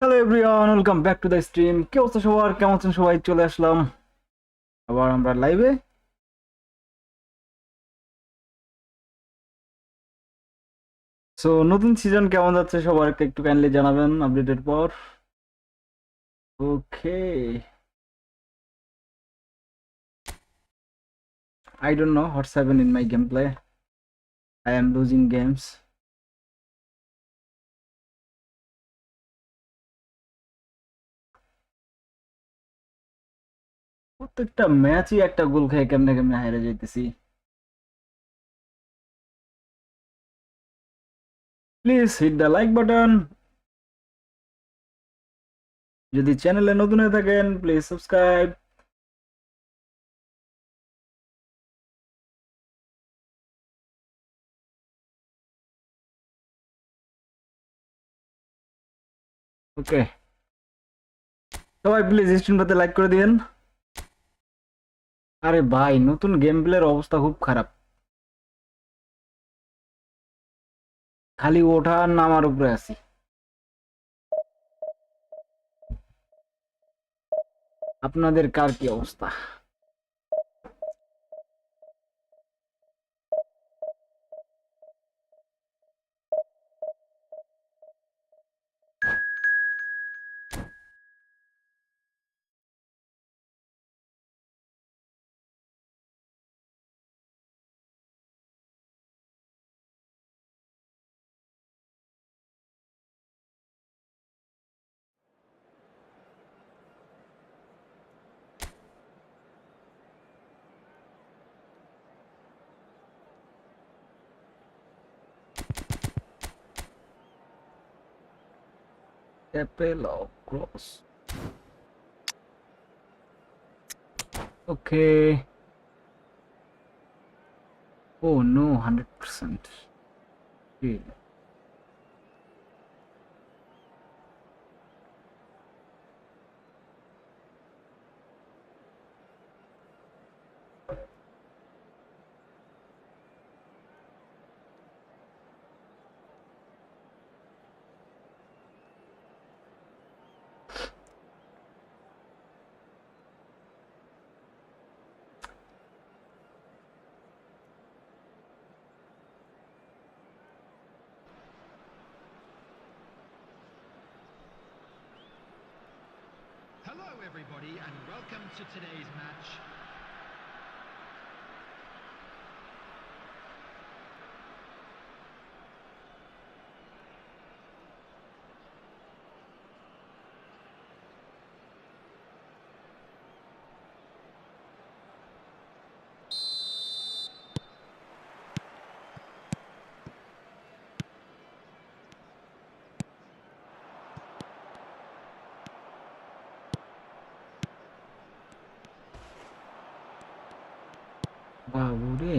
Hello everyone, welcome back to the stream. কি অবস্থা সবার? কেমন আছেন সবাই? চলে আসলাম আবার আমরা লাইভে। সো নতুন সিজন কেমন যাচ্ছে সবার একটু কাইন্ডলি জানাবেন আপডেটের পর। Okay, I don't know what's happen in my game play. I am losing games. প্রত্যেকটা ম্যাচই একটা গোল খেয়ে কেমনে কেমনে হেরে যাইতেছি। Please hit the like button. যদি চ্যানেলে নতুন হয়ে থাকেন প্লিজ সাবস্ক্রাইব। ওকে, সবাই প্লিজ স্ট্রিমটাতে লাইক করে দিন। আরে ভাই, নতুন গেম প্লের অবস্থা খুব খারাপ, খালি ওঠা আর নামার উপরে আছি। আপনাদের কার কি অবস্থা? Apple cross. Okay. Oh no, 100%. Fail. Hello everybody and welcome to today's match. বাবুরে,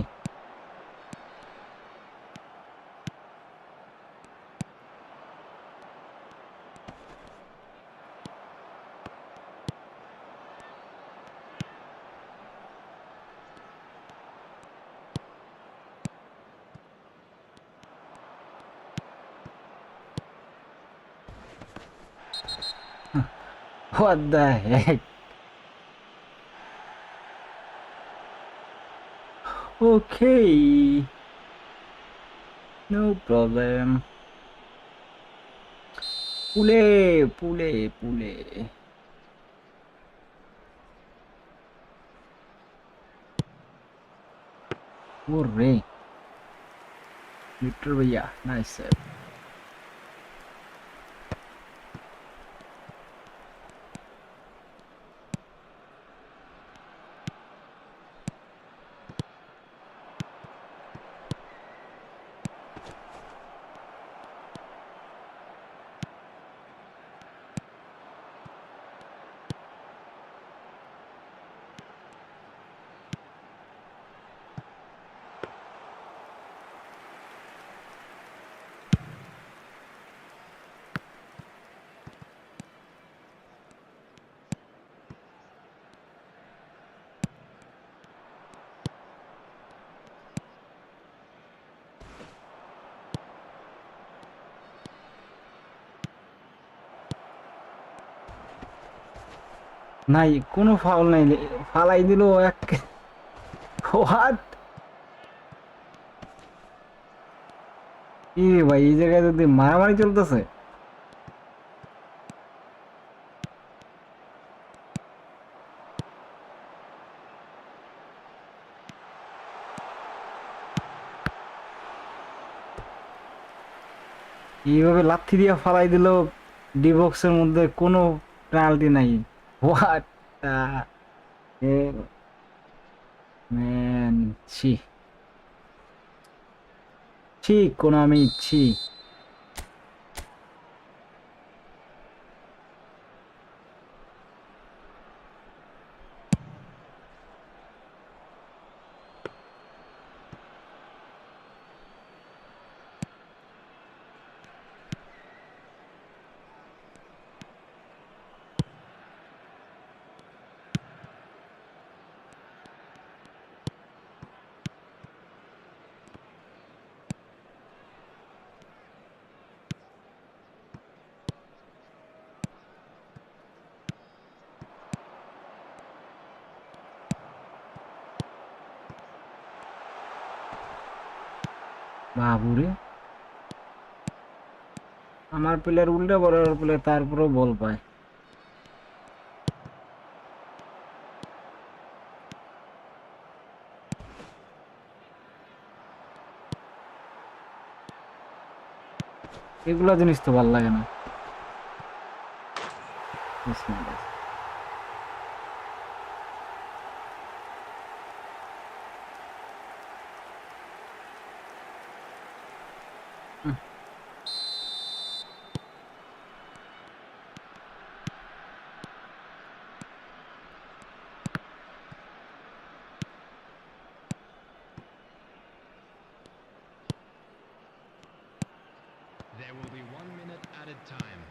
what the heck? Okay, no problem. Pule, pule, pule. Hooray. Victor भैया, nice save. নাই, কোনো ফাউল নাই, ফালাই দিল এক। হোয়াট? এ ভাই, এই জায়গায় যদি মারামারি চলতেছে। এইভাবে লাথি দিয়ে ফালাই দিল ডি বক্সের মধ্যে, কোনো পেনাল্টি নাই। হোয়াট ম্যান, ছি ছি, কোনো আমি ছি। বাবুরে, আমার প্লেয়ার উল্টে বড় প্লেয়ার, তারপরেও বল পায়। এগুলা জিনিস তো ভাল লাগে না। There will be 1 minute added time.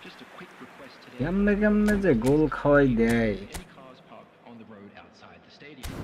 Just a quick request today. কেমনে কেমনে যে গোল খাওয়াই দেয়। Any cars parked on the road outside the stadium.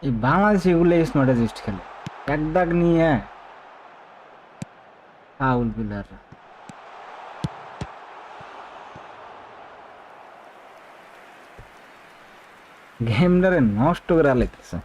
এই বাংলাদেশ এগুলো স্মার্টেস্ট খেলে, এক দাগ নিয়ে ফাউল প্লেয়ার। গেমটারে নষ্ট করে আলাইতেছে।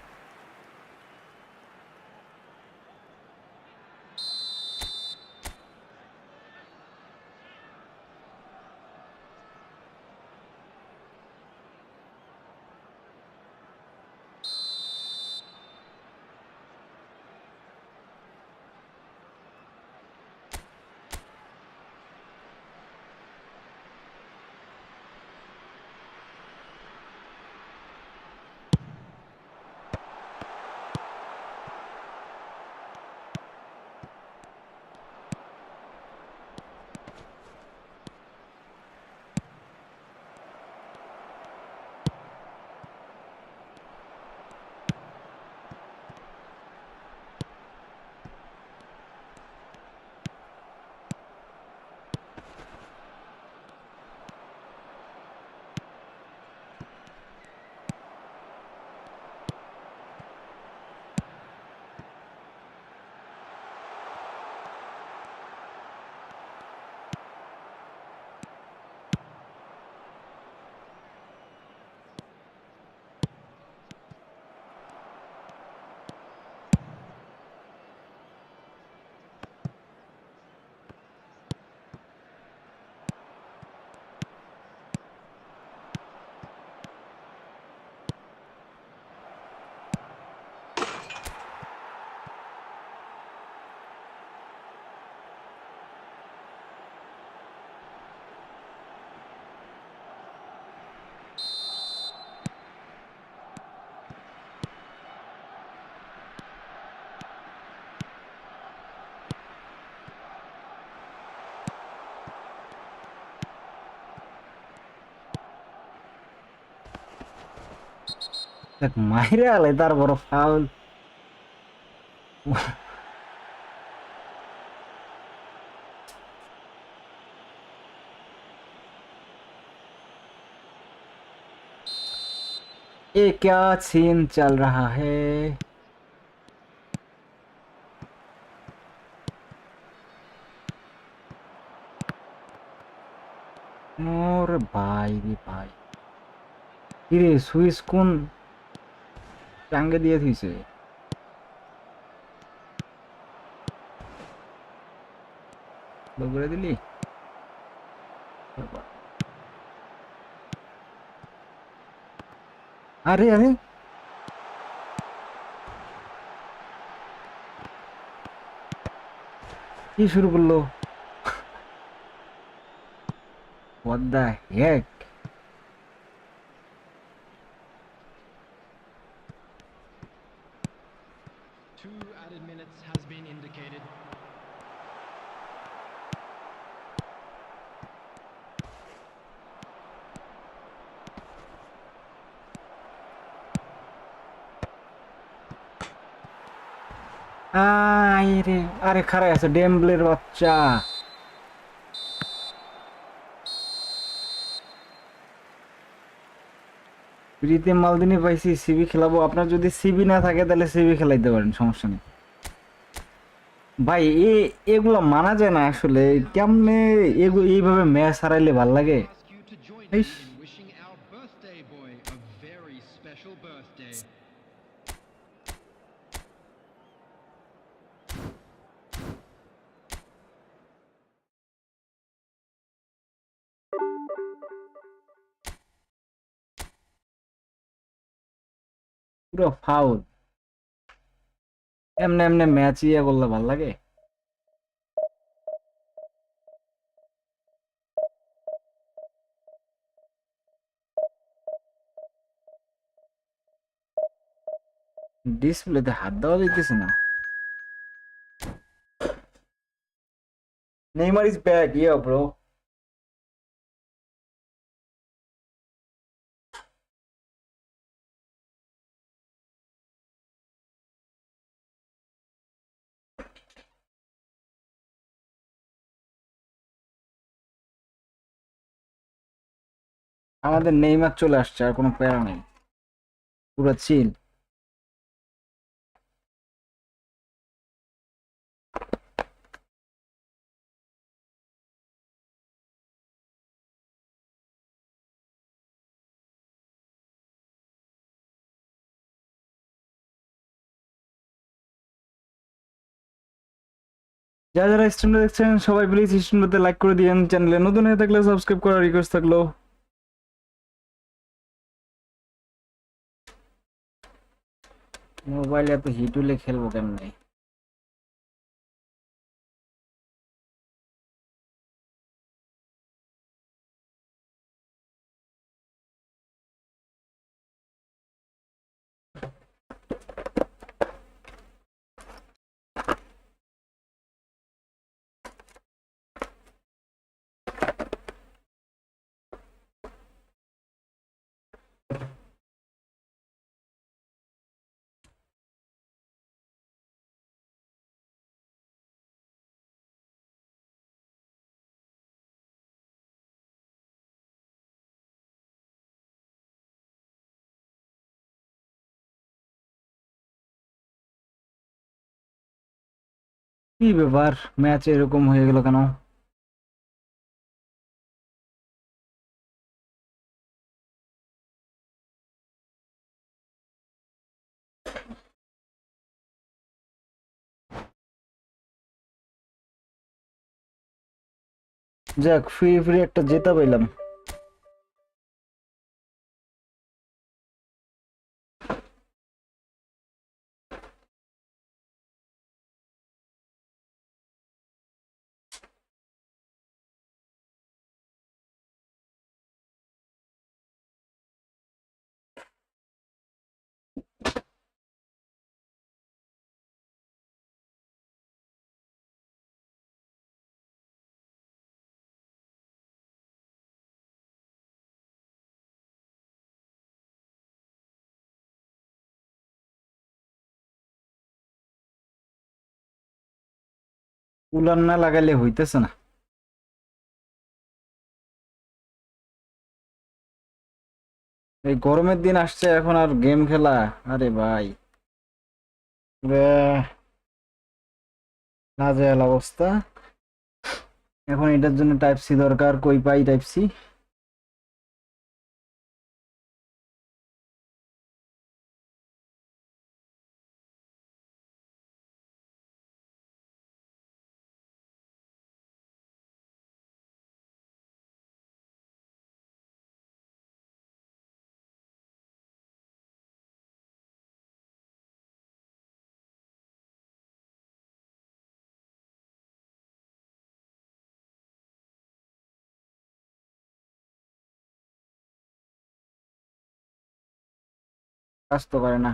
দেখ মাইরে আলে তার বড় ফাউল। ये क्या सीन चल रहा है? ওরে ভাই রে ভাই, কিরে সুইচ কোন টাঙ্গে দিয়ে থইছে? গোল করে দিলি। আরে আরে কি শুরু করলো? What the heck? 2 added minutes has been indicated. আরে আরে খারাপ আছে ডেমব্লের বাচ্চা। ফ্রিতে মালদিনি পাইছি, সিবি খেলাবো। আপনার যদি সিবি না থাকে তাহলে সিবি খেলাইতে পারেন, সমস্যা নেই ভাই। এগুলো মানা যায় না আসলে। কেমনে এইভাবে ম্যাচ হারাইলে ভাল লাগে? Ask you to join me is, in wishing our birthday boy a very special birthday. পুরো ফাউল। এমনে এমনে ম্যাচ ইয়ে করলে ভাল লাগে? ডিসপ্লেতে হাত দেওয়া যাইতেছে না। Neymar is back, yeah bro. আমাদের নেইমার চলে আসছে, আর কোনো প্যারা নেই, পুরো চিল। যারা যারা স্ট্রিমটা দেখছেন সবাই প্লিজ স্ট্রিমটাতে লাইক করে দিয়েন। চ্যানেলে নতুন হয়ে থাকলে সাবস্ক্রাইব করার রিকোয়েস্ট থাকলো। মোবাইলে এত হিট হলে খেলবো কেমনে? কি ব্যাপার, ম্যাচ এরকম হয়ে গেল কেন? যাক, ফ্রি ফ্রি একটা জেতা পাইলাম। কুলার না লাগাইলে হইতেছে না। এই গরমের দিন আসছে এখন আর গেম খেলা, আরে ভাই নাজেহাল অবস্থা। এখন এটার জন্য টাইপ সি দরকার, কই পাই টাইপ সি? কাজ তো করে না।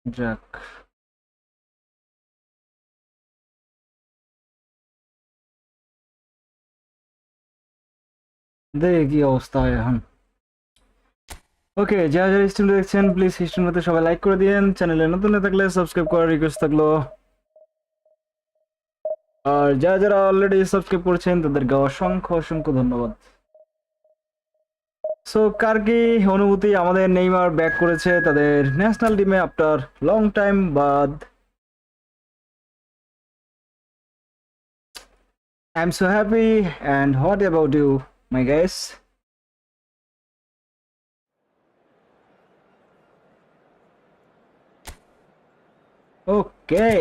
যাক, দেখি কি অবস্থা হয় এখন। ওকে, যারা যারা স্ট্রিম দেখছেন প্লিজ স্ট্রিমটাতে সবাই লাইক করে দিয়েন, চ্যানেলে নতুন না থাকলে সাবস্ক্রাইব করার রিকোয়েস্ট থাকলো। আর যারা যারা অলরেডি সাবস্ক্রাইব করেছেন তাদেরকে অসংখ্য অসংখ্য ধন্যবাদ। সো কার কি অনুভূতি আমাদের নেইমার ব্যাক করেছে তাদের ন্যাশনাল টিমে আফটার লং টাইম বাদ? I am so happy, and what about you my guys? Okay,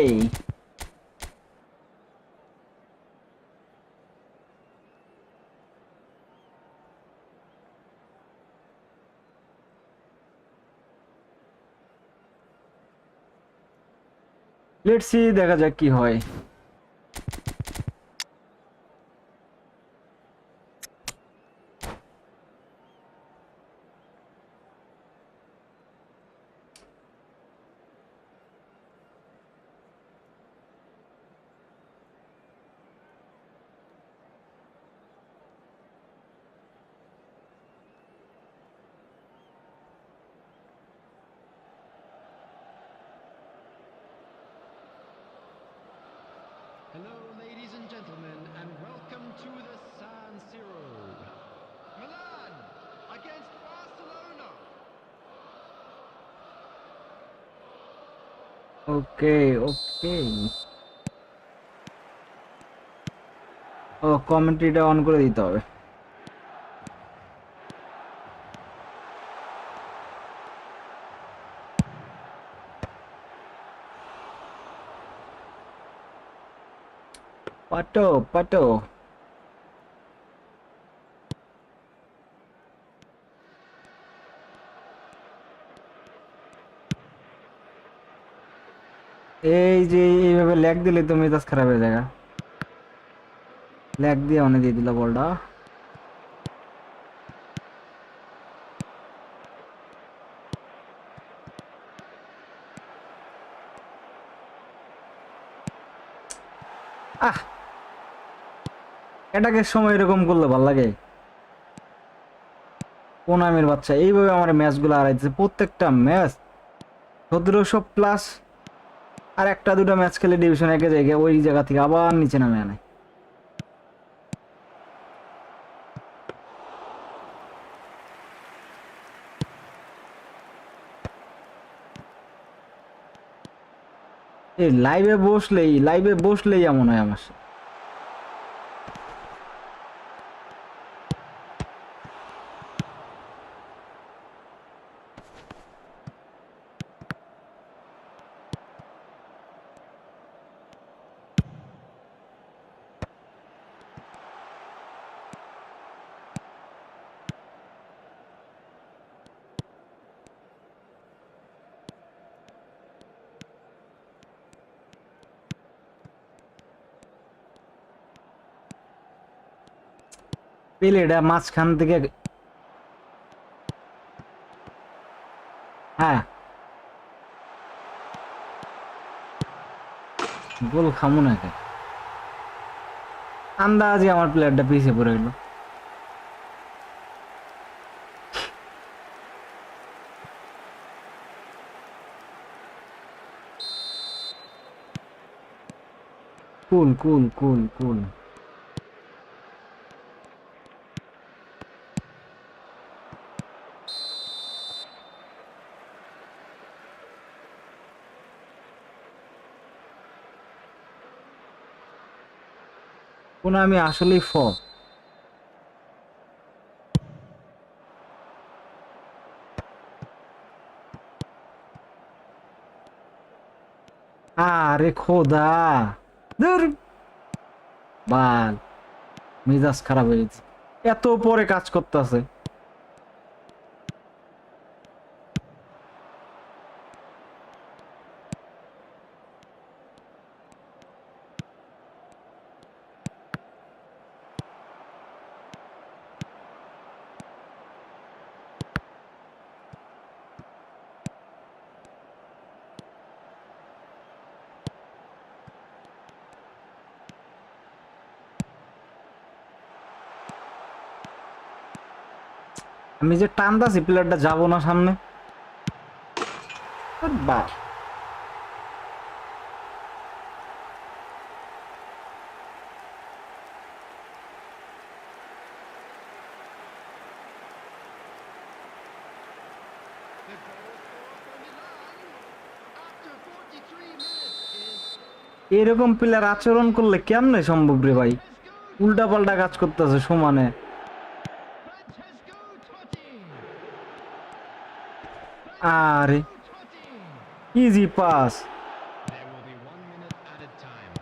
let's see, দেখা যাক কি হয়। Hello, ladies and gentlemen, and welcome to the San Siro. Milan against Barcelona. Okay okay, ও কমেন্ট্রিটা on করে দিতে হবে। পাটো পাটো, এই যে এইভাবে ল্যাগ দিলে তো মেজাজ খারাপ হয়ে যায়। ল্যাগ দিয়ে অনেক দিয়ে দিল বলটা। আহ, এটাকে সময় এরকম করলে ভাল লাগে? কোন আমের বাচ্চা এইভাবে আমার ম্যাচগুলো হারাইতেছে, প্রত্যেকটা ম্যাচ 1700+, আর একটা দুটো ম্যাচ খেলে ডিভিশন একে জায়গায় ওই জায়গা থেকে আবার নিচে নামে আনে। এই লাইভে বসলেই এমন হয় আমার সাথে। পেলেটা মাঝখান থেকে, হ্যাঁ গোল খামু না কে আন্দাজে আমার প্লেয়ারটা পিছিয়ে পড়ে গেল কুল কুল কুল কুল কোন আমি আসলেই ফ আরে খোদা ধুর বাল মেজাজ খারাপ হয়ে গেছে এত পরে কাজ করতেছে আমি যে টানতাছি প্লেয়ারটা যাবো না সামনে বা The goal scorer for Milan after 43 minutes is এরকম প্লেয়ার আচরণ করলে কেমনে সম্ভব রে ভাই Francesco উল্টা পাল্টা কাজ করতেছে সমানে Francesco Totti. আরে Francesco Totti. Easy pass There will be 1 minute added time.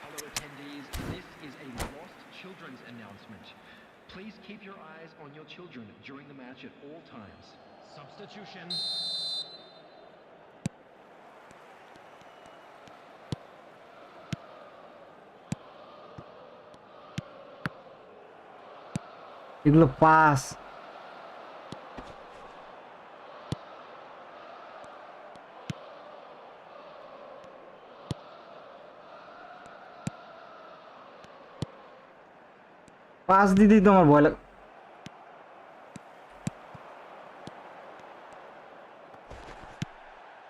Hello attendees, this is a lost children's announcement. Please keep your eyes on your children during the match at all times. Substitution. এগুলো pass pass দিতেই তো আমার ভয় লাগে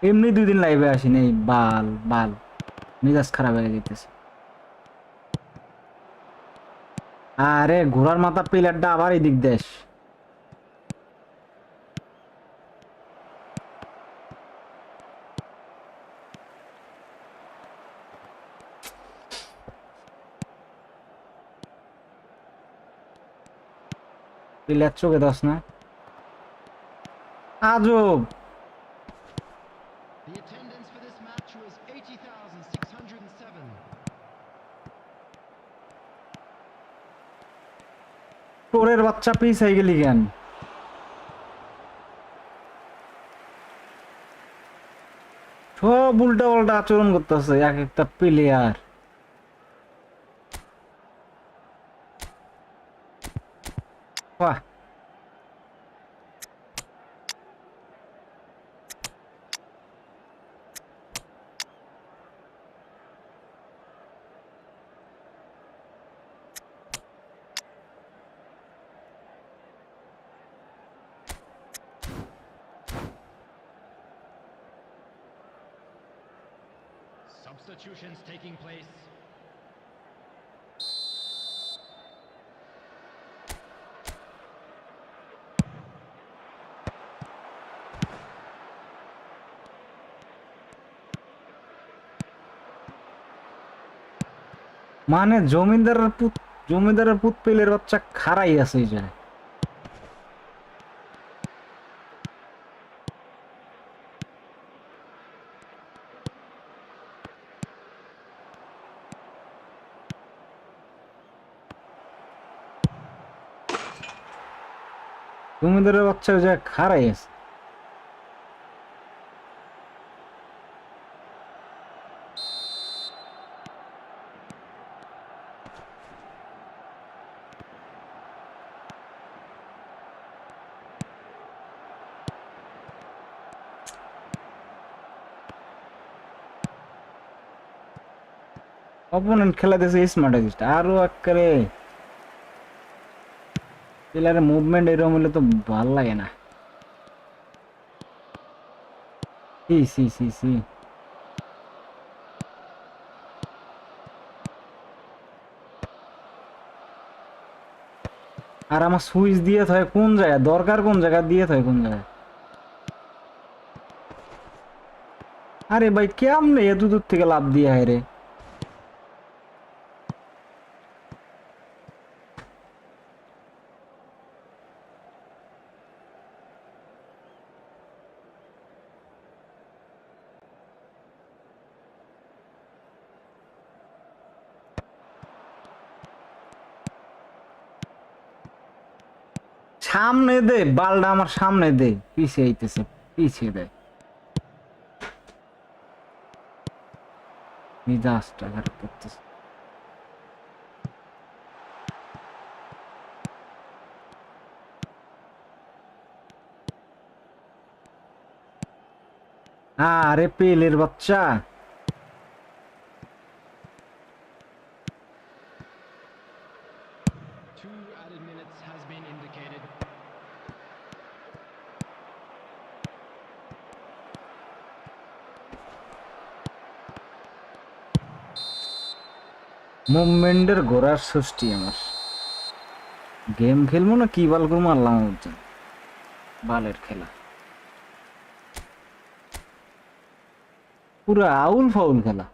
এমনি 2 দিন লাইভে আসি নাই বাল বাল মেজাজ খারাপ হয়ে যেতেছে আরে ঘোড়ার মাথা প্লেয়ারটা আবার এদিক দেশ প্লেয়ার চোখে দশ না আজব The attendance for this match was 80,607. তোরের বাচ্চা পিছাই গেলি কেন সব উল্টা পাল্টা আচরণ করতেছে এক একটা প্লেয়ার বাহ Substitutions taking place. মানে জমিদারের পুত পেলের বাচ্চা খারাই আছে এই জায়গায় জমিদারের বাচ্চা ওই জায়গায় খারাই আছে অপোনেন্ট খেলাতেছে স্মার্ট এজিস্ট আরো একেবারে প্লেয়ারের মুভমেন্ট এরকম হলে তো ভাল লাগে না। সি সি সি সি আর আমার সুইচ দিয়ে থাকে কোন জায়গায় দরকার, কোন জায়গায় দিয়ে থাকে কোন জায়গায়। আরে ভাই কেমনে এত দূর থেকে লাভ দিয়ে হয় রে। সামনে দে বালটা, আমার সামনে দে, পিছিয়ে আইতেছে, পিছিয়ে দেয়। মিজাজটা খারাপ করতেছে। আরে পেলের বাচ্চা। 2 added minutes has been indicated. মুভমেন্টের ঘোরার সৃষ্টি আমার। গেম খেলবো না কি বাল করবো আল্লাহ বুঝছেন। বালের খেলা পুরো আউল ফাউল খেলা।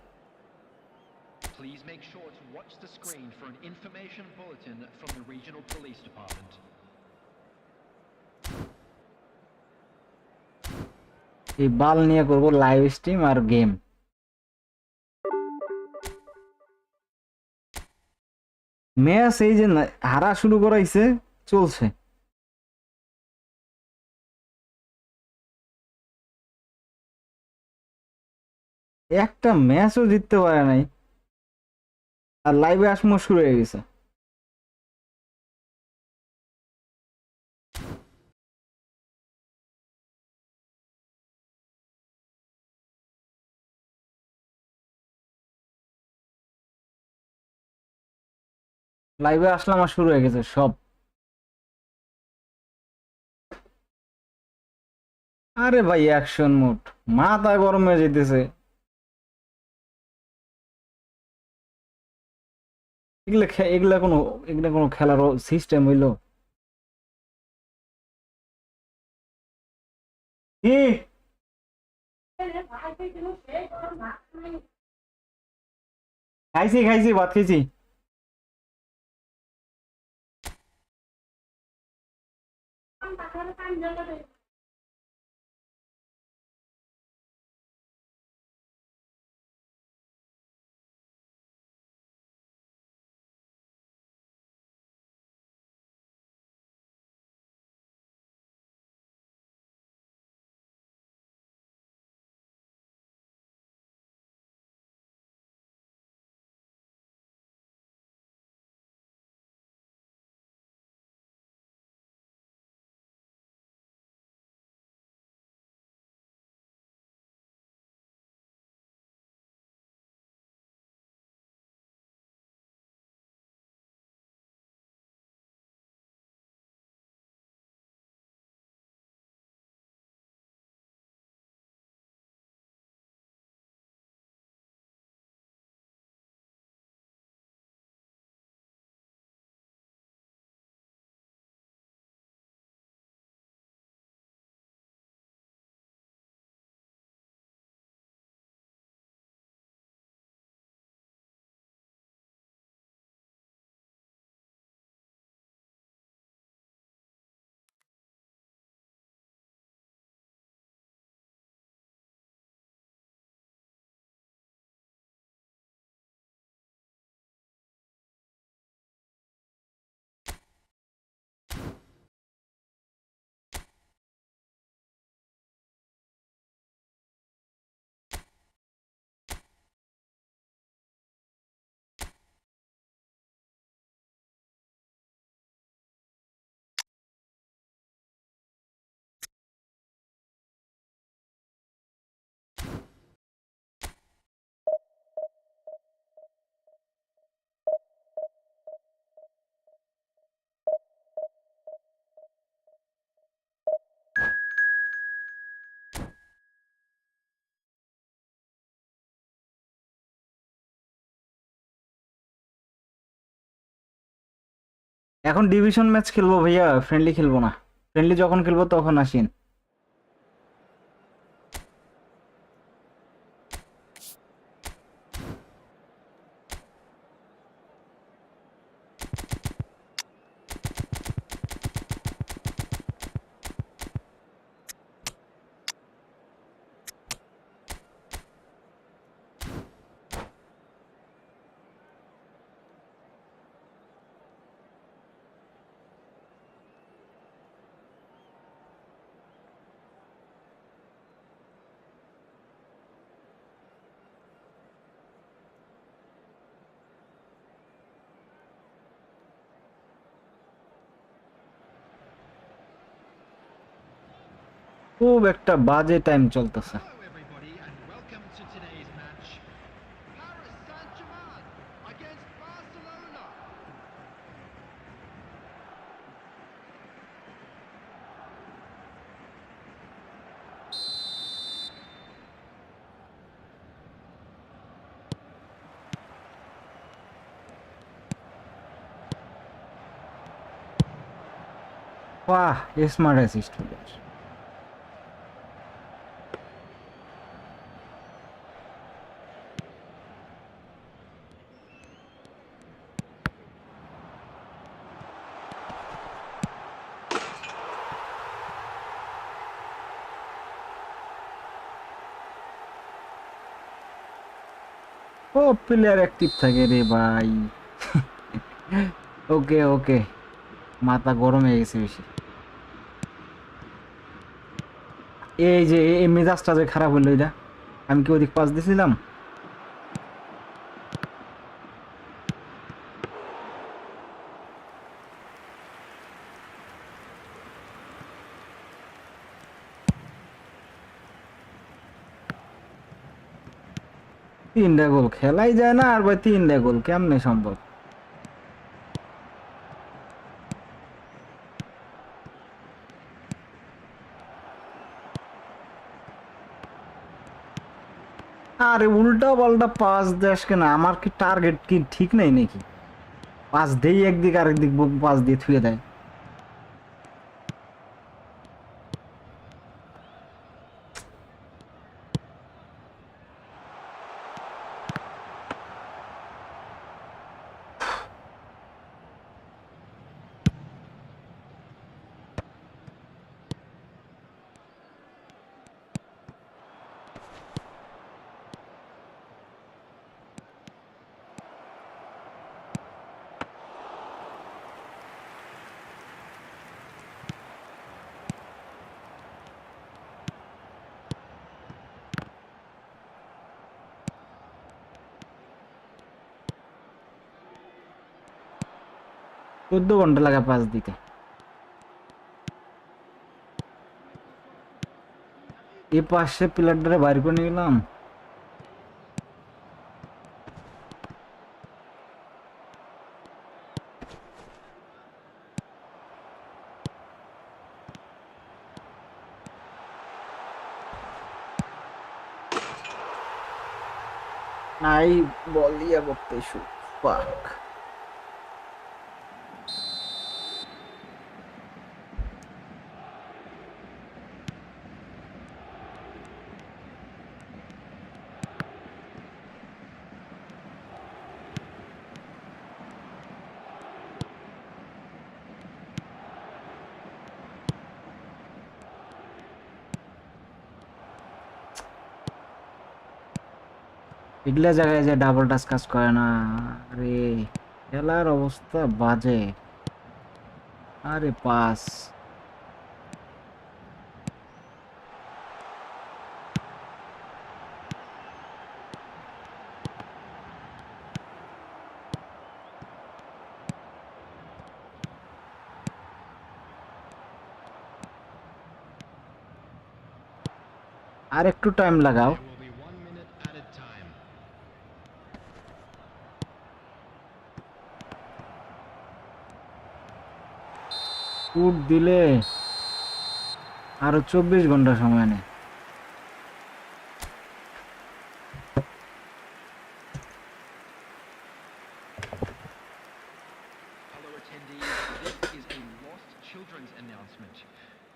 Please make sure to watch the screen for an information bulletin from the regional police department. এই বাল নিয়ে করবো লাইভ স্ট্রিম আর গেম। ম্যাচ এই যে হারা শুরু করাইছে, চলছে। একটা ম্যাচও জিততে পারে নাই আর লাইভে আসমো শুরু হয়ে গেছে। লাইভে আসলাম আর শুরু হয়ে গেছে সব। আরে ভাই অ্যাকশন মোড, মাথা গরম হয়ে যেতেছে। এগুলা কোনো খেলার সিস্টেম হইলো কি? খাইছি খাইছি ভাত খাইছি। এখন ডিভিশন ম্যাচ খেলবো ভাইয়া, ফ্রেন্ডলি খেলবো না। ফ্রেন্ডলি যখন খেলবো তখন আসিন। খুব একটা বাজে টাইম চলতেছে। Hello, everybody, and welcome to today's match. Paris Saint-Germain against Barcelona. বাহ, স্মার্ট অ্যাসিস্ট। ও প্লেয়ার অ্যাক্টিভ থাকে রে ভাই। ওকে ওকে, মাথা গরম হয়ে গেছে বেশি। এই যে এই মেজাজটা যে খারাপ হইলো, এটা আমি কি ওদিক পাস দিছিলাম? তিনটা গোল খেলাই যায় না, আর ভাই তিনটা গোল কেমনে সম্ভব? আরে উল্টা পাল্টা পাস দেশ কেন? আমার কি টার্গেট কি ঠিক নাই নাকি? পাস দেই একদিক আরেক দিক, পাস দিয়ে থুয়ে দেয়। চোদ্দ ঘন্টা লাগে পাস দিতে। এই পাশে প্লেয়ারটারে বাইর করে নিয়ে গেলাম। নাই বল ইয়া করতে শু পাক। এগুলা জায়গায় যে ডাবল টাচ কাজ করে না। আরে খেলার অবস্থা বাজে। আরে পাস। আর একটু টাইম লাগাও। There will be 1 minute added time. Shoot দিলে আরো 24 ঘন্টা সময় নেই। Hello, attendees. children's announcement.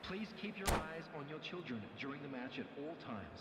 Please keep your eyes on your children during the match at all times.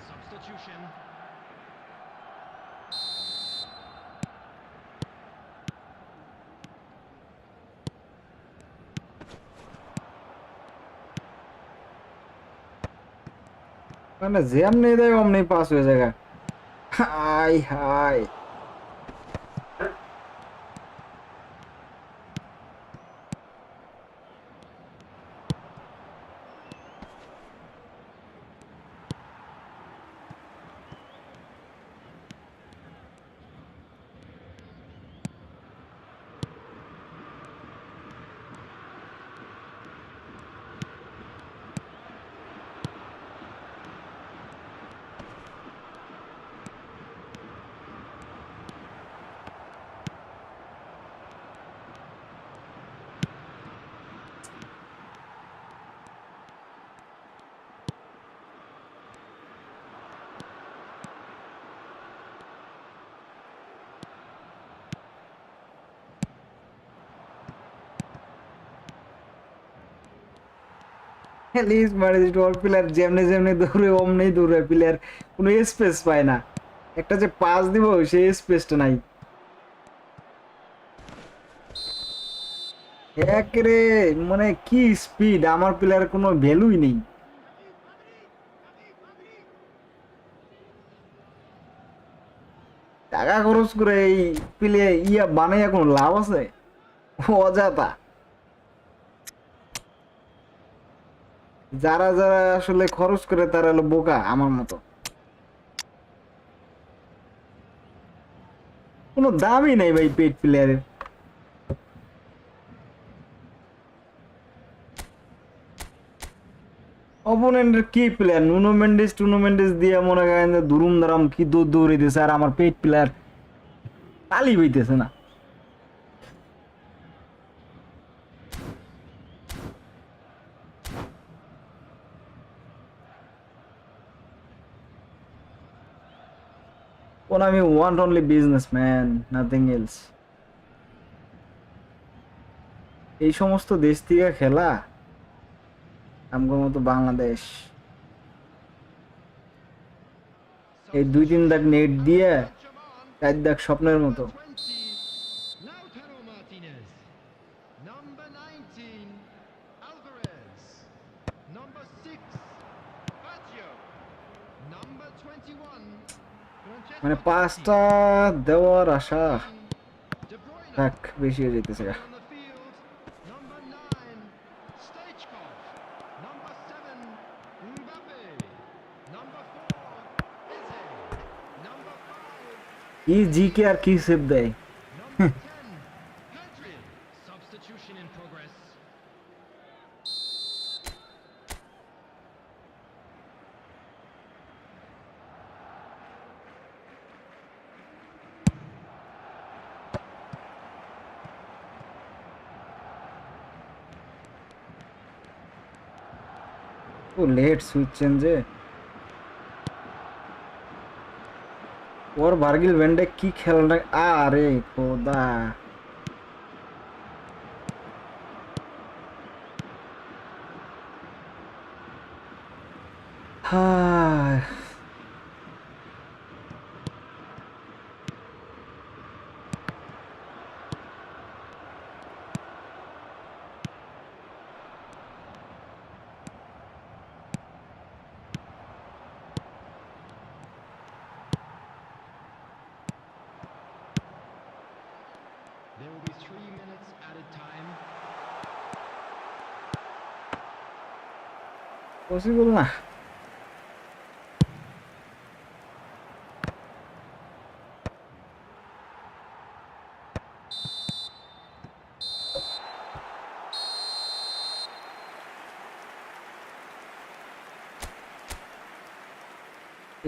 Substitution. মানে যেমনি দেয় অমনি পাস হয়ে যায়। হাই হাই লিজ মারে যে ওর প্লেয়ার যেমনি যেমনি দৌড়ে অমনি দৌড়ে প্লেয়ার কোনো স্পেস পায় না। একটা যে পাস দিব সেই স্পেসটা নাই। একেরে মানে কি স্পিড, আমার প্লেয়ার কোনো ভ্যালুই নেই। টাকা খরচ করে এই প্লে বানাইয়া কোনো লাভ আছে? অযথা। যারা যারা আসলে খরচ করে তারা হলো বোকা আমার মতো। কোনো দামই নাই ভাই পেট প্লেয়ারের। অপোনেন্টের কি প্লেয়ার নুনো মেন্ডেস দিয়ে মনে করেন যে দুরুম দারাম কি দৌড়ে দিয়েছে, আর আমার পেট প্লেয়ার তালি বইতেছে না। কোন আমি want only businessman, nothing else. এই সমস্ত দেশ থেকে খেলা আমগো মতো বাংলাদেশ এই 2-3 দাগ নেট দিয়ে 4 দাগ স্বপ্নের মতো। Lautaro Martinez. Number 19, Alvarez. Number 6, Baggio. Number 21, মানে Francesco 5টা Totti. দেওয়ার আশা 13, De Bruyne. থাক বেশি হয়ে যেতেছে। Coming on the field, number 9, Stoichkov. Number 7, Mbappe. Number 4, Eze. Number 5, কি জিকে আর কি সেভ দেয়। number 10, Pedri. Substitution in progress. ও লেট সুইচ চেঞ্জে ওর ভার্গিল ভ্যান্ডে কি খেলা। আরে খোদা হায়। There will be 3 minutes added time. Possible না।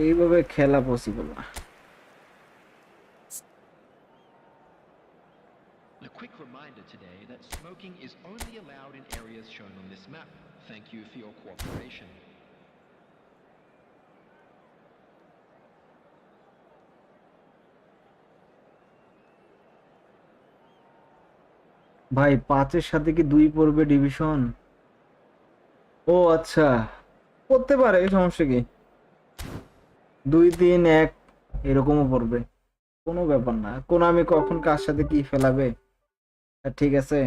এইভাবে খেলা পসিবল না। A quick reminder today that smoking is only allowed in areas shown on this map. Thank you for your cooperation. ভাই 5-এর সাথে কি 2 পড়বে ডিভিশন? ও আচ্ছা, করতে পারে, সমস্যা কি? 2-3-1 এরকমও পড়বে, কোনো ব্যাপার না। কোন আমি কখন কার সাথে কি ফেলাবে, ঠিক আছে।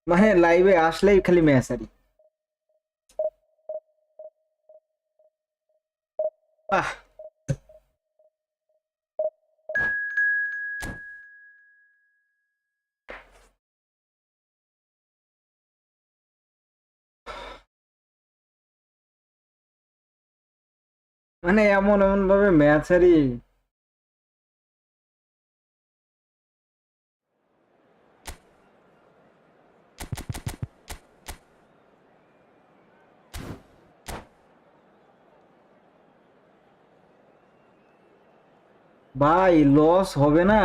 মানে লাইভে আসলেই খালি ম্যাচ আরি। বাহ, মানে এমন এমন ভাবে ম্যাচ হারি। ভাই লস হবে না?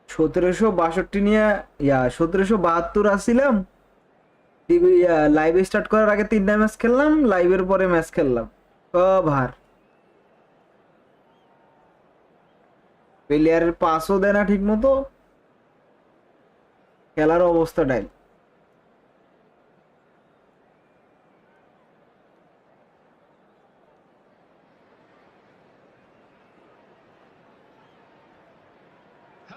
1762 নিয়ে 1772 আসছিলাম। লাইভ স্টার্ট করার আগে 3টা ম্যাচ খেললাম, লাইভের পরে ম্যাচ খেললাম, সব হার। প্লেয়ারের পাসও দেয় না ঠিক মতো, খেলার অবস্থাটাই।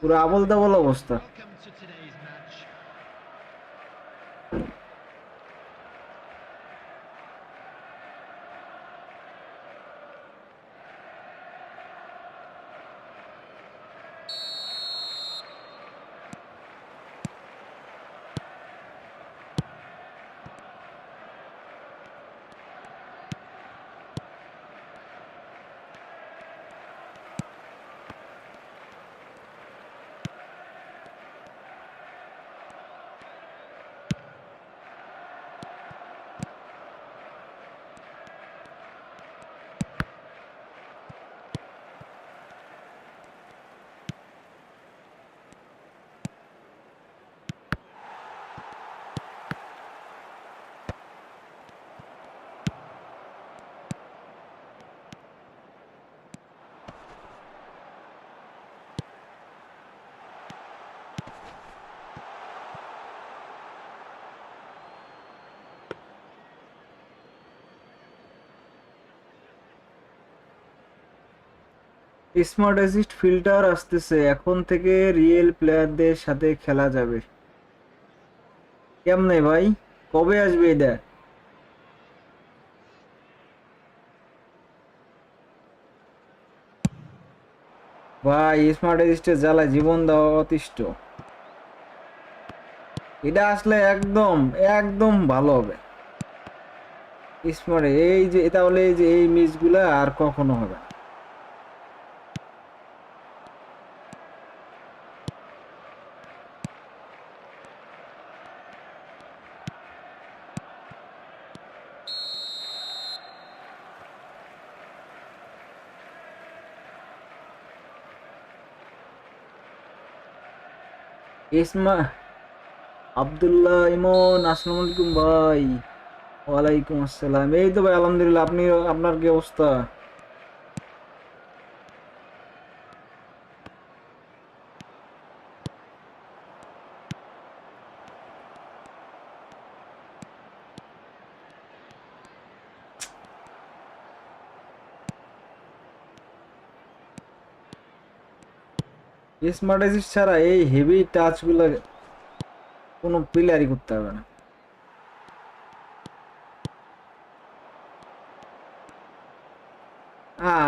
পুরো Hello Abol Tabol everybody and অবস্থা। welcome to today's match. Smart assist filter আসতেছে, এখন থেকে রিয়েল প্লেয়ারদের সাথে খেলা যাবে। কেমনে ভাই, কবে আসবে এটা? ভাই স্মার্ট অ্যাসিস্টের জ্বালায় জীবন দেওয়া অতিষ্ঠ। এটা আসলে একদম একদম ভালো হবে। স্মার্ট এই যে, তাহলে এই যে এই মিসগুলা আর কখনো হবে না। ইসমা আব্দুল্লাহ ইমন, আসসালামু আলাইকুম ভাই। ওয়ালাইকুম আসসালাম। এই তো ভাই আলহামদুলিল্লাহ, আপনি, আপনার কি অবস্থা? স্মার্ট অ্যাসিস্ট ছাড়া এই হেভি টাচ গুলো কোনো প্লেয়ারই করতে পারবে না।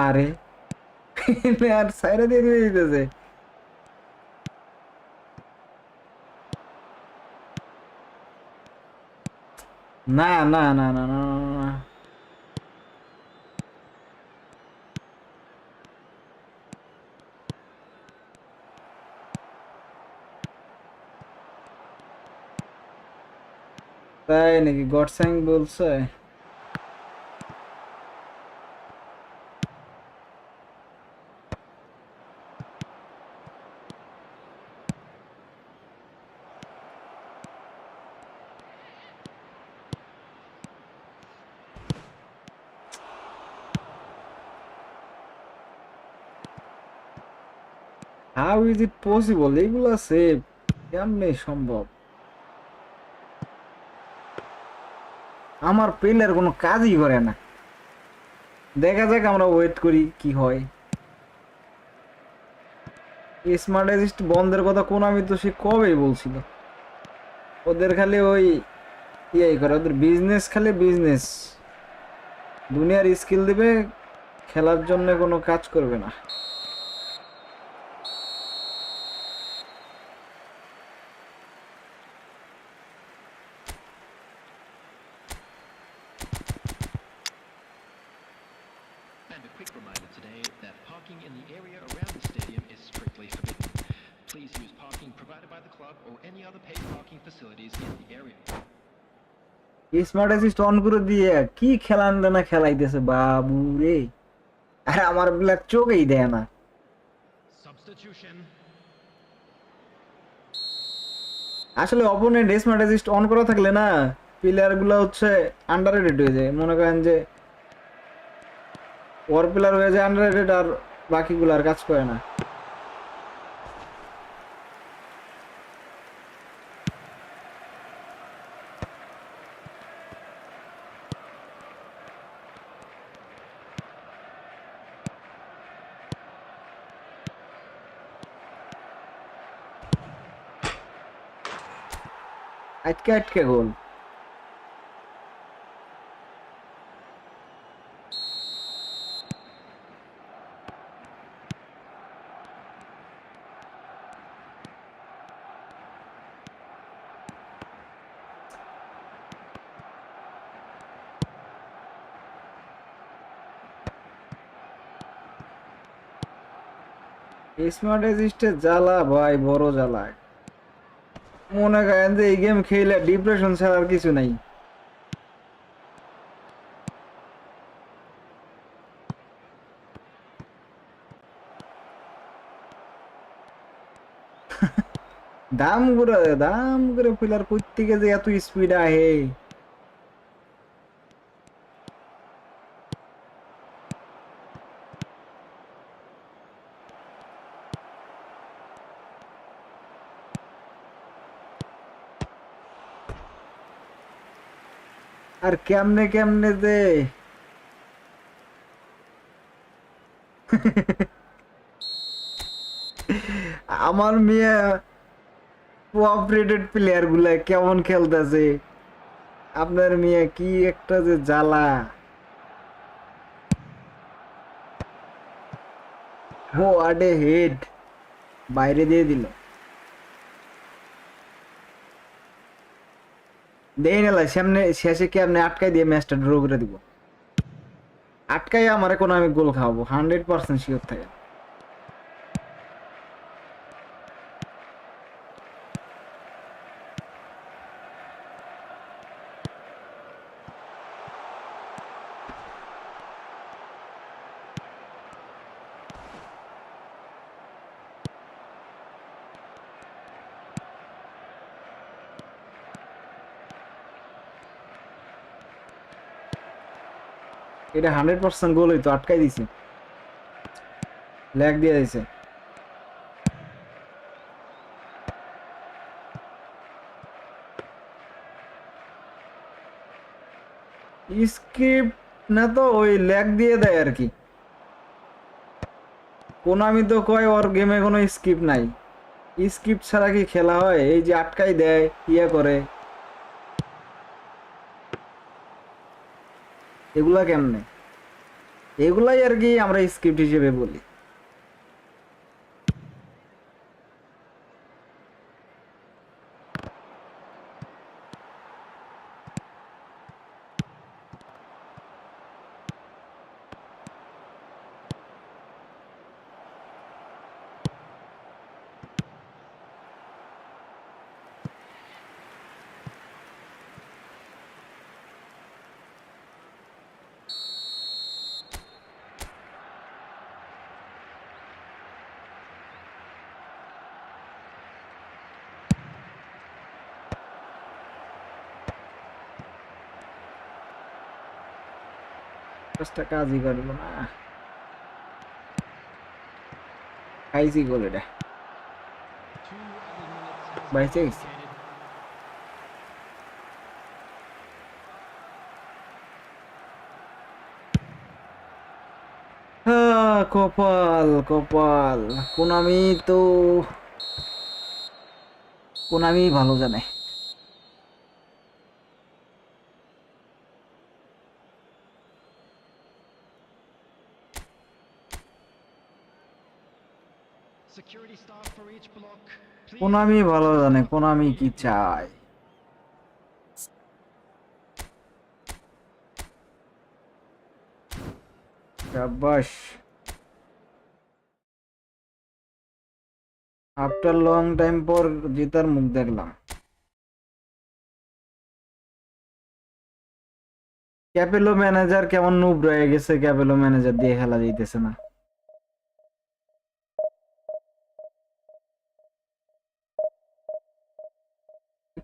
আরে আর সাইরা দিয়ে দিয়ে দিতেছে। না না না না না না। তাই নাকি গডস্যাং বলছে? হাউ ইজ ইট পসিবল এগুলা সেভ কেমনে সম্ভব? আমার পেলের কোনো কাজই করে না। দেখা যাক, আমরা ওয়েট করি কি হয়। স্মার্ট অ্যাসিস্ট বন্ধের কথা কোন আমি তো সে কবেই বলছিল। ওদের খালি ওই ইয়াই করে, ওদের বিজনেস খালি বিজনেস। দুনিয়ার স্কিল দিবে, খেলার জন্য কোনো কাজ করবে না। And a quick reminder today that parking in the area around the stadium is strictly forbidden. Please use parking provided by the club or any other paid parking facilities in the area. Smart assist on করে দিয়ে কি খেলান না খেলাইতেছে বাবু রে। আর আমার black চোখেই দেয় না। Substitution. আসলে অপোনেন্ট স্মার্ট অ্যাসিস্ট অন করা থাকলে না, প্লেয়ার গুলো হচ্ছে আন্ডাররেটেড হয়ে যায়। মনে করেন যে ওর প্লেয়ার হয়ে যায় আন্ডাররেটেড, আর বাকিগুলো আর কাজ করে না। আটকে আটকে গোল। স্মার্ট অ্যাসিস্টের জ্বালা ভাই, বড় জ্বালা। মনে করেন যে এই গেম খেলে ডিপ্রেশন ছাড়া আর কিছু নাই। দাম করে প্লেয়ার প্রত্যেকে যে এত স্পিড আহে। আর কেমনে কেমনে যে আমার মেয়ে কোঅপারেটেড প্লেয়ার গুলা কেমন খেলতেছে। আপনার মেয়ে কি একটা যে জ্বালা। ও আডে হেড বাইরে দিয়ে দিল। দেই না সামনে শেষে কি আপনি আটকাই দিয়ে ম্যাচটা ড্র করে দিব। আটকাই আমার কোনো আমি গোল খাওয়াবো 100% শিওর থাকে। এটা 100% গোল হইতো, আটকাই দিছে, ল্যাগ দিয়ে দিছে। স্ক্রিপ্ট না তো ওই ল্যাগ দিয়ে দেয় আর কি। কোনামি তো কয় ওর গেমে কোনো স্কিপ নাই। স্কিপ ছাড়া কি খেলা হয়? এই যে আটকাই দেয়, ইয়ে করে, এগুলা কেমনে? এগুলাই আর কি আমরা স্ক্রিপ্ট হিসেবে বলি। কাজটা কাজই করবো না, খাইছি গোল এটা, 2 added minutes has been বাইচে গেছি। allocated. কপাল কপাল, কোনামি তো, কোনামি ভালো জানে। Security staff for each block. Please Konami ভালো remove জানে the কোনামি কি immediately. চায়। শাবাশ, আফটার লং টাইম পর জেতার মুখ দেখলাম। ক্যাপেলো ম্যানেজার কেমন নুব রয়ে গেছে, ক্যাপেলো ম্যানেজার দিয়ে খেলা যাইতেছে না।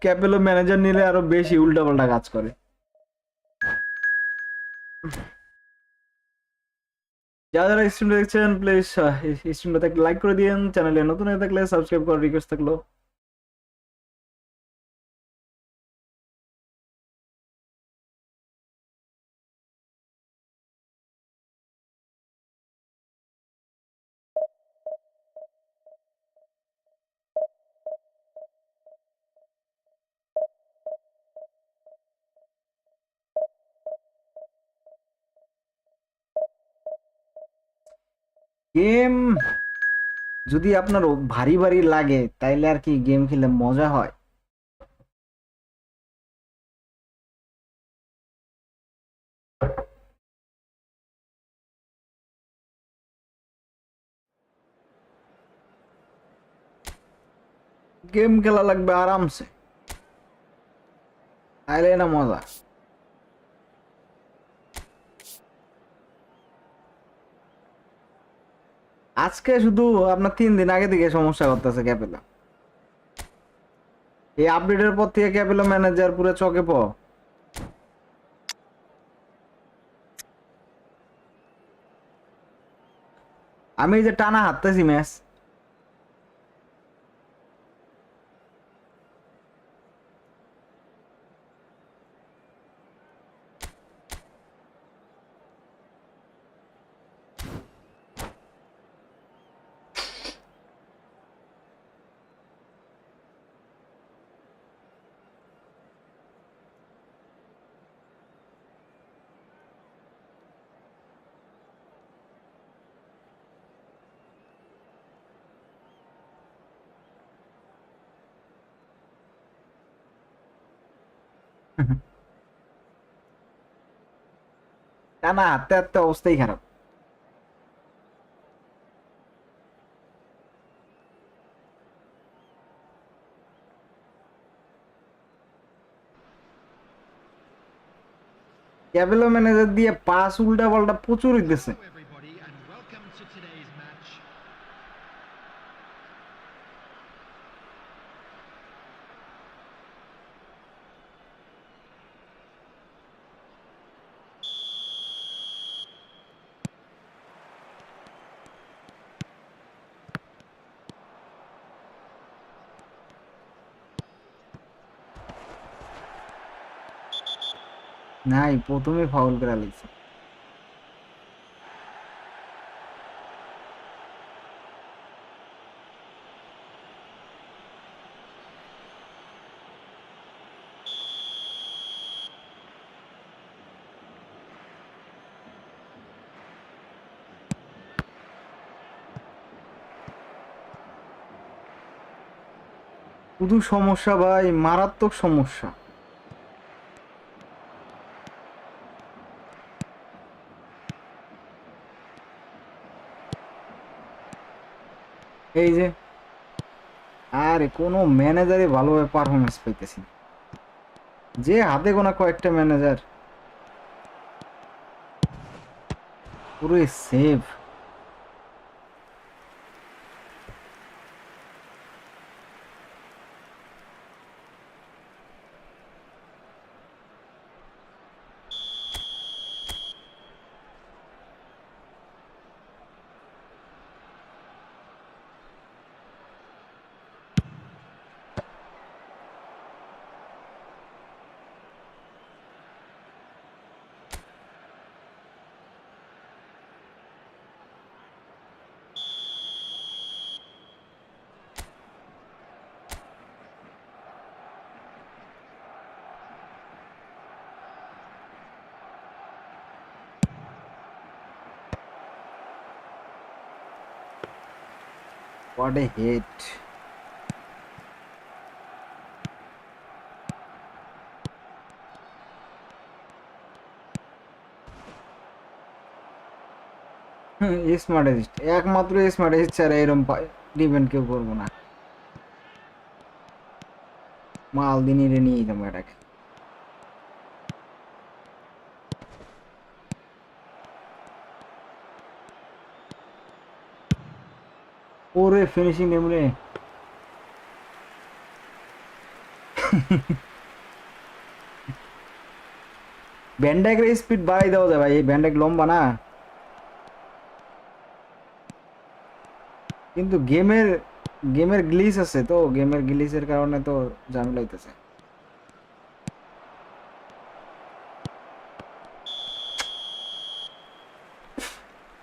ক্যাপেলো ম্যানেজার নিলে আরো বেশি উল্টাপাল্টা কাজ করে। যারা যারা স্ট্রিমটা দেখছেন প্লিজ স্ট্রিমটাতে একটা লাইক করে দিন, চ্যানেলে নতুন হয়ে থাকলে সাবস্ক্রাইব করার রিকোয়েস্ট থাকলো। গেম যদি আপনার ভারী ভারী লাগে তাইলে আর কি গেম খেলে মজা হয়। গেম খেলা লাগবে আরামসে, তাইলে না মজা। আজকে শুধু আপনার 3 দিন আগে থেকে সমস্যা করতেছে ক্যাপেলো। এই আপডেটের পর থেকে ক্যাপেলো ম্যানেজার পুরো চকে প। আমি এই যে টানা হাঁটতেছি ম্যাচ, টানা হাঁটতে হাঁটতে অবস্থাই খারাপ। ক্যাপেলো ম্যানেজার দিয়ে পাস উল্টা পাল্টা প্রচুর হইতেছে। Hello everybody and welcome to today's match. নাই, প্রথমে ফাউল করে লাগছে। শুধু সমস্যা ভাই, মারাত্মক সমস্যা। এই যে আরে কোনো ম্যানেজারই ভালোভাবে পারফরমেন্স পাইতেছি না। যে হাতে গোনা কয়েকটা ম্যানেজার পুরো save. What a hit. Smart assist, একমাত্র স্মার্ট অ্যাসিস্ট ছাড়া এরকম ডিপেন্ড কেউ করবো না। মাল দিনই রে নিয়ে যেতাম এটাকে। ওরে ফিনিশিং এমরে ব্যান্ডেকের স্পিড বাড়াই দেওয়া যায় ভাই, এই ব্যান্ডেক লম্বা না, কিন্তু গেমের গ্লিচ আছে, তো গেমের গ্লিচের কারণে তো ঝামেলা হইতেছে।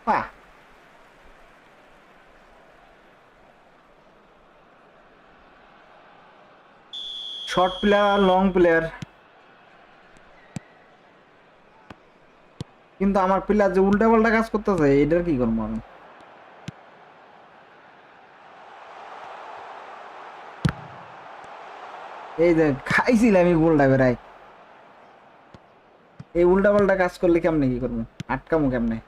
বাহ, শর্ট প্লেয়ার আর লং প্লেয়ার, কিন্তু আমার প্লেয়ার যে উল্টা পাল্টা কাজ করতেছে, এটার কি করবো আমি? এই যে খাইছিলাম আমি গোলটা বেড়াই, এই উল্টা পাল্টা কাজ করলে কেমনে কি করবো, আটকামো কেমনে?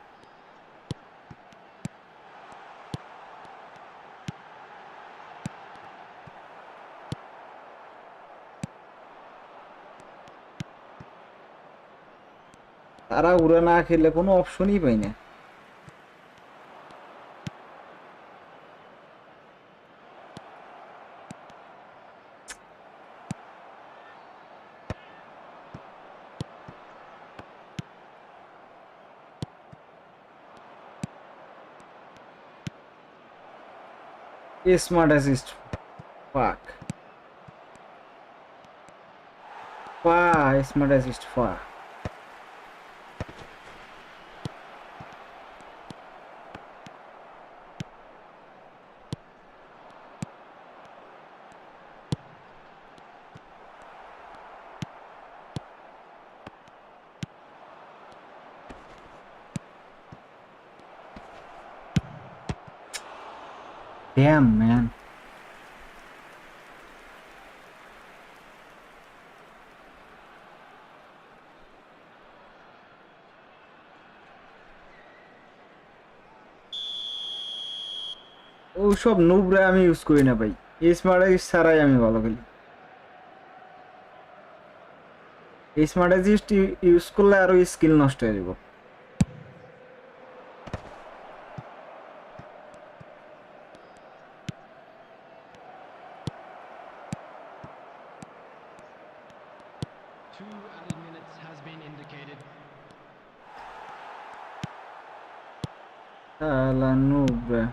তারা উড়ে না খেলে কোনো অপশনই পাই না। স্মার্ট অ্যাসিস্ট, ফাক পা, স্মার্ট অ্যাসিস্ট ফা। Damn man. ওসব নুবরা আমি ইউজ করি না ভাই, স্মার্ট অ্যাসিস্ট ছাড়াই আমি ভালো খেলি। স্মার্ট অ্যাসিস্ট ইউজ করলে আরো স্কিল নষ্ট হয়ে যাব। Two added minutes has been indicated. শালা Nubra.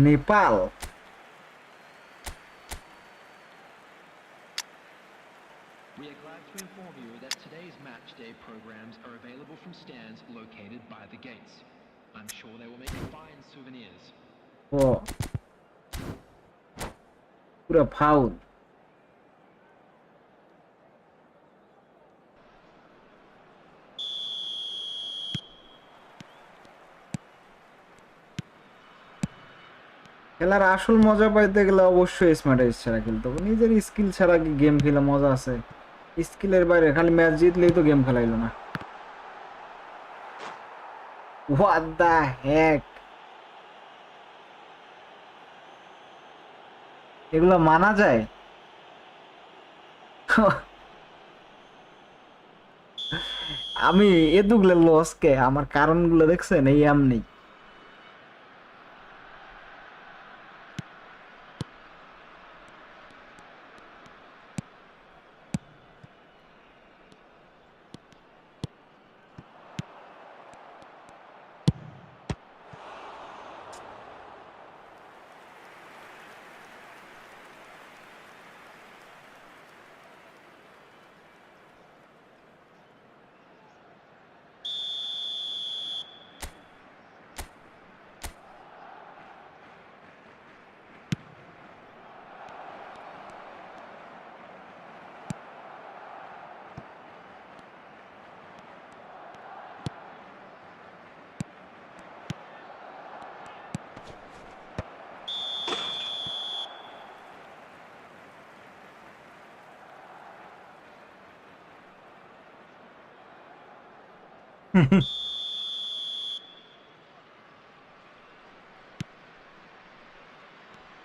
Nepal. We are glad to inform you that today's match day programs are available from stands located by the gates. I'm sure they will make fine souvenirs. ও পুরা foul. খেলার আসল মজা পাইতে গেলে অবশ্যই smart age ছাড়া খেলতে হবে, নিজের স্কিল ছাড়া কি গেম খেলে মজা আছে? স্কিলের বাইরে খালি ম্যাচ জিতলেই তো গেম খেলাইলো না। হোয়াট দা হেক, এগুলো মানা যায়? আমি এতগুলো লস কে, আমার কারণগুলো দেখছেন এই এমনি।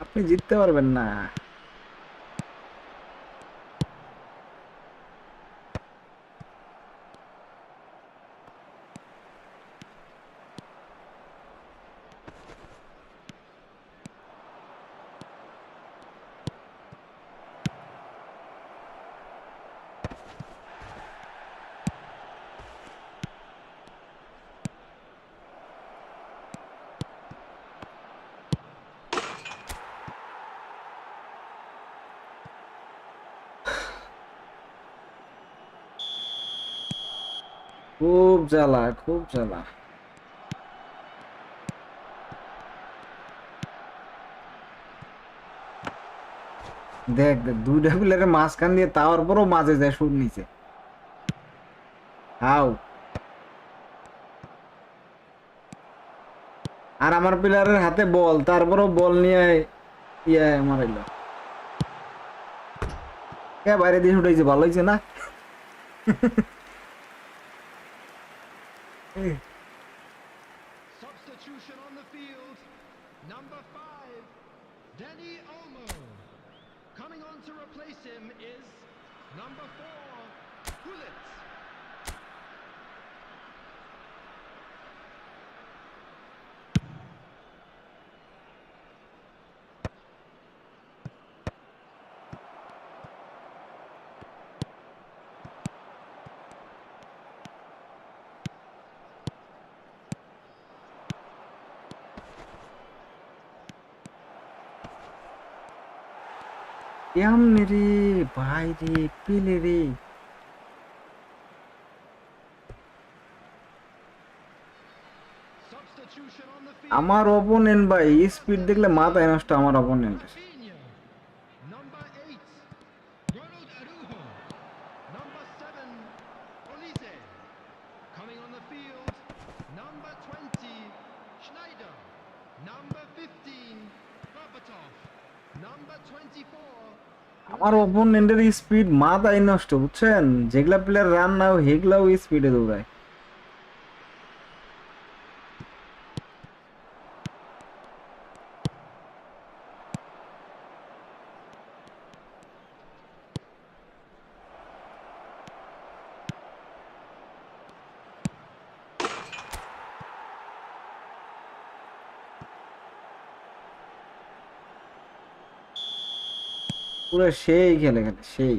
আপনি জিততে পারবেন না। খুব জ্বালা, খুব জ্বালা। দেখ দেখ, দুইটা প্লেয়ারের মাঝখান দিয়ে তাওয়ার পরও মাঝে যায় শুট নিচে। হাউ, আর আমার প্লেয়ারের হাতে বল, তারপরও বল নিয়ে ইয়ে মারাইলো। কে বাইরে দিয়ে উঠেছে, ভালো হয়েছে না? Substitution on the field. Number 5, Danny Olmo. Coming on to replace him is number 4, Gullit. কেমনে রে ভাই রে, পেলে রে। Substitution on the আমার field. অপোনেন্ট ভাই স্পিড দেখলে মাথায় নষ্ট আমার opponent. Rafinha. Number 8, Ronald Araujo. Number 7, Olise. Coming on the field, number 20, Schneider. Number 15, Berbatov. Number 24, আমার অপোনেন্টের স্পিড মাথায় নষ্ট, বুঝছেন? যেগুলা প্লেয়ার রান নাও হেগুলাও স্পিডে দৌড়ায়। পুরো সেই খেলে খেলে সেই।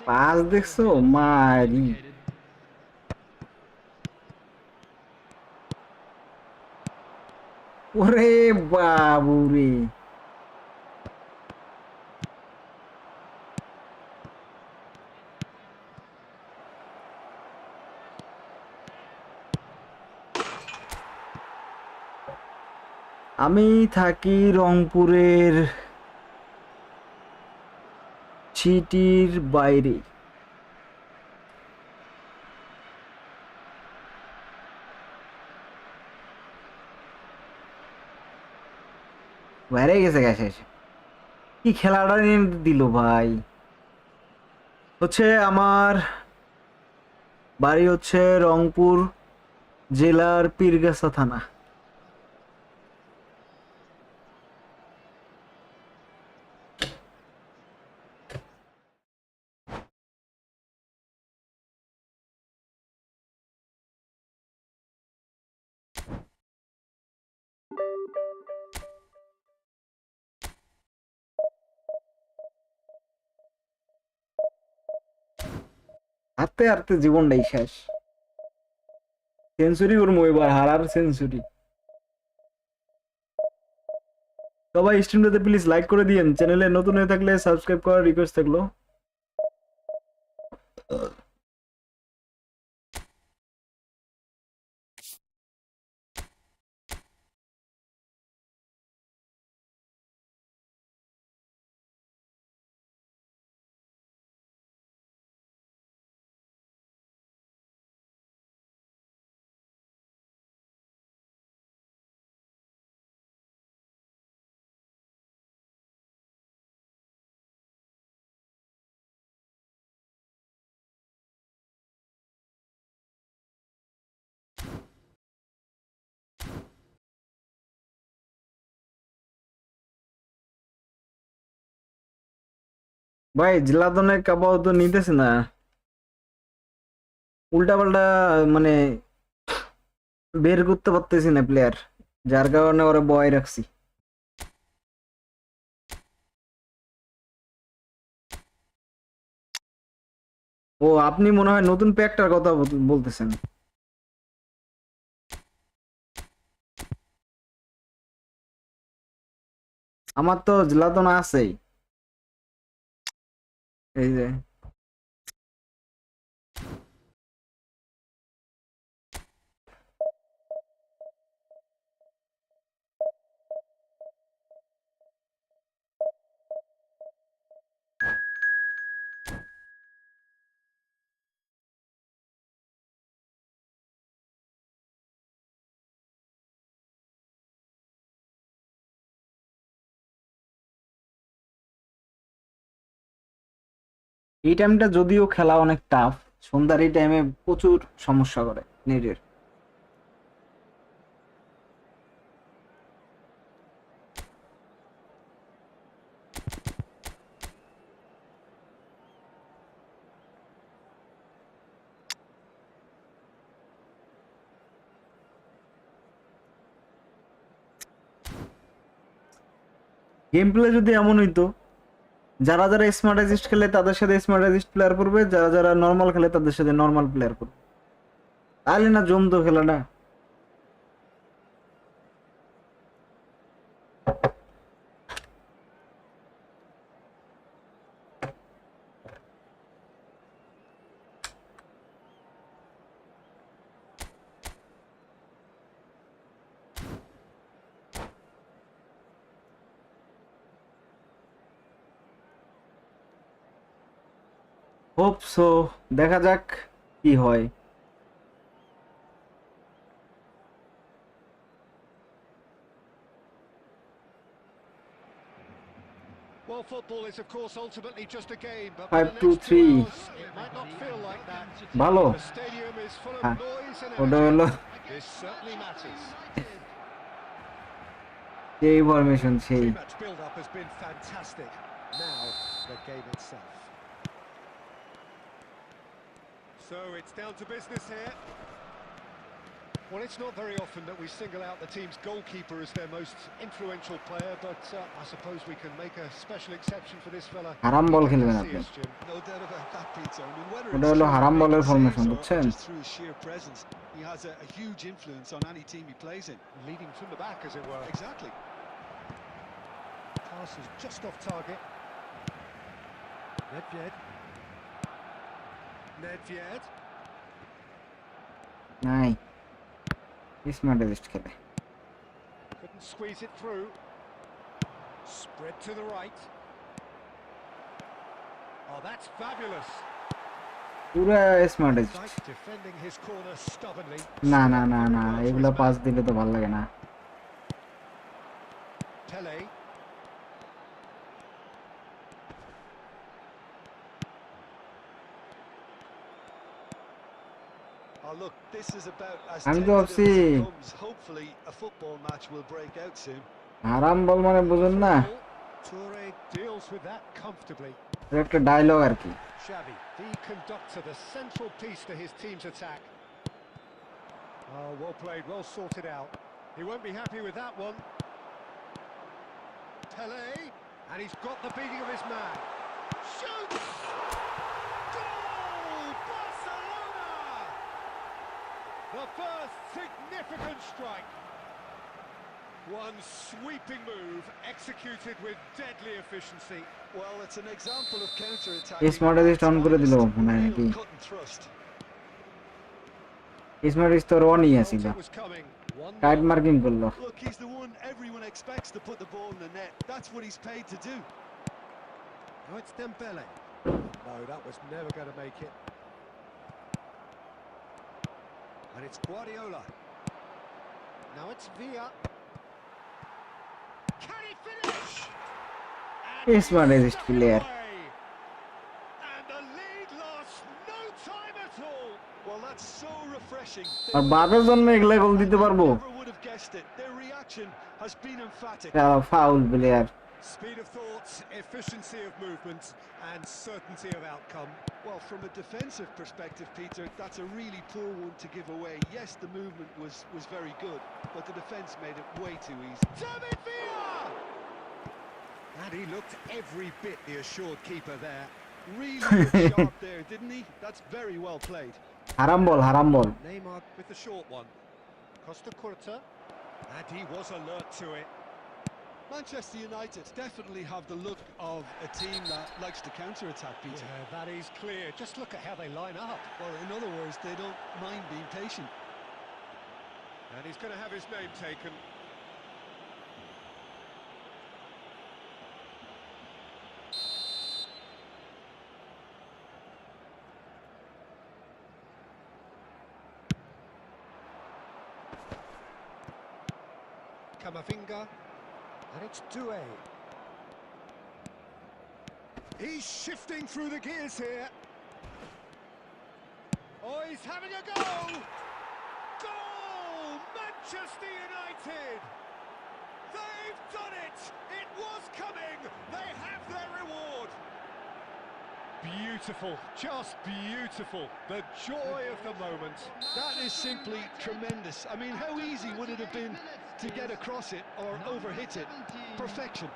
পাস দেখছো মারি, ওরে বাবু রে। আমি থাকি রংপুরের সিটির বাইরে। বাইরে গেছে গেছে কি খেলাটা নিয়ে দিল ভাই। হচ্ছে আমার বাড়ি হচ্ছে রংপুর জেলার পীরগাছা থানা। হাঁটতে হাঁটতে জীবনটাই শেষ। সেঞ্চুরি করবো এবার, হারার সেঞ্চুরি। সবাই স্ট্রিমটাতে প্লিজ লাইক করে দিয়েন, চ্যানেলে নতুন হয়ে থাকলে সাবস্ক্রাইব করার রিকোয়েস্ট থাকলো। ভাই জিলাতনের কাবাও তো নিতেছে না, উল্টা পাল্টা মানে বের করতে পারতেছি না প্লেয়ার, যার কারণে ওরা বয় রাখছি। ও আপনি মনে হয় নতুন প্যাকটার কথা বলতেছেন। আমার তো জিলাতন আছেই, এই যে এই টাইমটা যদিও খেলা অনেক টাফ, সন্ধ্যার এই টাইমে প্রচুর সমস্যা করে নেটের। গেম প্লে যদি এমন হইতো, যারা যারা স্মার্টাইজিস্ট খেলে তাদের সাথে স্মার্টাইজিস্ট প্লেয়ার করবে, যারা যারা নর্মাল খেলে তাদের সাথে নর্মাল প্লেয়ার করবে, তাহলে না জমতো খেলাটা। হোপ সো, দেখা যাক কি হয়। Well, football is, of course, ultimately just a game, but for 5 the 2 next 2 3 hours, it might not feel like that. ভালো। The stadium is full of হ্যাঁ, noise and ওটা energy. হলো This certainly matters. সেই formation সেই। Pre-match build-up has been fantastic. Now, the game itself. So it's down to business here. Well, it's not very often that we single out the team's goalkeeper as their most influential player, but I suppose we can make a special exception for this fella. হারাম He ball can খেলবেন see আপনি, us, Jim. No doubt about that, Peter. I mean, whether ওটা it's হলো through হারাম বলের making formation, saves or বুঝছেন? just through his sheer presence, he has a huge influence on any team he plays in. Leading from the back, as it were. Exactly. Pass is just off target. Nedved. Nedved. নাই, স্মার্টাইজিস্ট খেলে। Couldn't Squeeze it through. Spread to the right. Oh, that's fabulous. পুরা smart. Like defending his corner stubbornly. না না না Very না, well to এগুলা his pass man. দিলে তো ভালো লাগে না। Pele. Oh, look, this is about as I'm tentative as Dopsy. it comes. Hopefully, a football match will break out soon. হারাম বল মানে বুঝুন না, Toure deals with that comfortably. এটা একটা ডায়লগ আর কি। Xavi, the conductor, the central piece to his team's attack. Oh, well played, well sorted out. He won't be happy with that one. Pele, and he's got the beating of his man. Shoots! Goal! Barcelona! The first significant strike. One sweeping move, executed with deadly efficiency. Well, it's an example of counter-attack. Smart on করে দিল মনে হয় নাকি? Cut and thrust. Smart তো রনই আছিল, Felt it was coming. Tight 1-0. Marking করলো। Look, he's the one everyone expects to put the ball in the net. That's what he's paid to do. Now it's Dembele. No, that was never going to make it. And it's Guardiola. Now it's Villa. Can he finish? And Yes, man, he's resist stuck it player. away. And the lead lost no time at all. Well, that's so refreshing. আর বাপের জন্য এগুলা গোল দিতে পারবো? Never would have guessed it. Their reaction has been emphatic. Foul player. Speed of thought, efficiency of movement, and certainty of outcome. Well, from a defensive perspective, Peter, that's a really poor one to give away. Yes, the movement was very good, but the defence made it way too easy. David Villa! And he looked every bit the assured keeper there. Really looked sharp there, didn't he? That's very well played. হারাম বল, হারাম বল। Neymar with the short one. Costa Curta. And he was alert to it. Manchester United definitely have the look of a team that likes to counter-attack, Peter. Yeah, that is clear. Just look at how they line up. Well, in other words, they don't mind being patient. And he's going to have his name taken. Camavinga. And it's Doué. He's shifting through the gears here. Oh, he's having a go! Goal! Manchester United! They've done it! It was coming! They have their reward! Beautiful, just beautiful. The joy of the moment. That is simply tremendous. I mean, how easy would it have been to get across it or overhit it? Perfection.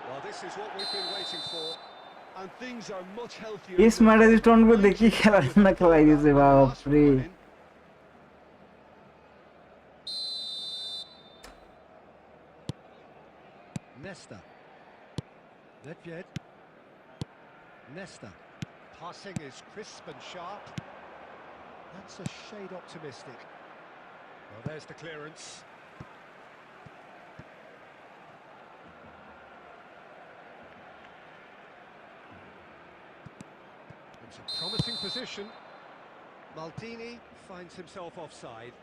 Well, this is what we've been waiting for. And things are much healthier. Smart stone করে দেখি খেলা না খেলাই দিয়েছে বাপ রে। Nesta. Nedved. Nesta. Passing is crisp and sharp. That's a shade optimistic. Well, there's the clearance. It's a promising position. Maldini finds himself offside.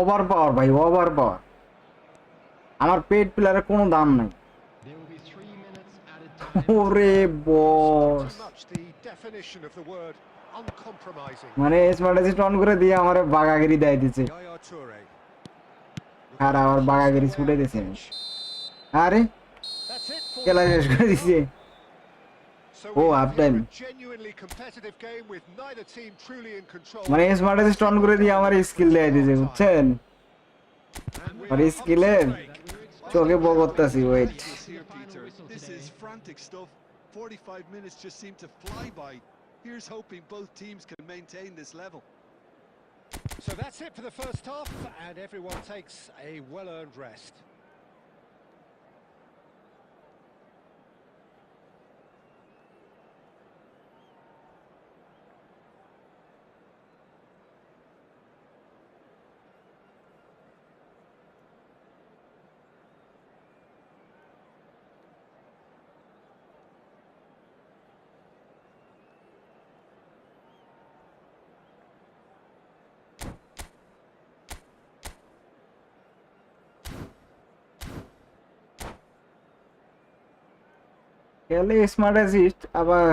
Over পাওয়ার ভাই, over পাওয়ার। আমার পেট প্লেয়ারের কোনো দাম নাই। There will be 3 minutes added time. ওরে বস, Too much the definition of the word uncompromising. মানে smart stone করে দিয়ে আমার বাগাগিরি দেয় দিছে। Yaya Toure. আর আমার বাগাগিরি ছুটে দিছে। আরে That's it for খেলা শেষ করে দিছে। So Oh, we half have here time. a genuinely competitive game with neither team truly in control. মানে স্মার্ট স্টোন করে দিয়ে আমার স্কিল দেয় দিছে, বুঝছেন? And we R are up to স্কিলের the break. চোখে বগতাছি, wait. Here, Peter. This is frantic stuff. 45 minutes just seem to fly by. Here's hoping both teams can maintain this level. So that's it for the first half, and everyone takes a well-earned rest. খেলে smart assist, আবার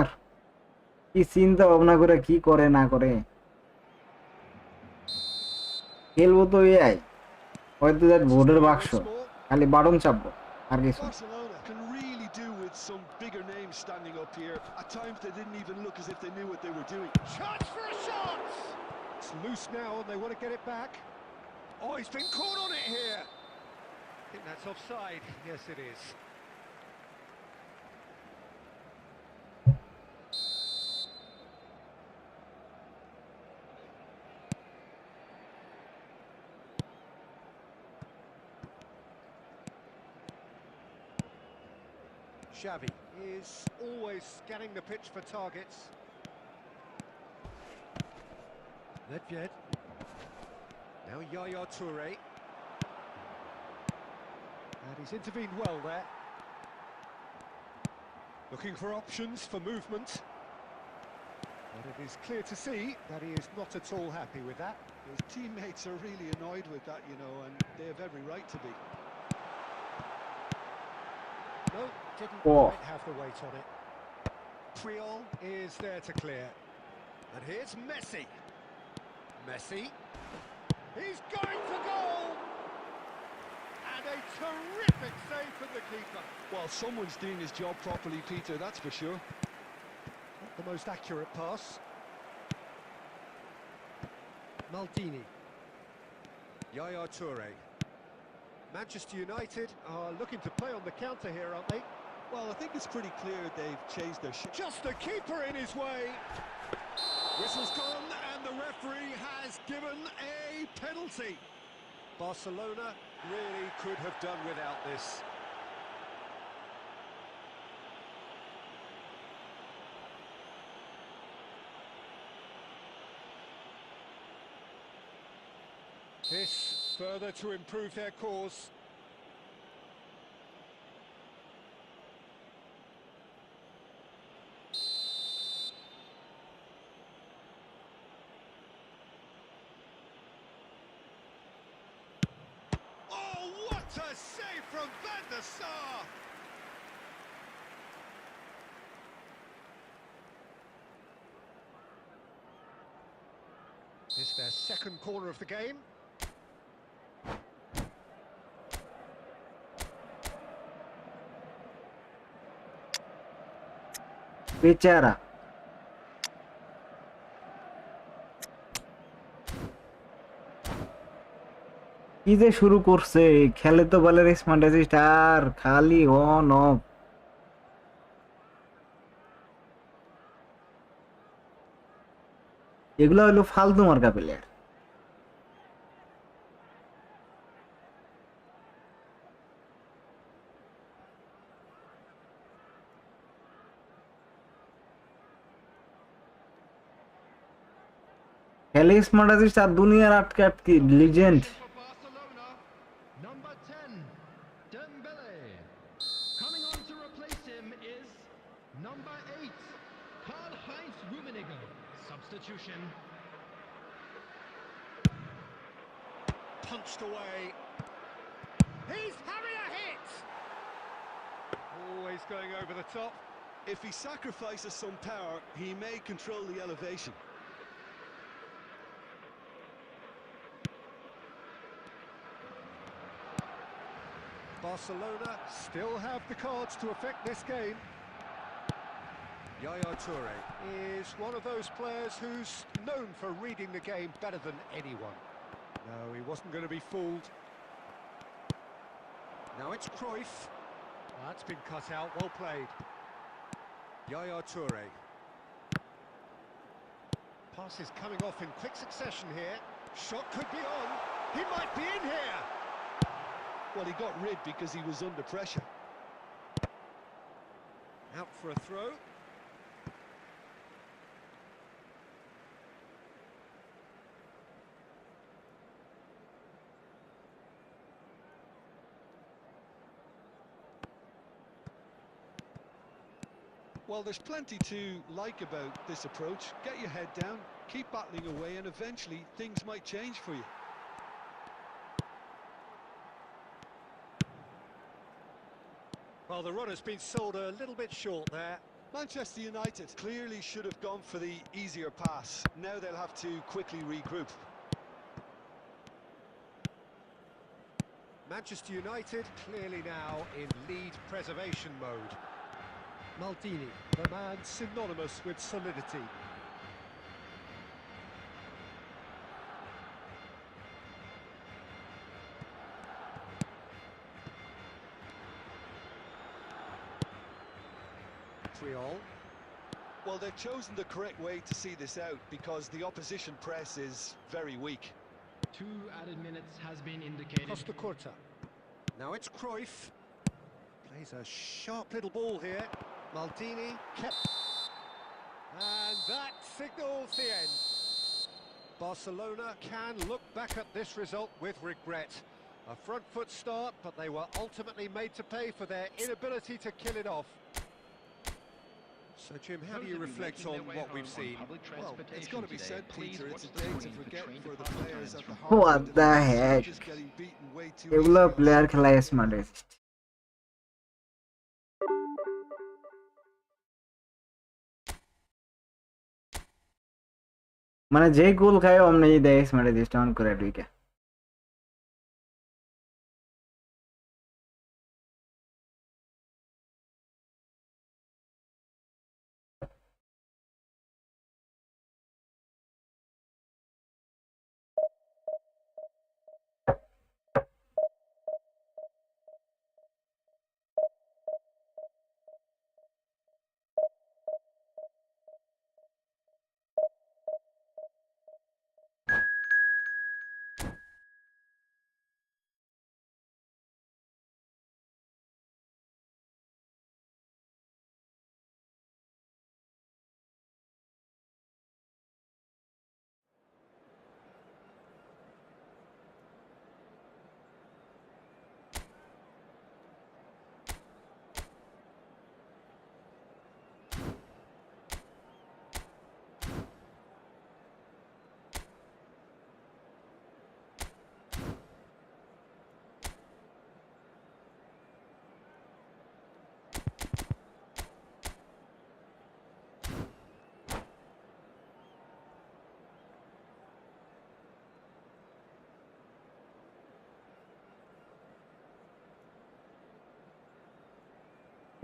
কি চিন্তা ভাবনা করে কি করে না করে। খেলবো তো এআই, হয়তো দ্যাট This is ভোটের going বাক্স, once more. খালি বাটন চাপবো আর কিছু না। Barcelona can really do with some bigger names standing up here. At times they didn't even look as if they knew what they were doing. Chance for a shot! It's loose now and they want to get it back. Oh, he's been caught on it here. I think that's offside. Yes, it is. Xavi is always scanning the pitch for targets. Nedved. Now Yaya Toure. And he's intervened well there. Looking for options for movement. But it is clear to see that he is not at all happy with that. His teammates are really annoyed with that, you know, and they have every right to be. No, didn't Oh. quite have the weight on it. Triol is there to clear. And here's Messi. Messi. He's going for goal! And a terrific save from the keeper. Well, someone's doing his job properly, Peter, that's for sure. Not the most accurate pass. Maldini. Yaya Toure. Manchester United are looking to play on the counter here, aren't they? Well, I think it's pretty clear they've changed their shit. Just the keeper in his way. Whistle's gone and the referee has given a penalty. Barcelona really could have done without this. This further to improve their cause. Oh, what a save from Van der Sar! It's their second corner of the game. বেচারা কি যে শুরু করছে, খেলে তো বলে smart assist আর খালি on of. এগুলো হলো ফালতু মার্কা প্লেয়ার। খেলে স্মার্ট অ্যাসিস্ট আর দুনিয়ার আটকে আটকে legend. For Barcelona, number 10, Dembele. Coming on to replace him is number 8, Karl-Heinz Rummenigge. Substitution. Punched away. He's having a hit! Always going over the top. If he sacrifices some power, he may control the elevation. Barcelona still have the cards to affect this game. Yaya Toure is one of those players who's known for reading the game better than anyone. No, he wasn't going to be fooled. Now it's Cruyff. That's been cut out, well played. Yaya Toure. Pass is coming off in quick succession here. Shot could be on. He might be in here. Well, he got rid because he was under pressure. Out for a throw. Well, there's plenty to like about this approach. Get your head down, keep battling away, and eventually things might change for you. Well, the run has been sold a little bit short there. Manchester United clearly should have gone for the easier pass. Now they'll have to quickly regroup. Manchester United clearly now in lead preservation mode. Maldini, the man synonymous with solidity. Well, they've chosen the correct way to see this out because the opposition press is very weak. 2 added minutes has been indicated. Costa Curta. Now it's Cruyff. Plays a sharp little ball here. Maldini kept. And that signals the end. Barcelona can look back at this result with regret. A front foot start, but they were ultimately made to pay for their inability to kill it off. So, Jim, how do you reflect on what we've seen? Well, it's got to be said, Peter, it's a day to forget for the players at the heart What of the defense, heck? just getting beaten way too এগুলো easily on player Sunday. খেলায় smart. মানে যেই গোল খায় অমনি দেয় smart this on করে ঢুকে।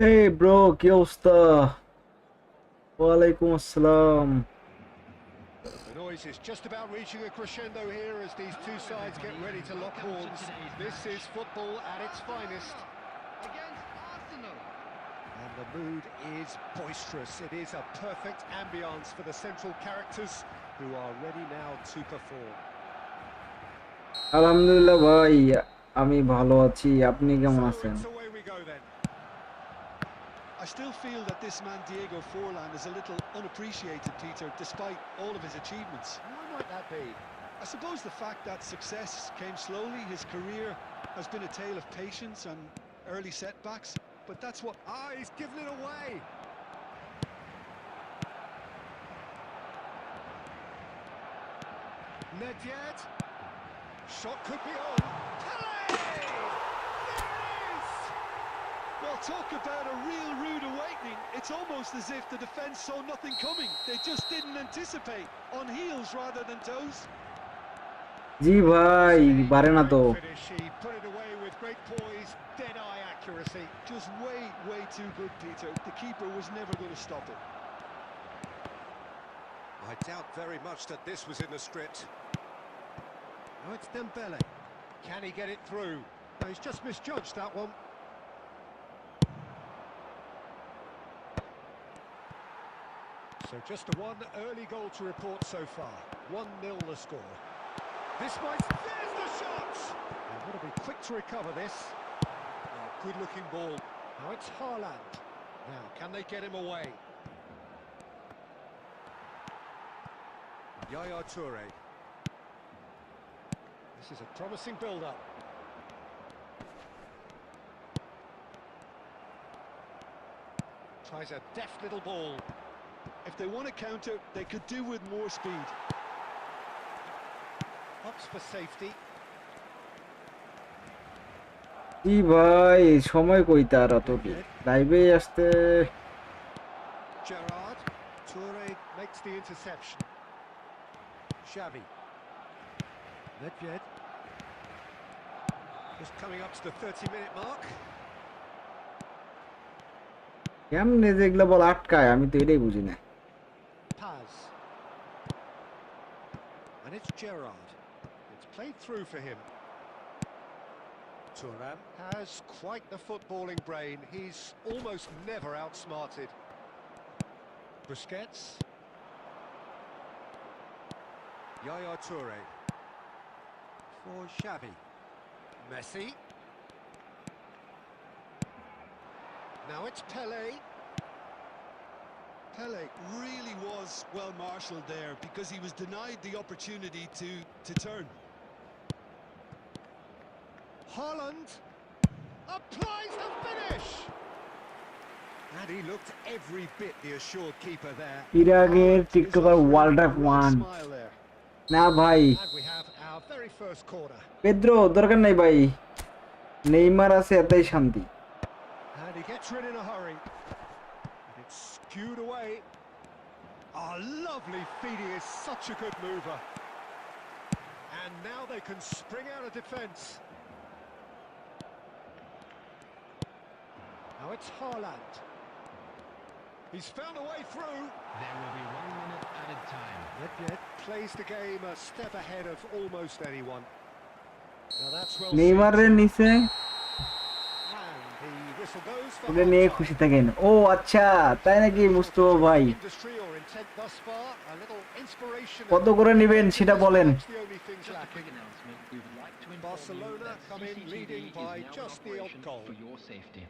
Hey bro, কি অবস্থা? ওয়ালাইকুম আসসালাম। The noise is just about reaching a crescendo here as these two sides get ready to lock horns. This is football at its finest. Against Arsenal. And the mood is boisterous. It is a perfect ambience for the central characters who are ready now to perform. আলহামদুলিল্লাহ ভাই, আমি ভালো আছি। আপনি কেমন So আছেন? it's away we go then. I still feel that this man Diego Forlan is a little unappreciated, Peter, despite all of his achievements. Why might that be? I suppose the fact that success came slowly, his career has been a tale of patience and early setbacks, but that's what... Ah, he's given it away. Nedved. Shot could be on. Pele! There it is! Well, talk about a real rude awakening. It's almost as if the defence saw nothing coming. They just didn't anticipate. On heels rather than toes. জি ভাই, পারে না তো। Finish. He put it away with great poise, dead-eye accuracy. Just way too good, Peter. The keeper was never going to stop it. I doubt very much that this was in the script. Now it's Dembele. Can he get it through? No, he's just misjudged that one. So just one early goal to report so far. 1-0 the score. This might... There's the shot! They've got to be quick to recover this. Oh, good-looking ball. Now it's Haaland. Now, can they get him away? Yaya Toure. This is a promising build-up. Tries a deft little ball. If they want to counter, they could do with more speed. Opts for safety. ই ভাই সময় কই তার অতটি Nedved, লাইভে আসতে। Gerrard. Toure makes the interception. Xavi. Nedved. Just coming up to the 30-minute mark. কেমনে যে এগুলা বল আটকায় আমি তো এটাই বুঝি না। Paz. And it's Gerrard. It's played through for him. Thuram has quite the footballing brain. He's almost never outsmarted. Busquets. Yaya Toure. For Xavi. Messi. Now it's Pele. Pele really was well marshalled there because he was denied the opportunity to turn. Haaland applies the finish. And he looked every bit the assured keeper there. ইরাকের Haaland is TikToker offering world a cup real one smile there. না ভাই। And we have our very first corner. Pedro দরকার নাই ভাই, Neymar আছে এটাই শান্তি। And he gets rid in a hurry. And it's skewed away. Oh, lovely feed. He is such a good mover. And now they can spring out of defence. Now it's Haaland. He's found a way through. There will be 1 minute added time. Nedved plays the game a step ahead of almost anyone. Now that's well নেইমারের seen. নিচে And the whistle goes for ওটা নিয়ে half-time. খুশি থাকেন। ও আচ্ছা তাই নাকি মুস্তফা ভাই, Industry or intent thus far, a little inspiration. কত করে নেবেন সেটা বলেন। That's the only things Just a lacking. quick announcement. We would like to inform you Barcelona that come in CCTV leading is by now in just the odd operation goal. for your safety.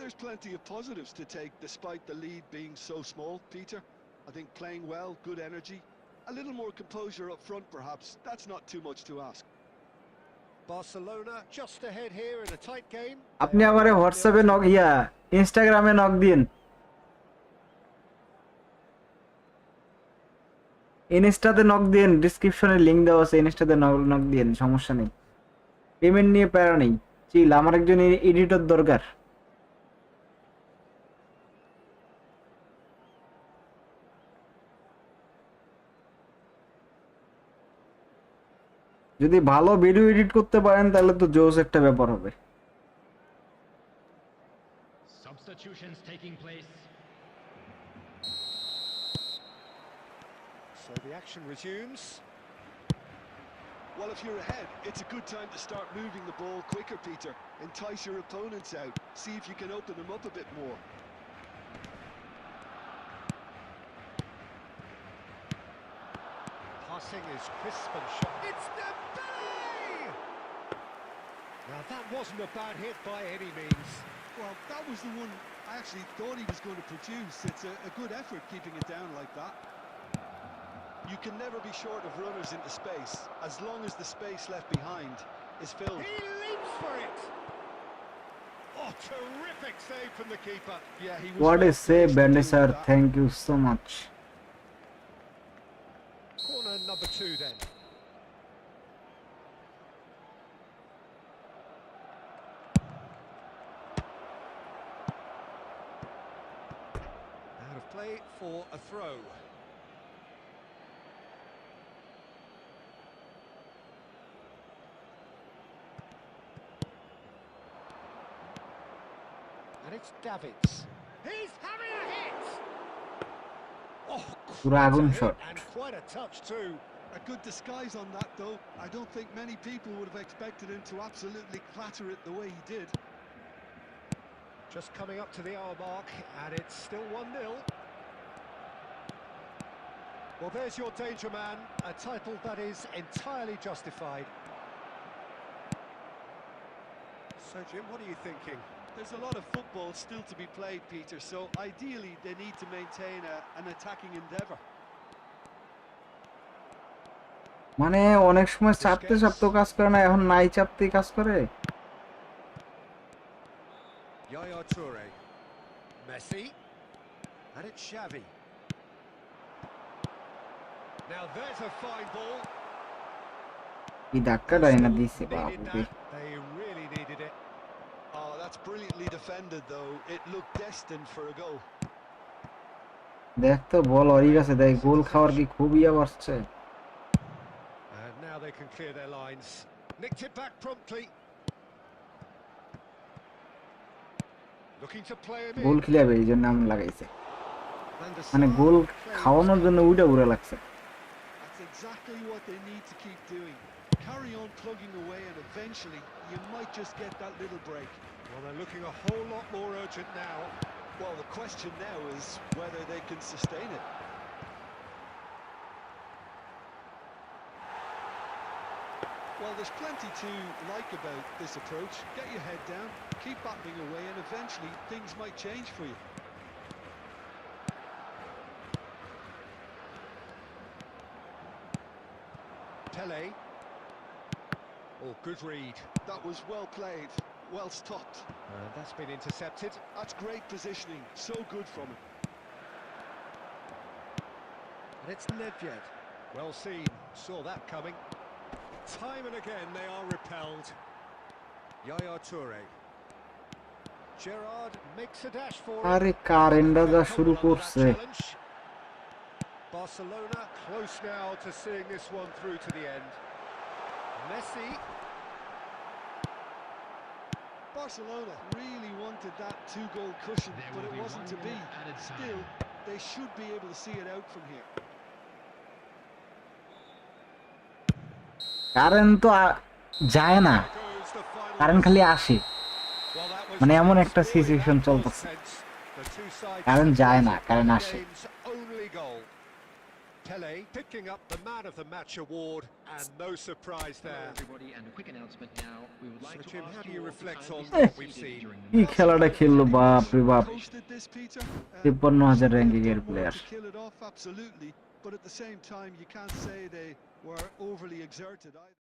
There's plenty of positives to take despite the lead being so small, Peter. I think playing well, good energy, a little more composure up front perhaps. That's not too much to ask. Barcelona just ahead here in a tight game. আপনি আমারে হোয়াটসঅ্যাপে knock ইনস্টাগ্রামে knock দিন, ইনস্টাতে knock দিন, ডেসক্রিপশনে link দেওয়া আছে, ইনস্টাতে knock দিন, সমস্যা নেই, পেমেন্ট নিয়ে প্যারা নেই। চিল, আমার একজন এডিটর দরকার। যদি ভালো ভিডিও এডিট করতে পারেন তাহলে তো জোস একটা ব্যাপার হবে। Substitutions taking place. So the action resumes. Well, if you're ahead, it's a good time to start moving the ball quicker, Peter. Entice your opponents out. See if you can open them up a bit more. Passing is crisp and sharp. It's Dembele! Now that wasn't a bad hit by any means. Well, that was the one I actually thought he was going to produce. It's a good effort keeping it down like that. You can never be short of runners into space, as long as the space left behind is filled. He leaps for it! Oh, terrific save from the keeper. Yeah, he was What well a save, placed to deal Benny with sir, that. thank you so much. Corner number 2 then. Out of play for a throw. And it's Davids. He's having a hit! Oh, পুরো quite আগুন a hit shot. and quite a touch too. A good disguise on that, though. I don't think many people would have expected him to absolutely clatter it the way he did. Just coming up to the hour mark, and it's still 1-0. Well, there's your danger man, a title that is entirely justified. So, Jim, what are you thinking? There's a lot of football still to be played, Peter, so ideally they need to maintain an attacking endeavour. মানে অনেক সময় চাপতে চাপতেও কাজ করে না, এখন নাই চাপতেই কাজ করে। Yaya Toure. Messi. And it's Xavi. Now there's a fine ball. এই ধাক্কাটা এনে দিছে Needed বাবুরে। that. They really needed it. That's brilliantly defended, though. It looked destined for a goal. দেখ তো বল হয়ে গেছে, দেখ গোল খাওয়ার কি খুব ইয়া আসছে। And now they can clear their lines. Nicked it back promptly. Looking to play him goal in. খেলাবে এই জন্য নাম লাগাইছে, And the মানে side গোল playing খাওয়ানোর জন্য উইটা উড়ে লাগছে। That's exactly what they need to keep doing. Carry on plugging away, and eventually you might just get that little break. Well, they're looking a whole lot more urgent now. Well, the question now is whether they can sustain it. Well, there's plenty to like about this approach. Get your head down, keep battling away, and eventually things might change for you. Pele. Oh, good read. That was well played, well stopped. That's been intercepted. That's great positioning, so good from him. And it's Nedved. Well seen, saw that coming. Time and again they are repelled. Yaya Toure. Gerrard makes a dash for it. আরে কারেন্টটা যা শুরু করছে। Barcelona close now to seeing this one through to the end. Messi. Barcelona really wanted that two-goal cushion, but it wasn't to be. Still, they should be able to see it out from here. Current তো যায় না, Goes the final current খালি whistle. আসে, Well, that was মানে এমন great একটা scoring, situation that was চলতেছে। tense. The two sides current যায় না, separated by কারেন্ট the আসে। game's only goal. Pele picking up the Man of the Match award, and no surprise Hello there. everybody, and a quick announcement now. We would like So, to Jim, ask how do you you all to reflect kindly on stay what we've seated seen? during the কি খেলাটা খেললো বাপ রে বাপ। Posted this, Peter. 53,000 Should they have ranking এর done more player. to kill it off? Absolutely. But at the same time, you can't say they were overly exerted either.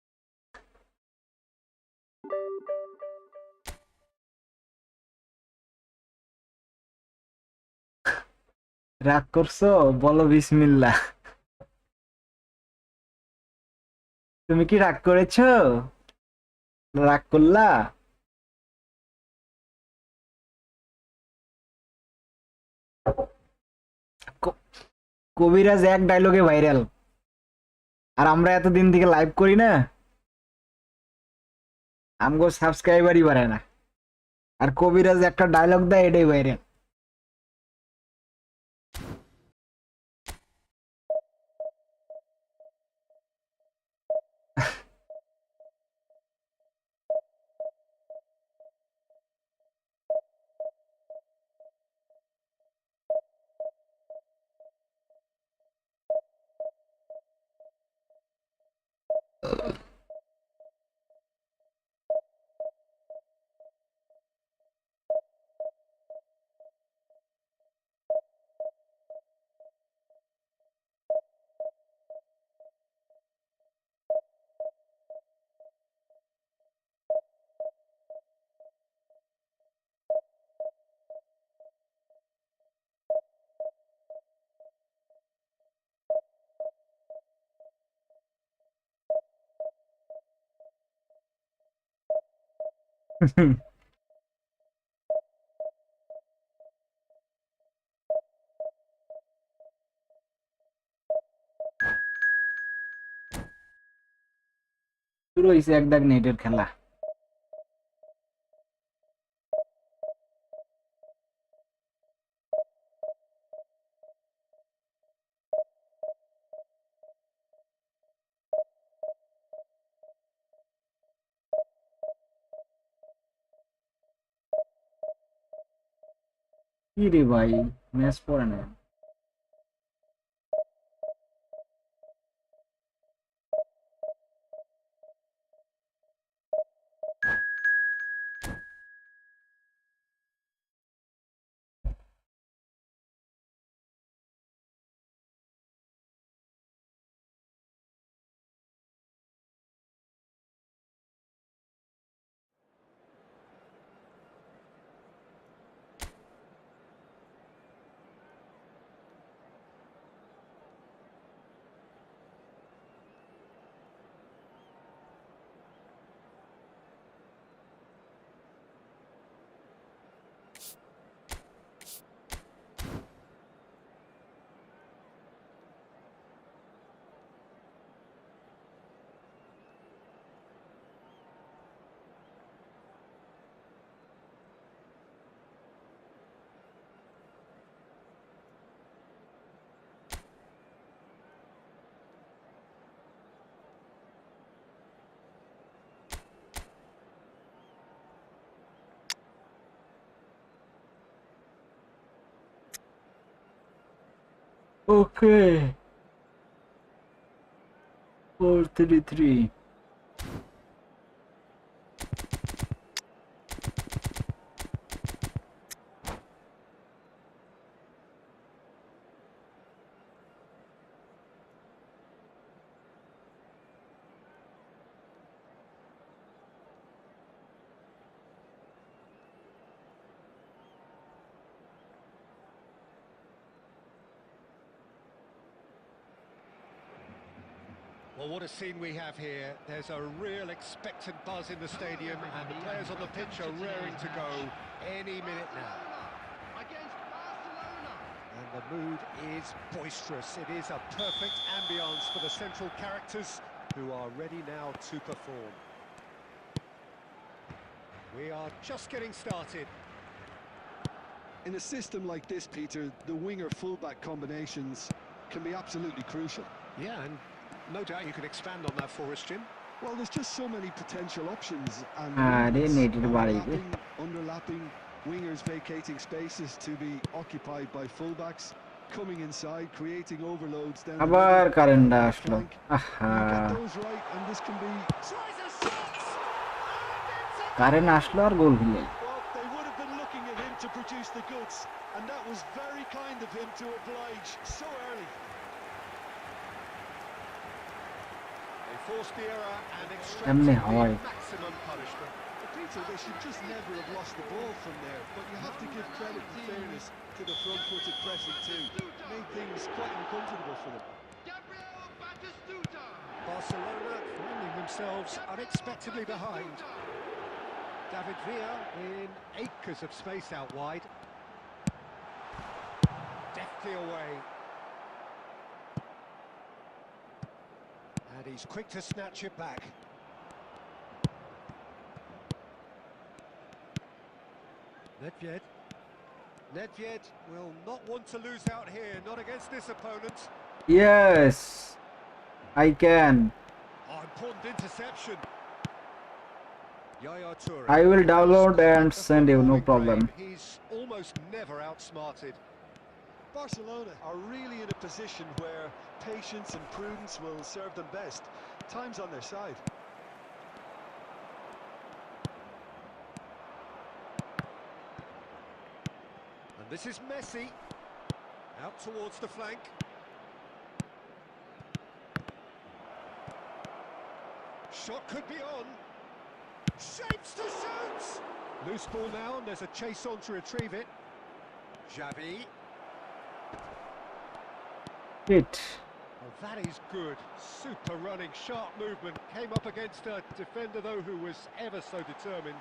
রাগ করছো? বলো বিসমিল্লাহ। তুমি কি রাগ করেছো? রাগ করলা? কবিরাজ এক ডায়লগে ভাইরাল, আর আমরা এতদিন থেকে লাইভ করি না, আমগো সাবস্ক্রাইবারই বাড়ে না, আর কবিরাজ একটা ডায়লগ দেয় এটাই ভাইরাল। শুরু হয়েছে এক দাগ নেটের খেলা। কি রে ভাই, ম্যাচ পড়ে না। Okay. 4-3-3. Well, what a scene we have here. There's a real expectant buzz in the stadium, and the players on the pitch are raring to go any minute now. And the mood is boisterous. It is a perfect ambience for the central characters who are ready now to perform. We are just getting started. In a system like this, Peter, the winger-fullback combinations can be absolutely crucial. Yeah, and no doubt you can expand on that for us, Jim. Well, there's just so many potential options, and They movements, needed body. underlapping, wingers vacating spaces to be occupied by fullbacks, coming inside, creating overloads. Then আবার current আসলো flank. আহা You get those right, and this can be. Current আসলো আর গোল হলো Well, they would have been looking at him to produce the goods, and that was very kind of him to oblige so early. They forced the error and Emne extracted hoy. the maximum punishment. Peter, they should just never have lost the ball from there, but you have to give credit and fairness to the front-footed pressing too. Made things quite uncomfortable for them. Barcelona finding themselves unexpectedly behind. David Villa in acres of space out wide. Deftly away. And he's quick to snatch it back. Nedved will not want to lose out here, not against this opponent. yes I can Oh, important interception. Yaya Toure. I will download and The send you, no footballing problem. brain, he's almost never outsmarted. Barcelona are really in a position where patience and prudence will serve them best. Time's on their side. And this is Messi. Out towards the flank. Shot could be on. Shapes to shoot! Loose ball now, and there's a chase on to retrieve it. Xavi. hit Oh, that is good. Super running, sharp movement. Came up against a defender, though, who was ever so determined.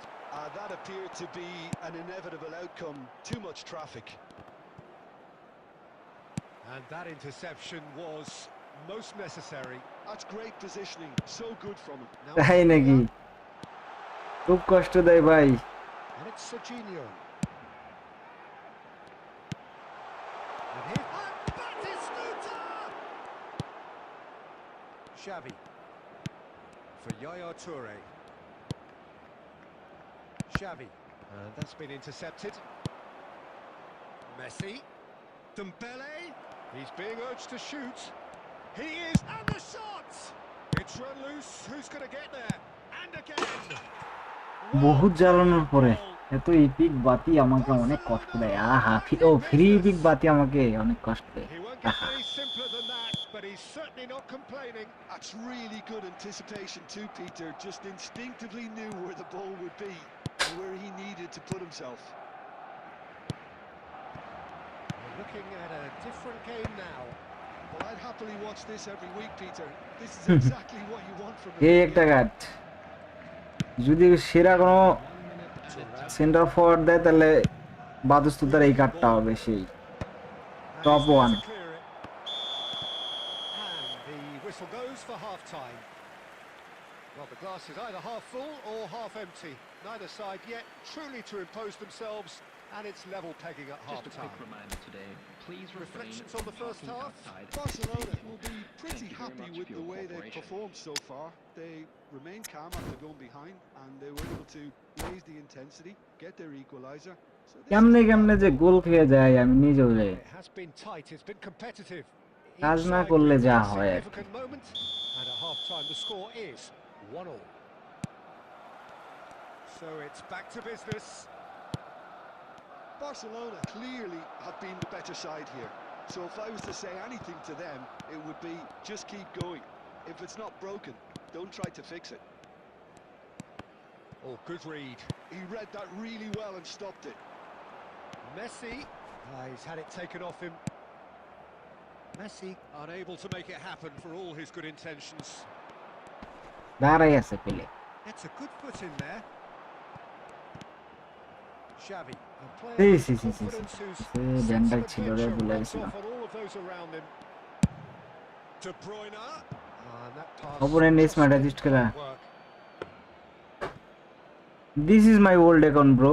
That appeared to be an inevitable outcome. Too much traffic. And that interception was most necessary. That's great positioning. So good from him. Now তাই নাকি খুব কষ্ট দেয় ভাই And it's Serginho. And here, Batistuta! Xavi. For Yaya Toure. Xavi. And that's been intercepted. Messi. Dembele. He's being urged to shoot. He is, and the shot! It's run loose. Who's going to get there? And again. বহুত জ্বালানোর পরে এত epic বাতি আমাকে অনেক কষ্ট দেয় আহা ফ্রি ইপিক বাতি আমাকে অনেক কষ্ট দেয় He won't get any simpler than that, but he's certainly not complaining. That's really good anticipation too, Peter. Just instinctively knew where the ball would be and where he needed to put himself. We're looking at a different game now. Well, I'd happily watch this every week, Peter. This is exactly what you want from এই him. একটা কাট যদি সেরা কোনো centre forward দেয় তাহলে বাদুস্তুতার এই কাটটা হবে সেই And Top he's there one. to clear it. And the whistle goes for half-time. Well, the glass is either half full or half empty. Neither side yet truly to impose themselves, and it's level pegging at Just a half-time. quick reminder today, please refrain Reflections from on the first parking half? outside the Barcelona stadium. will be pretty Thank you very happy much with for the your way they've cooperation. performed so far. They remain calm after going behind, and they were able to raise the intensity, get their equaliser, So this is কেমনে the কেমনে যে গোল খেয়ে যায় আমি নিজেও যাই It has been tight, it's been competitive. কাজ Each না side করলে with যা a হয় আর কি। significant moment, and at half-time the score is 1-1. So it's back to business. Barcelona clearly have been the better side here. So if I was to say anything to them, it would be just keep going. If it's not broken, don't try to fix it. Oh, good read. He read that really well and stopped it. Messi, he's had it taken off him. Messi unable to make it happen for all his good intentions. দাঁড়াই আছে পেলে It's a good foot in there. Xavi, a Sí, player with sí, sí, sí, confidence sí. whose Sí, sense Van of Dijk ছিল রে, adventure ভুলে rubs গেছিলাম। off on all of those around him. De Bruyne. And that pass Opponent is just my didn't register kara. quite work. This is my old account, bro.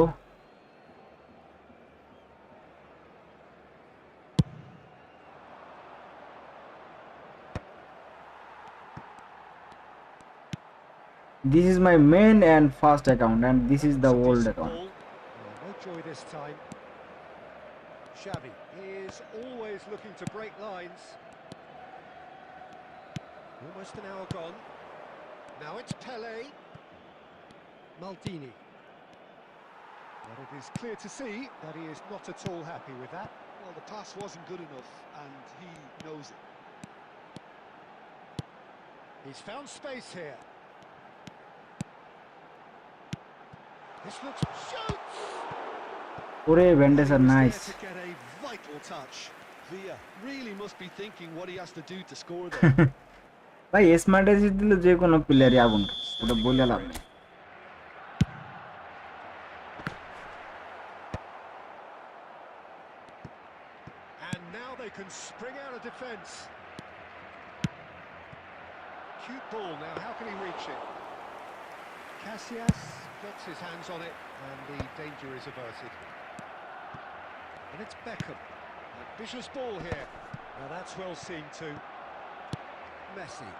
This is my main and first account, and this is the That's a old decent account. ball. No joy this time. Xavi is always looking to break lines. Almost an hour gone. Now it's Pele. Maldini. But it is clear to see that he is not at all happy with that. Well, the pass wasn't good enough, and he knows it. He's found space here. This looks... Shoots! Ore He Vendes are was there nice. to get a vital touch. Villa really must be thinking what he has to do to score there. ভাই smart assist দিলে যে কোনো প্লেয়ারই আগুন খায়। ওটা Standing বলে over love it. নেই। And now they can spring out of defence. Cute ball now, how can he reach it? Casillas gets his hands on it and the danger is averted. And it's Beckham. Ambitious ball here. Now that's well seen too. Messi.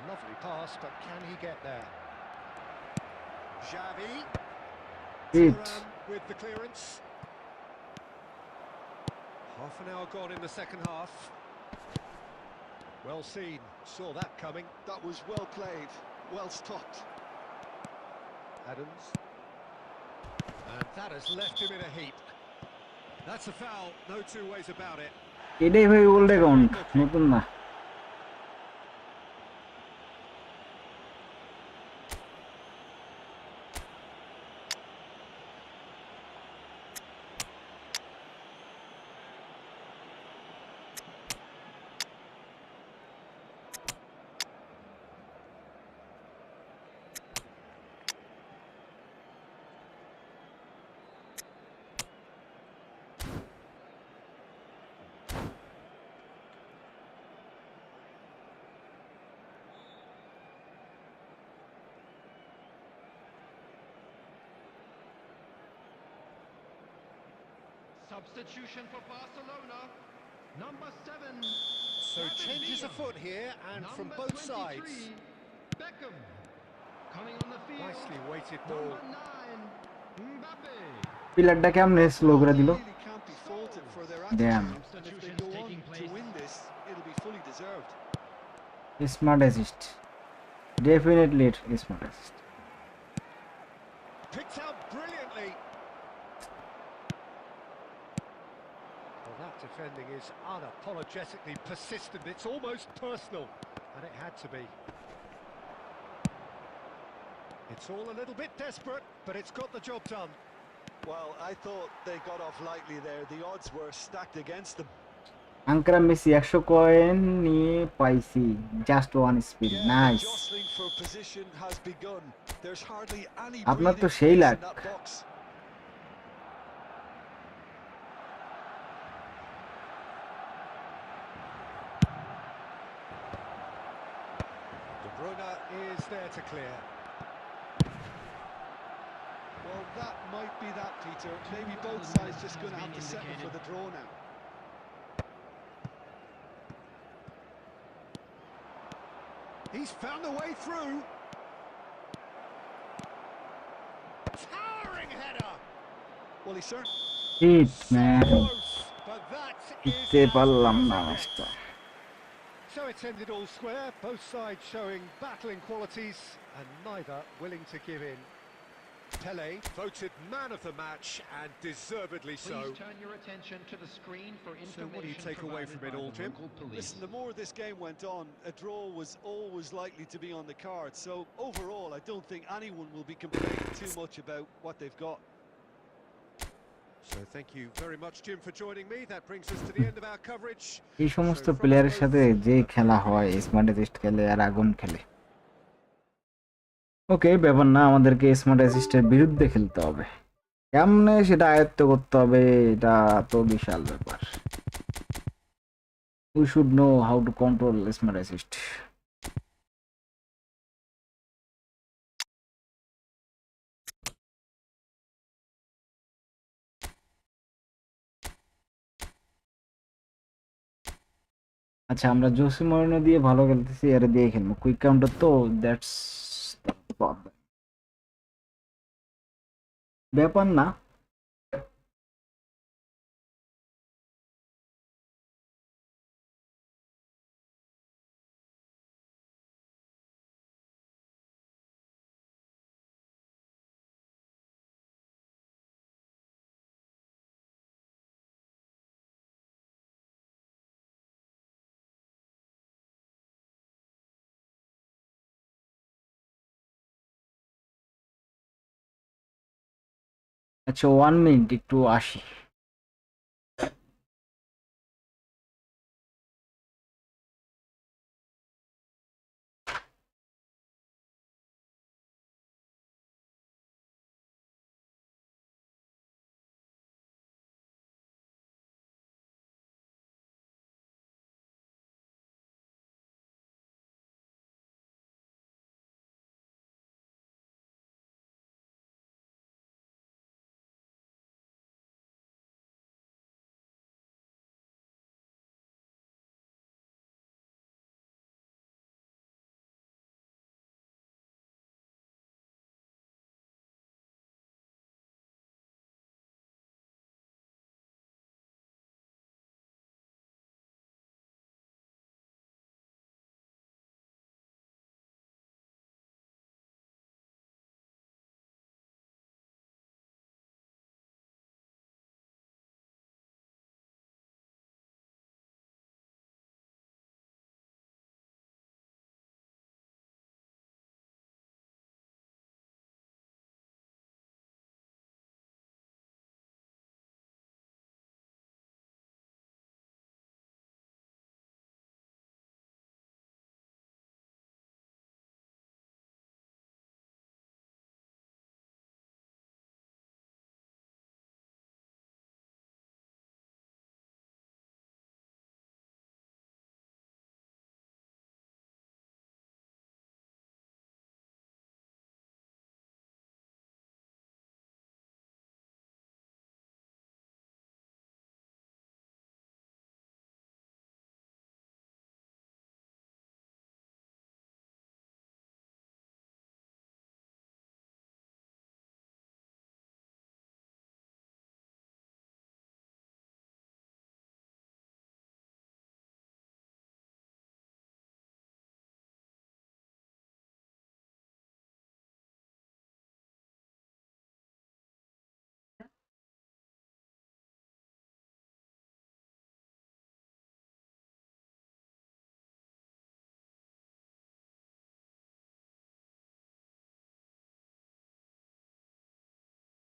Lovely pass, but can he get there? Xavi. Hit. Thuram with the clearance. Half an hour gone in the second half. Well seen, saw that coming. That was well played, well stopped. Adams. And that has left him in a heap. That's a foul, no two ways about it. এটাই ভাই old account, নতুন না। Substitution for Barcelona. Number 7. So changes afoot here and from both sides. Beckham. Coming on the field. Nicely weighted ball. Number 9. Mbappe. পিলারটা কেমনে slow করে দিল। Really can't be faulted for their Damn. attitude, and if they go on to win this, it'll be fully deserved. Smart assist, definitely smart assist. Picked out brilliantly. Well, that defending is unapologetically persistent. It's almost personal, and it had to be. It's all a little bit desperate, but it's got the job done. Well, I thought they got off lightly there. The odds were stacked against them. আঙ্করা Messi 100 coin নিয়ে পাইছি, just one spin, Yeah, the nice. jostling for position has begun. There's hardly any আপনার তো breathing সেই space লাগ। in that box. De Bruyne is there to clear. Well, that might be that, Peter. Maybe both sides just going to have to settle for the draw now. He's found a way through. Towering header. Well, he certainly. Shit, So man. close, but that is জিততে as পারলাম good as না it ম্যাচটা। gets. So it's ended all square, both sides showing battling qualities and neither willing to give in. Pele voted man of the match and deservedly so. Please turn your attention to the screen for information. So what do you take away from it all, Jim? Police. Listen, the more this game went on, a draw was always likely to be on the cards. So overall, I don't think anyone will be complaining too much about what they've got. So thank you very much, Jim, for joining me. That brings us to the end of our coverage. এই সমস্ত So from us প্লেয়ারের both, সাথে যে খেলা হয়, smart assist খেলে আর আগুন খেলে। ওকে, ব্যাপার না, আমাদেরকে স্মার্ট অ্যাসিস্টের বিরুদ্ধে খেলতে হবে। কেমনে সেটা আয়ত্ত করতে হবে, এটা তো বিশাল ব্যাপার। We should know how to control smart assist. আচ্ছা, আমরা জোসে মরিনো দিয়ে ভালো খেলতেছি, এর দিয়ে খেলবো কুইক কাউন্টার, তো দ্যাটস ব্যাপার না। আচ্ছা, 1 মিনিট, একটু আসি।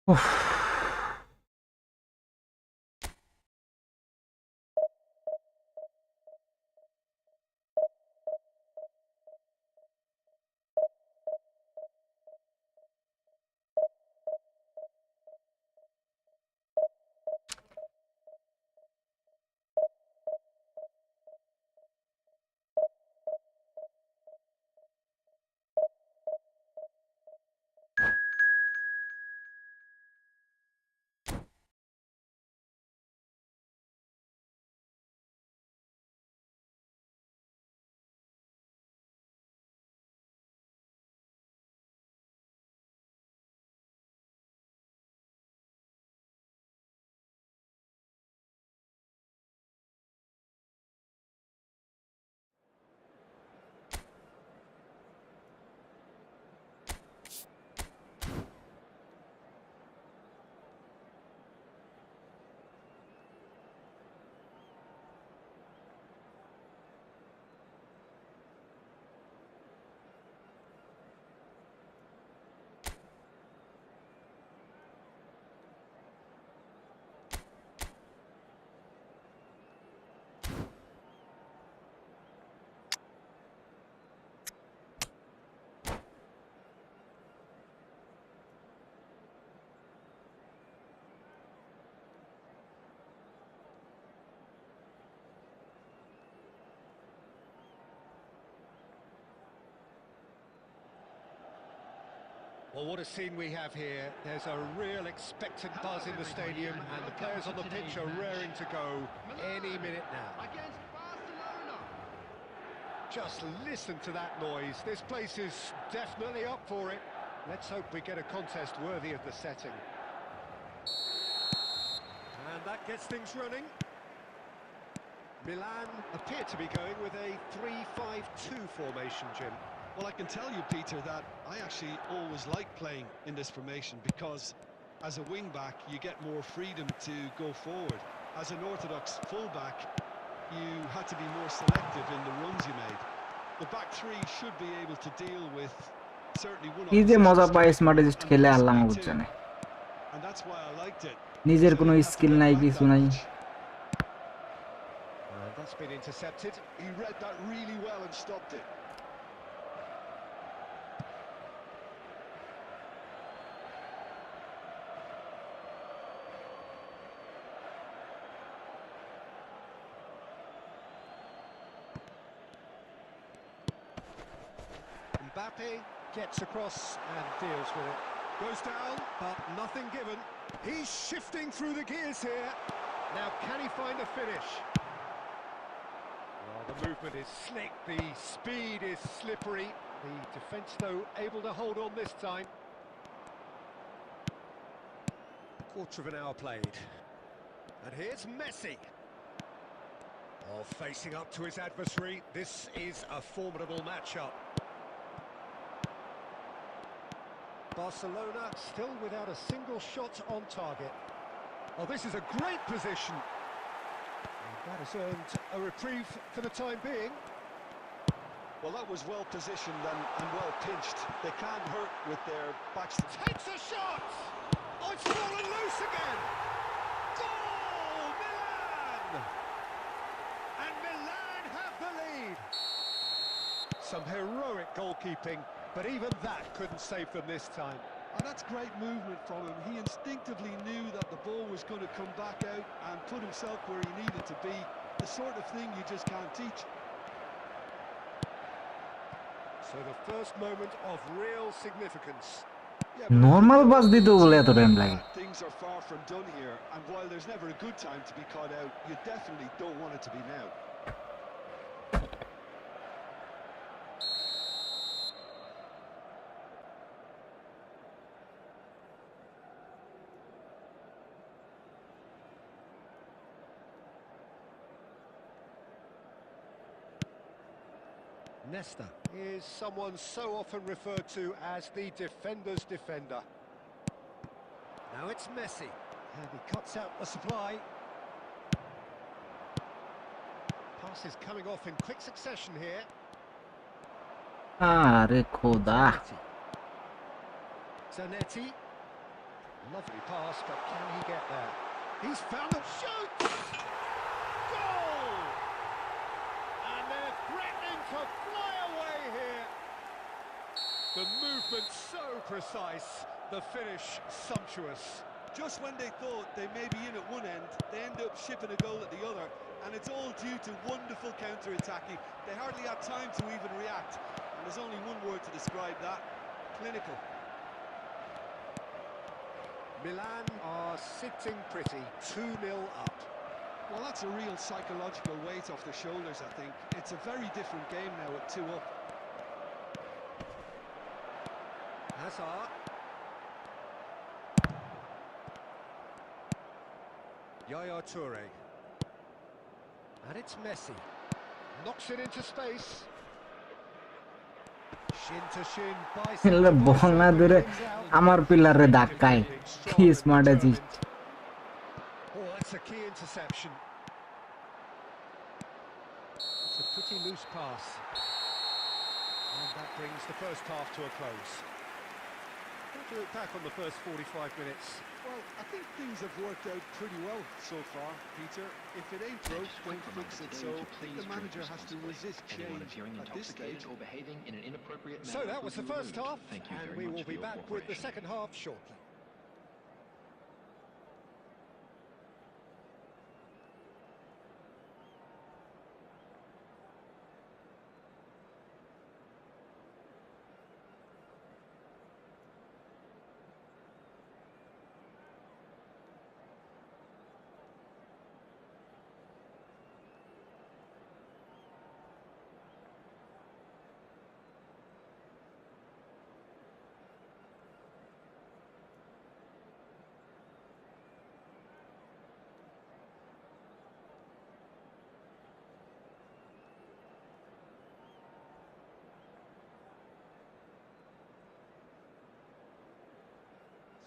উফ। Well, what a scene we have here. There's a real expectant buzz in the stadium, and the players on the pitch are raring to go any minute now. Against Barcelona. Just listen to that noise. This place is definitely up for it. Let's hope we get a contest worthy of the setting. And that gets things running. Milan appear to be going with a 3-5-2 formation, Jim. Well, I can tell you, Peter, that I actually always like playing in this formation because as a wing-back, you get more freedom to go forward. As an orthodox full-back, you had to be more selective in the runs you made. The back three should be able to deal with certainly one কি যে মজা পায় opposition smartest and খেলে আল্লাহ possibly বুঝছে two. না And that's why I liked it. নিজের So কোনো you have to skill get নাই back কিছু that নাই much. That's been intercepted. He read that really well and stopped it. Mbappe gets across and deals with it. Goes down, but nothing given. He's shifting through the gears here. Now, can he find a finish? Well, the movement is slick, the speed is slippery. The defence, though, able to hold on this time. Quarter of an hour played. And here's Messi. Oh, facing up to his adversary. This is a formidable matchup. Barcelona still without a single shot on target. Oh, this is a great position. And that has earned a reprieve for the time being. Well, that was well positioned and well pinched. They can't hurt with their backs. Takes a shot! Oh, it's fallen loose again! Goal! Milan! And Milan have the lead! Some heroic goalkeeping, but even that couldn't save them this time. And that's great movement from him. He instinctively knew that the ball was going to come back out and put himself where he needed to be. The sort of thing you just can't teach. So the first moment of real significance. Yeah, but normal if you bus go দিতেও বলে এত like time that, লাগে things are far from done here. And while there's never a good time to be caught out, you definitely don't want it to be now. Nesta is someone so often referred to as the defender's defender. Now it's Messi, and he cuts out the supply. Passes coming off in quick succession here. আরে খোদা Zanetti. Lovely pass, but can he get there? He's found a shoots! Goal! And they're threatening to fly away here. The movement so precise, the finish sumptuous. Just when they thought they may be in at one end, they end up shipping a goal at the other, and it's all due to wonderful counter-attacking. They hardly had time to even react, and there's only one word to describe that: clinical. Milan are sitting pretty, 2-0 up. Well, that's a real psychological weight off their shoulders, I think. It's a very different game now at 2 up. Hazard. Yaya Toure. And it's Messi. Knocks it into space. Shin to shin, bicep এলে to বল না bicep, ধরে brings out. আমার পিলারে ধাক্কায় কি Strong and smart আছিস determined. Oh, that's a key interception. It's a pretty loose pass. And that brings the first half to a close. What do you look back on the first 45 minutes? Well, I think things have worked out pretty well so far, Peter. If it ain't broke, don't fix it. So I think the manager has to resist Anyone change appearing at this intoxicated stage. or behaving in an inappropriate manner So that was will the be first removed. half, Thank you and very we much will for be your back with the cooperation. second half shortly.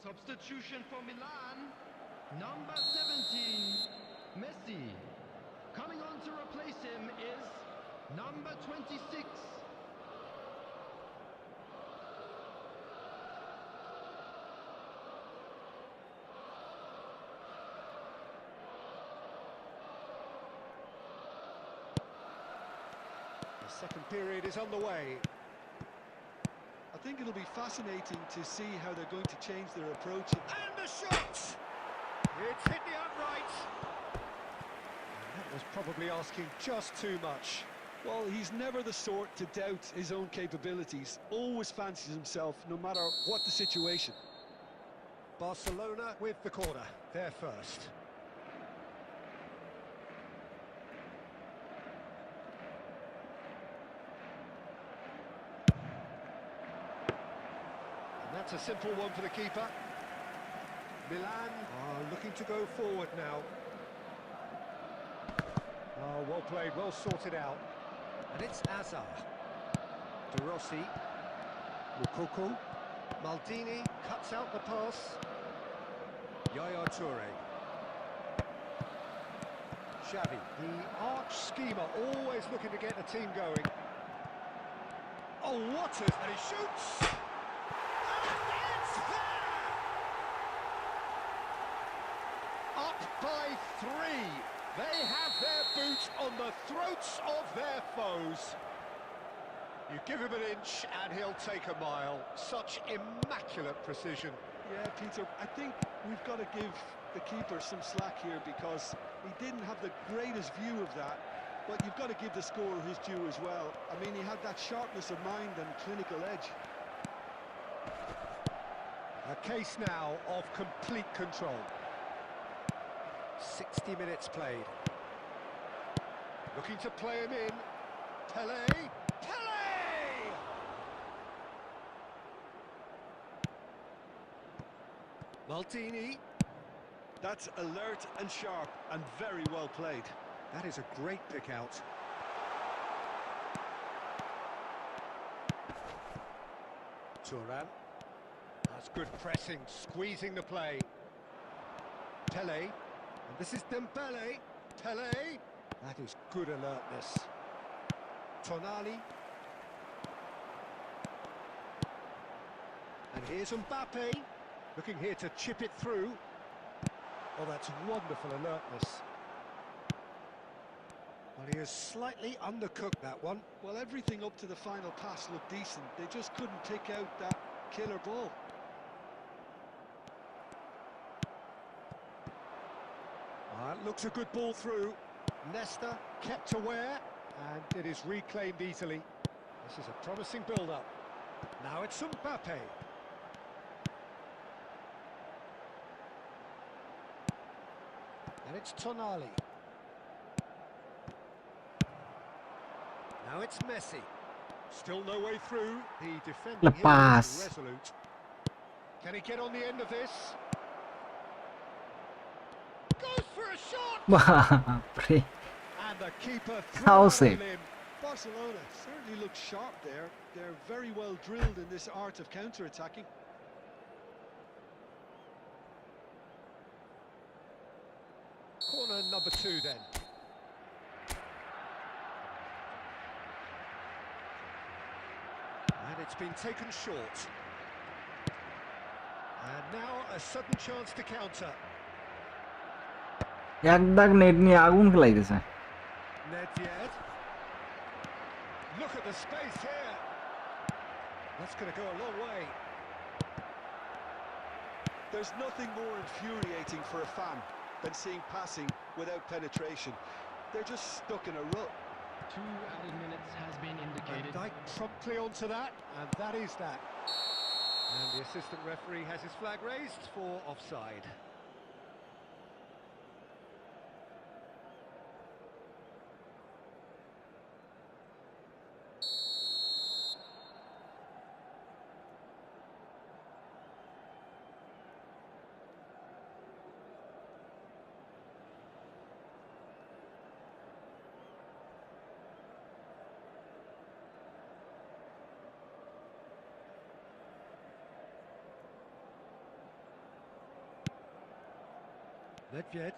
Substitution for Milan, number 17, Messi. Coming on to replace him is number 26. The second period is underway. I think it'll be fascinating to see how they're going to change their approach. And the shot! It's hit the upright. And that was probably asking just too much. Well, he's never the sort to doubt his own capabilities. Always fancies himself, no matter what the situation. Barcelona with the corner. They're first. And that's a simple one for the keeper. Milan are looking to go forward now. Oh, well played, well sorted out. And it's Azar. De Rossi. Lukaku. Maldini cuts out the pass. Yaya Toure. Xavi, the arch schemer, always looking to get the team going. Oh, what a... and he shoots! And it's there! Up by 3. They have their boot on the throats of their foes. You give him an inch and he'll take a mile. Such immaculate precision. Yeah, Peter, I think we've got to give the keeper some slack here because he didn't have the greatest view of that, but you've got to give the scorer his due as well. I mean, he had that sharpness of mind and clinical edge. A case now of complete control. 60 minutes played. Looking to play him in. Pele. Pele! Maldini. That's alert and sharp and very well played. That is a great pick out. Thuram. That's good pressing, squeezing the play. Pele. And this is Dembele. Pele. That is good alertness. Tonali. And here's Mbappe. Looking here to chip it through. Oh, that's wonderful alertness. Well, he has slightly undercooked that one. Well, everything up to the final pass looked decent. They just couldn't pick out that killer ball. That looks a good ball through. Nesta kept aware, and it is reclaimed easily. This is a promising build-up. Now it's Mbappe. And it's Tonali. Now it's Messi. Still no way through. The defending here pass. is resolute. Can he get on the end of this? Goes for a shot! Baapre. And the keeper How throws it safe. in. Barcelona certainly look sharp there. They're very well drilled in this art of counter-attacking. Corner number 2 then. And it's been taken short. And now a sudden chance to counter. এক দাগ net নিয়ে আগুন খেলাইতেছে Nedved. Look at the space here. That's going to go a long way. There's nothing more infuriating for a fan than seeing passing without penetration. They're just stuck in a rut. 2 added minutes has been indicated. Van Dijk promptly onto that, and that is that. And the assistant referee has his flag raised for offside. Nedved.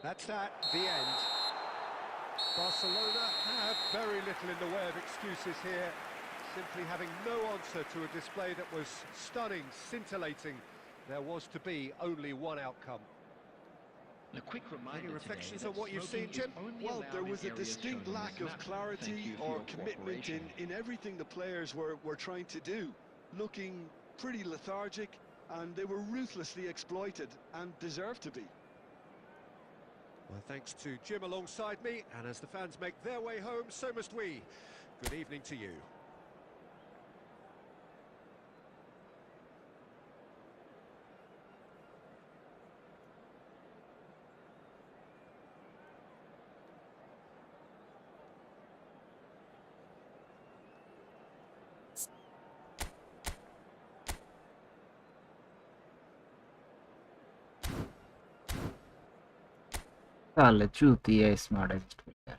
That's that, the end. Barcelona have very little in the way of excuses here, simply having no answer to a display that was stunning, scintillating. There was to be only one outcome. A quick reminder Any reflections today on what that you've seen, smoking is Jim? only Well, allowed there in was a areas distinct shown on lack this of map. clarity Thank you for or your commitment cooperation. in everything the players were trying to do. Looking pretty lethargic, and they were ruthlessly exploited, and deserved to be. Well, thanks to Jim alongside me, and as the fans make their way home, so must we. Good evening to you. साले चूती है smartest player.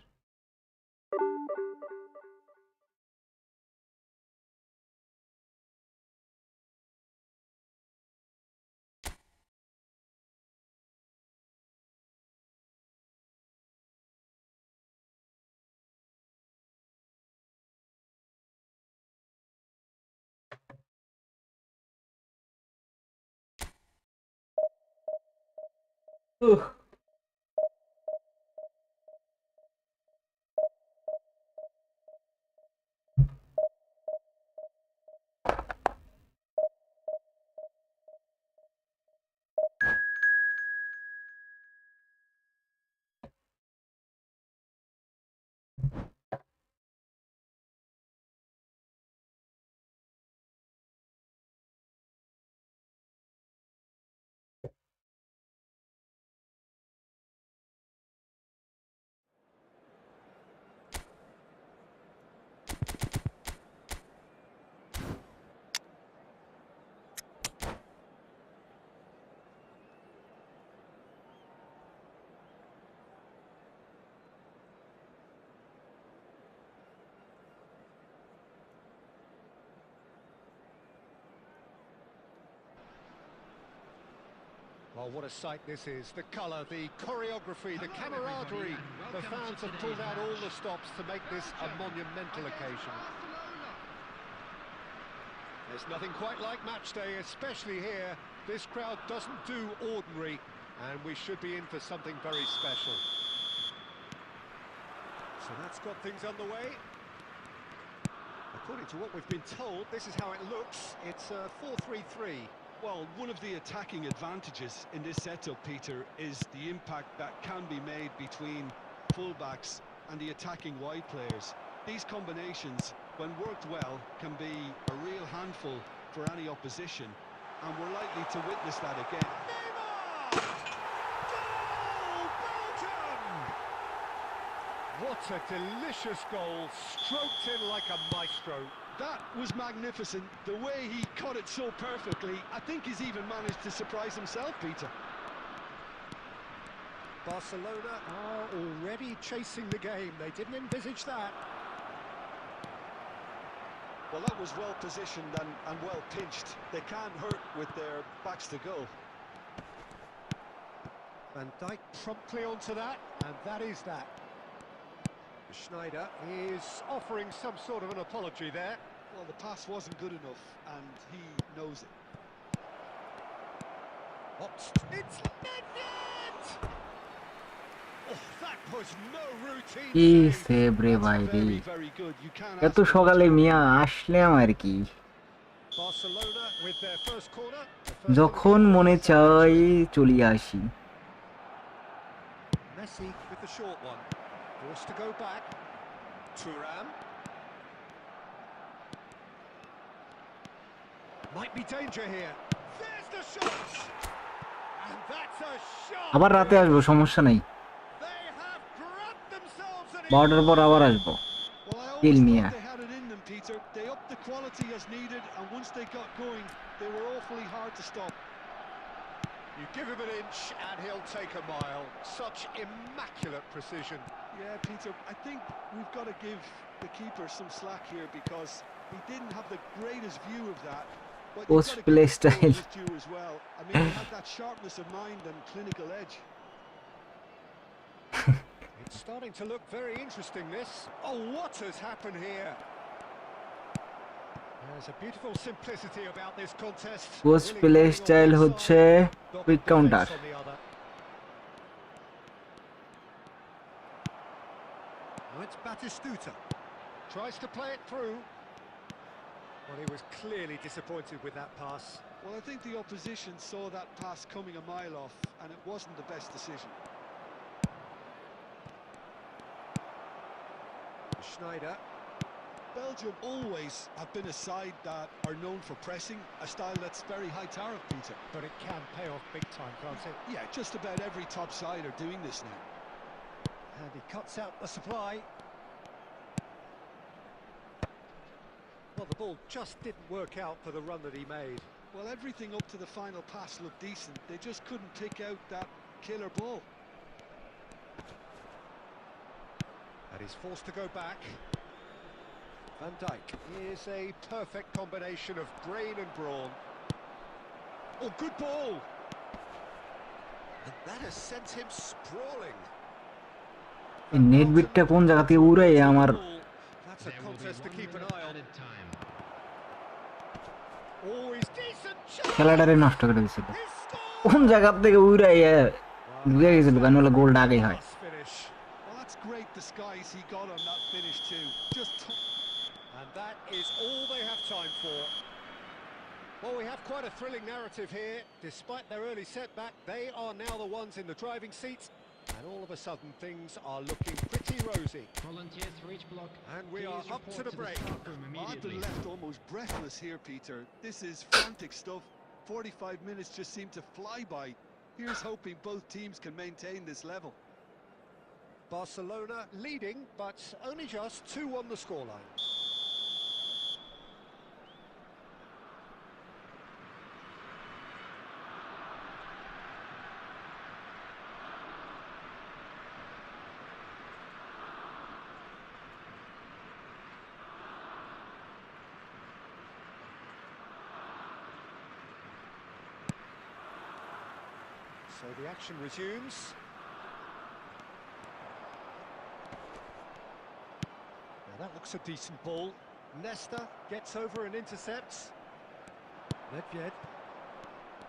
Oh, what a sight this is. The colour, the choreography, the camaraderie. The fans have pulled out all the stops to make this a monumental occasion. There's nothing quite like match day, especially here. This crowd doesn't do ordinary, and we should be in for something very special. So that's got things underway. According to what we've been told, this is how it looks. It's a 4-3-3. Well, one of the attacking advantages in this setup, Peter, is the impact that can be made between fullbacks and the attacking wide players. These combinations, when worked well, can be a real handful for any opposition, and we're likely to witness that again. Neymar! Goal! Belgium! What a delicious goal, stroked in like a maestro. That was magnificent. The way he caught it so perfectly, I think he's even managed to surprise himself, Peter. Barcelona are already chasing the game. They didn't envisage that. Well, that was well positioned and well pinched. They can't hurt with their backs to goal. Van Dijk promptly onto that, and that is that. Schneider is offering some sort of an apology there. Well, the pass wasn't good enough, and he knows it. It's Nedved! Oh, that was no routine কি save. Save রে That's ভাই রে, very, very good. You can't এত ask for সকালে much more. মিয়া আসলাম আর কি, Barcelona with their first corner. The first যখন indicator মনে of চাই celebration. চলে আসি। Messi with the short one. Forced to go back. Thuram. Might be danger here. There's the shot! And that's a shot! আবার রাতে আসবো, সমস্যা নাই, They have grabbed themselves an 12টার পর আবার আসবো। Well, I Kill always me, thought yeah. they had it in them, Peter. They upped the quality as needed, and once they got going, they were awfully hard to stop. You give him an inch and he'll take a mile. Such immaculate precision. Yeah, Peter, I think we've got to give the keeper some slack here, because he didn't have the greatest view of that, But you've Post got to play give the forward style. his due as well. I mean, he had that sharpness of mind and clinical edge. It's starting to look very interesting, this. Oh, what has happened here? There's a beautiful simplicity about this contest. Post Willing play running on style one হচ্ছে side, dogged quick defense counter. on the other. Now it's Batistuta. Tries to play it through. Well, he was clearly disappointed with that pass. Well, I think the opposition saw that pass coming a mile off, and it wasn't the best decision. Schneider. Belgium always have been a side that are known for pressing, a style that's very high tariff, Peter. But it can pay off big time, can't it? Yeah, just about every top side are doing this now. And he cuts out the supply. Well, the ball just didn't work out for the run that he made. Well, everything up to the final pass looked decent. They just couldn't pick out that killer ball. And he's forced to go back. Van Dijk is a perfect combination of brain and brawn. Oh, good ball! And that has sent him sprawling. এই net বিটটা কোন জায়গা থেকে উড়ে আমার That's a There will be contest to 1 keep an minute eye on. added time. Oh, he's decent chance! খেলাটারে নষ্ট করে দিছিল He scored! কোন জায়গা থেকে উড়ে ঢুকে গেছিল কারণ হলো গোলটা আগেই হয় Class finish. Well, that's great disguise he got on that finish too. And that is all they have time for. Well, we have quite a thrilling narrative here. Despite their early setback, they are now the ones in the driving seat. And all of a sudden, things are looking pretty rosy. Volunteers for each block. And we are Please up to report the break. staff room I've immediately. been left almost breathless here, Peter. This is frantic stuff. 45 minutes just seem to fly by. Here's hoping both teams can maintain this level. Barcelona leading, but only just 2 on the scoreline. So the action resumes. Now that looks a decent ball. Nesta gets over and intercepts. Nedved.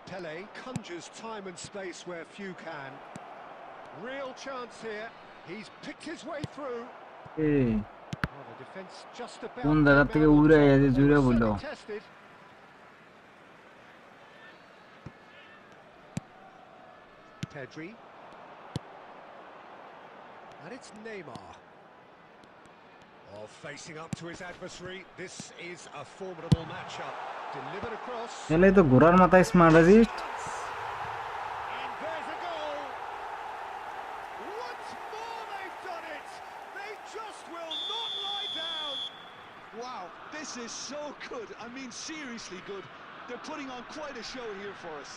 Pele conjures time and space where few can. Real chance here. He's picked his way through. এই Oh, the defence just about কোন জায়গা থেকে came out on উড়ে top, এসে but they জুড়ে were বললো certainly tested. Pedri. And it's Neymar. Oh, facing up to his adversary. This is a formidable matchup. Delivered across. এলে তো ঘোড়ার মাথায় smart assist And there's a goal. Once more they've done it. They just will not lie down. Wow, this is so good. I mean, seriously good. They're putting on quite a show here for us.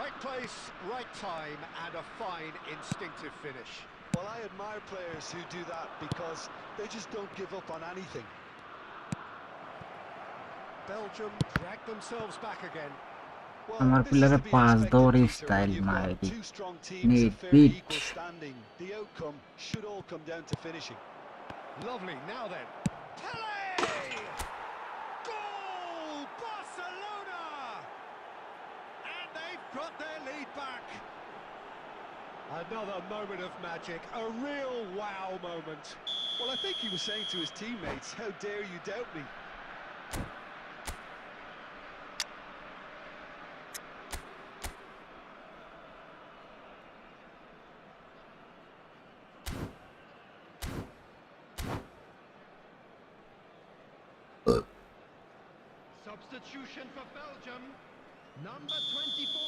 Right place, right time, and a fine instinctive finish. Well, I admire players who do that because they just don't give up on anything. Belgium drag themselves back again. Well, আমার this is প্লেয়ারে to be 5 expected, দৌড় Peter, style when you've got মাইরি two strong teams of Need fairly beat. equal standing. The outcome should all come down to finishing. Lovely, now then. Pele! Goal! Barcelona! And they've got their lead back. Another moment of magic, a real wow moment. Well, I think he was saying to his teammates, how dare you doubt me? Substitution for Belgium. Number 24.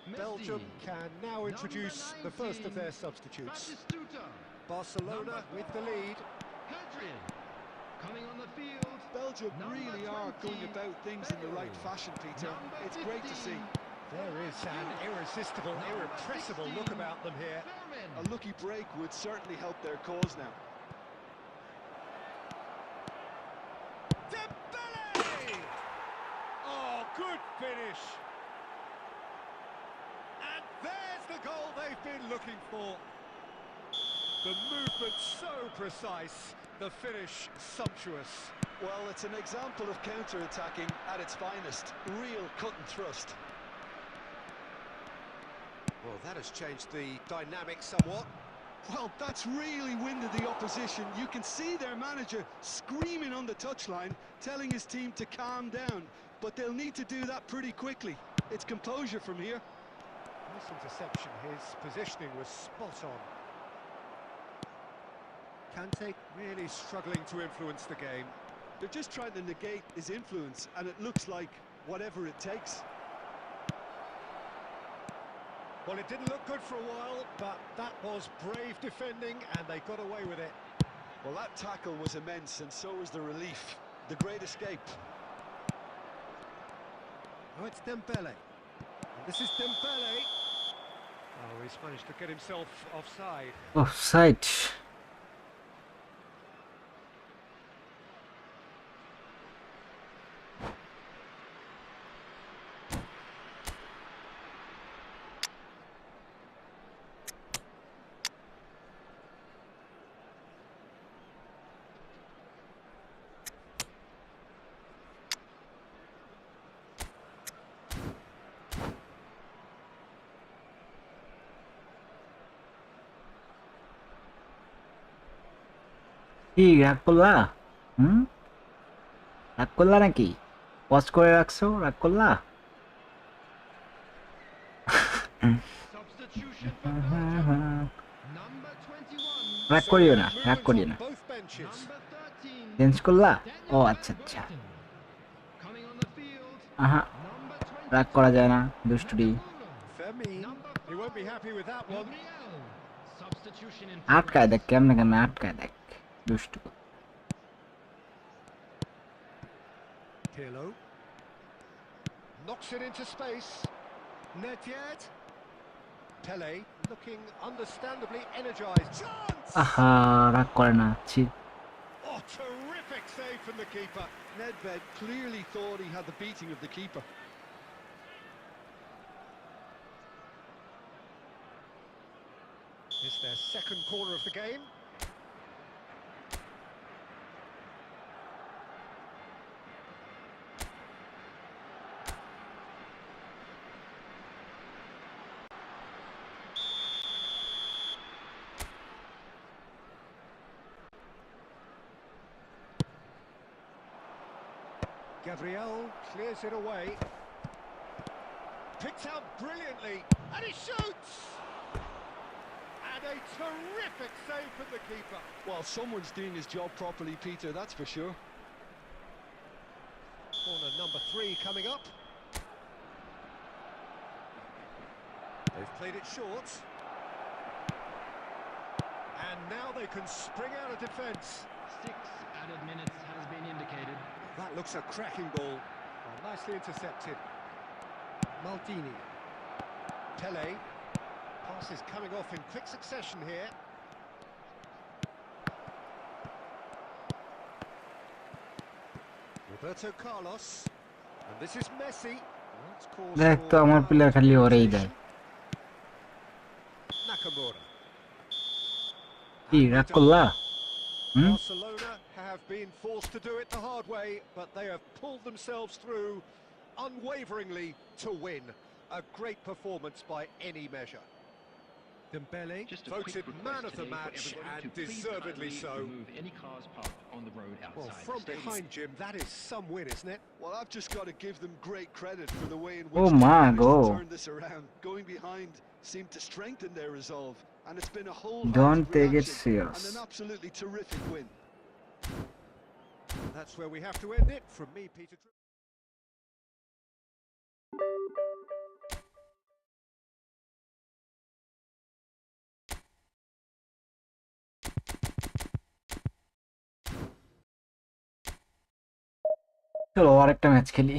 Messi. Belgium can now introduce the first of their substitutes. Batistuta. Barcelona with the lead. Pedri. Coming on the field. Belgium Number really are 20, going about things in the right fashion, Peter. Number It's great to 15. see. There is an irresistible, irrepressible look about them here. A lucky break would certainly help their cause now. Dembele! Good finish. And there's the goal they've been looking for. The movement so precise, the finish sumptuous. Well, it's an example of counter-attacking at its finest. Real cut and thrust. Well, that has changed the dynamic somewhat. Well, that's really winded the opposition. You can see their manager screaming on the touchline, telling his team to calm down. But they'll need to do that pretty quickly. It's composure from here. Nice interception. His positioning was spot on. Kante really struggling to influence the game. They're just trying to negate his influence, and it looks like whatever it takes. Well, it didn't look good for a while, but that was brave defending, and they got away with it. Well, that tackle was immense, and so was the relief. The great escape. Oh, it's Dembele. And this is Dembele. Oh, he's managed to get himself offside. Offside. কি রাগ করলা? রাগ করলা নাকি? Pause করে রাখছো, রাগ করলা? Substitution for Belgium. Number 21. রাগ করিও না, রাগ করিও না। Both benches. Number 13. চেঞ্জ করলা? ও Daniel আচ্ছা আচ্ছা। Welbeck. Coming on the field. আহা, Number 22. রাগ করা যায় না, দুষ্টুরি। Femi, he won't be happy with that one. Gabriel. Substitution in আটকায় দেখ, কেমনে কেমনে আটকায় দেখ, দুষ্টু। Pirlo. Knocks it into space. Net yet. Pele looking understandably energized. Chance! আহা, রাগ করে না, ছি। Oh, terrific save from the keeper. Nedved clearly thought he had the beating of the keeper. It's their second corner of the game. Gabriel clears it away. Picked out brilliantly, and he shoots! And a terrific save from the keeper. Well, someone's doing his job properly, Peter, that's for sure. Corner number 3 coming up. They've played it short. And now they can spring out of defence. 6 added minutes has been indicated. That looks a cracking ball. Well, nicely intercepted. Maldini. Pele. Passes coming off in quick succession here. Roberto Carlos. And this is Messi. That's cause দেখ তো for আমার player খালি ওরেই দেয়। Nakamura. কি রাগ করলা? Barcelona have been forced to do it the hard way, but they have pulled themselves through unwaveringly to win. A great performance by any measure. Dembele Just a voted quick man request of the today for match, everybody and to please deservedly kindly so. remove any cars parked on the road outside Well, the from stadium. behind, Jim, that is some win, isn't it? Well, I've just got to give them great credit for the way in Oh which they my managed God. to turn this around. Going behind seemed to strengthen their resolve, and it's been a whole Don't take it serious. and an absolutely terrific win. That's where we have to end it. From me, Peter. চলো আরেকটা match খেলি।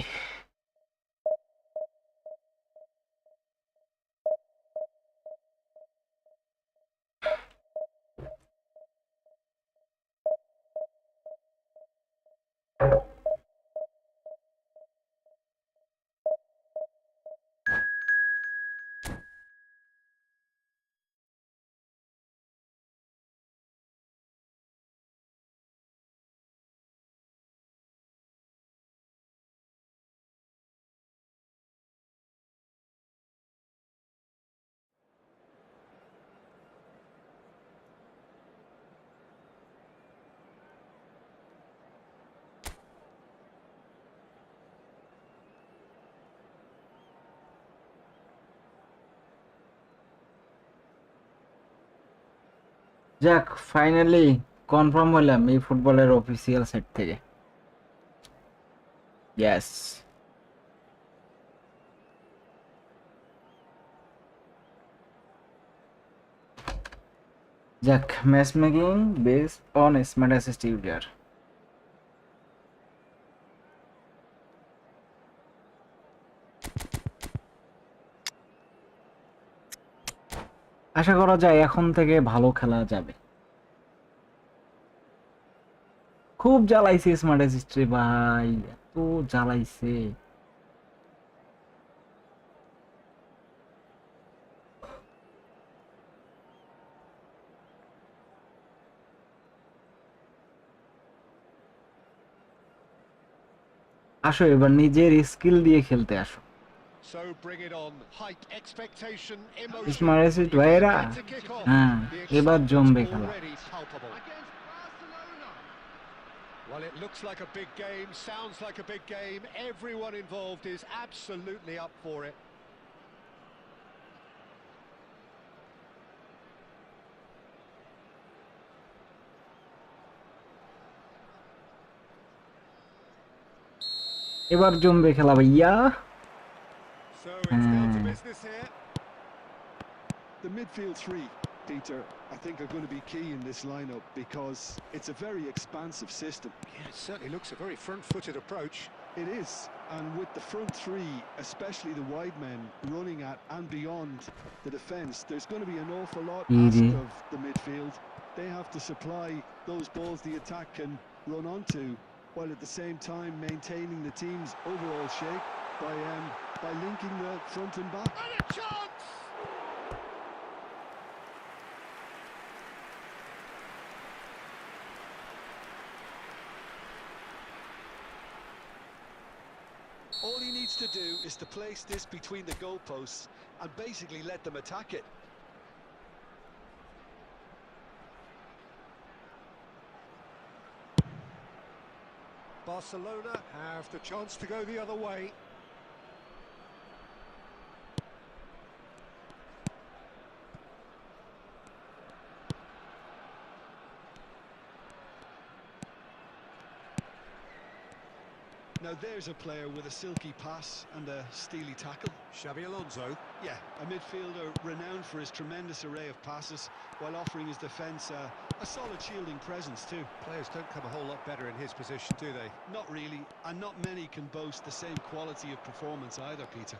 যাক, finally confirm হলাম এই ফুটবলের official site থেকে। Yes. যাক, match making based on smart assist user. আশা করা যায় এখন থেকে ভালো খেলা যাবে। খুব জ্বালাইছে স্মার্ট অ্যাসিস্ট রে ভাই, এত জ্বালাইছে। আসো এবার নিজের স্কিল দিয়ে খেলতে আসো। So bring it on. Hype, expectation, emotion. Smart assist You ভাইরা, get to kick off. হ্যাঁ The এবার excitement জমবে খেলা। already palpable. Well, it looks like a big game, sounds like a big game. Everyone involved is absolutely up for it. এবার জমবে খেলা ভাইয়া। So it's down to business here. The midfield three, Peter, I think are going to be key in this lineup because it's a very expansive system. Yeah, it certainly looks a very front-footed approach. It is, and with the front three, especially the wide men running at and beyond the defence, there's going to be an awful lot asked of the midfield. They have to supply those balls the attack can run onto, while at the same time maintaining the team's overall shape by linking the front and back. And a chance! All he needs to do is to place this between the goalposts and basically let them attack it. Barcelona have the chance to go the other way. Now there's a player with a silky pass and a steely tackle. Xabi Alonso. Yeah, a midfielder renowned for his tremendous array of passes while offering his defence a solid shielding presence too. Players don't come a whole lot better in his position, do they? Not really, and not many can boast the same quality of performance either, Peter.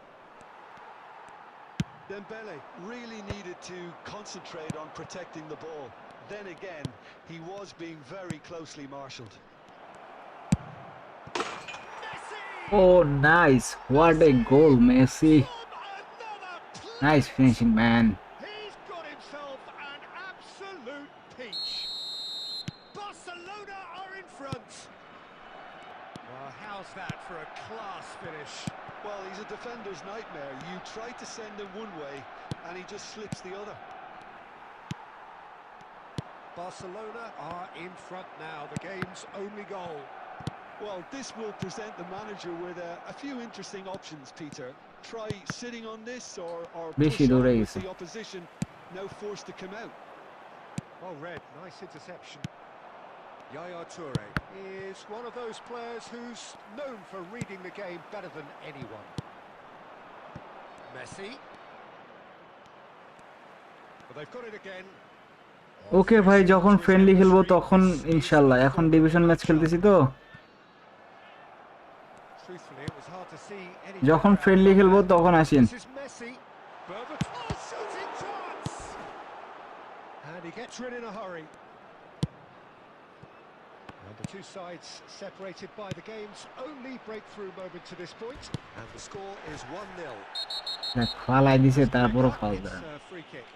Dembele really needed to concentrate on protecting the ball. Then again, he was being very closely marshalled. Oh, nice. What a goal, Messi. Nice finishing, man. He's got himself an absolute peach. Barcelona are in front. Well, how's that for a class finish? Well, he's a defender's nightmare. You try to send him one way, and he just slips the other. Barcelona are in front now, the game's only goal. Well, this will present the manager with a few interesting options, Peter. Try sitting on this or push on with the opposition, now forced to come out. Well read, nice interception. Yaya Toure is one of those players who's known for reading the game better than anyone. Messi. Well, they've got it again. ওকে ভাই, যখন friendly খেলবো তখন ইনশাআল্লাহ। এখন division match খেলতেছি তো, Truthfully, it was hard to see any. যখন friendly খেলবো তখন আসেন। This is Messi. Oh, shooting chance! And he gets rid in a hurry. And the two sides separated by the game's only breakthrough moment to this point. And the score is 1-0. দেখ ফালাই দিছে, তারপরও foul It's দেয়। a free kick.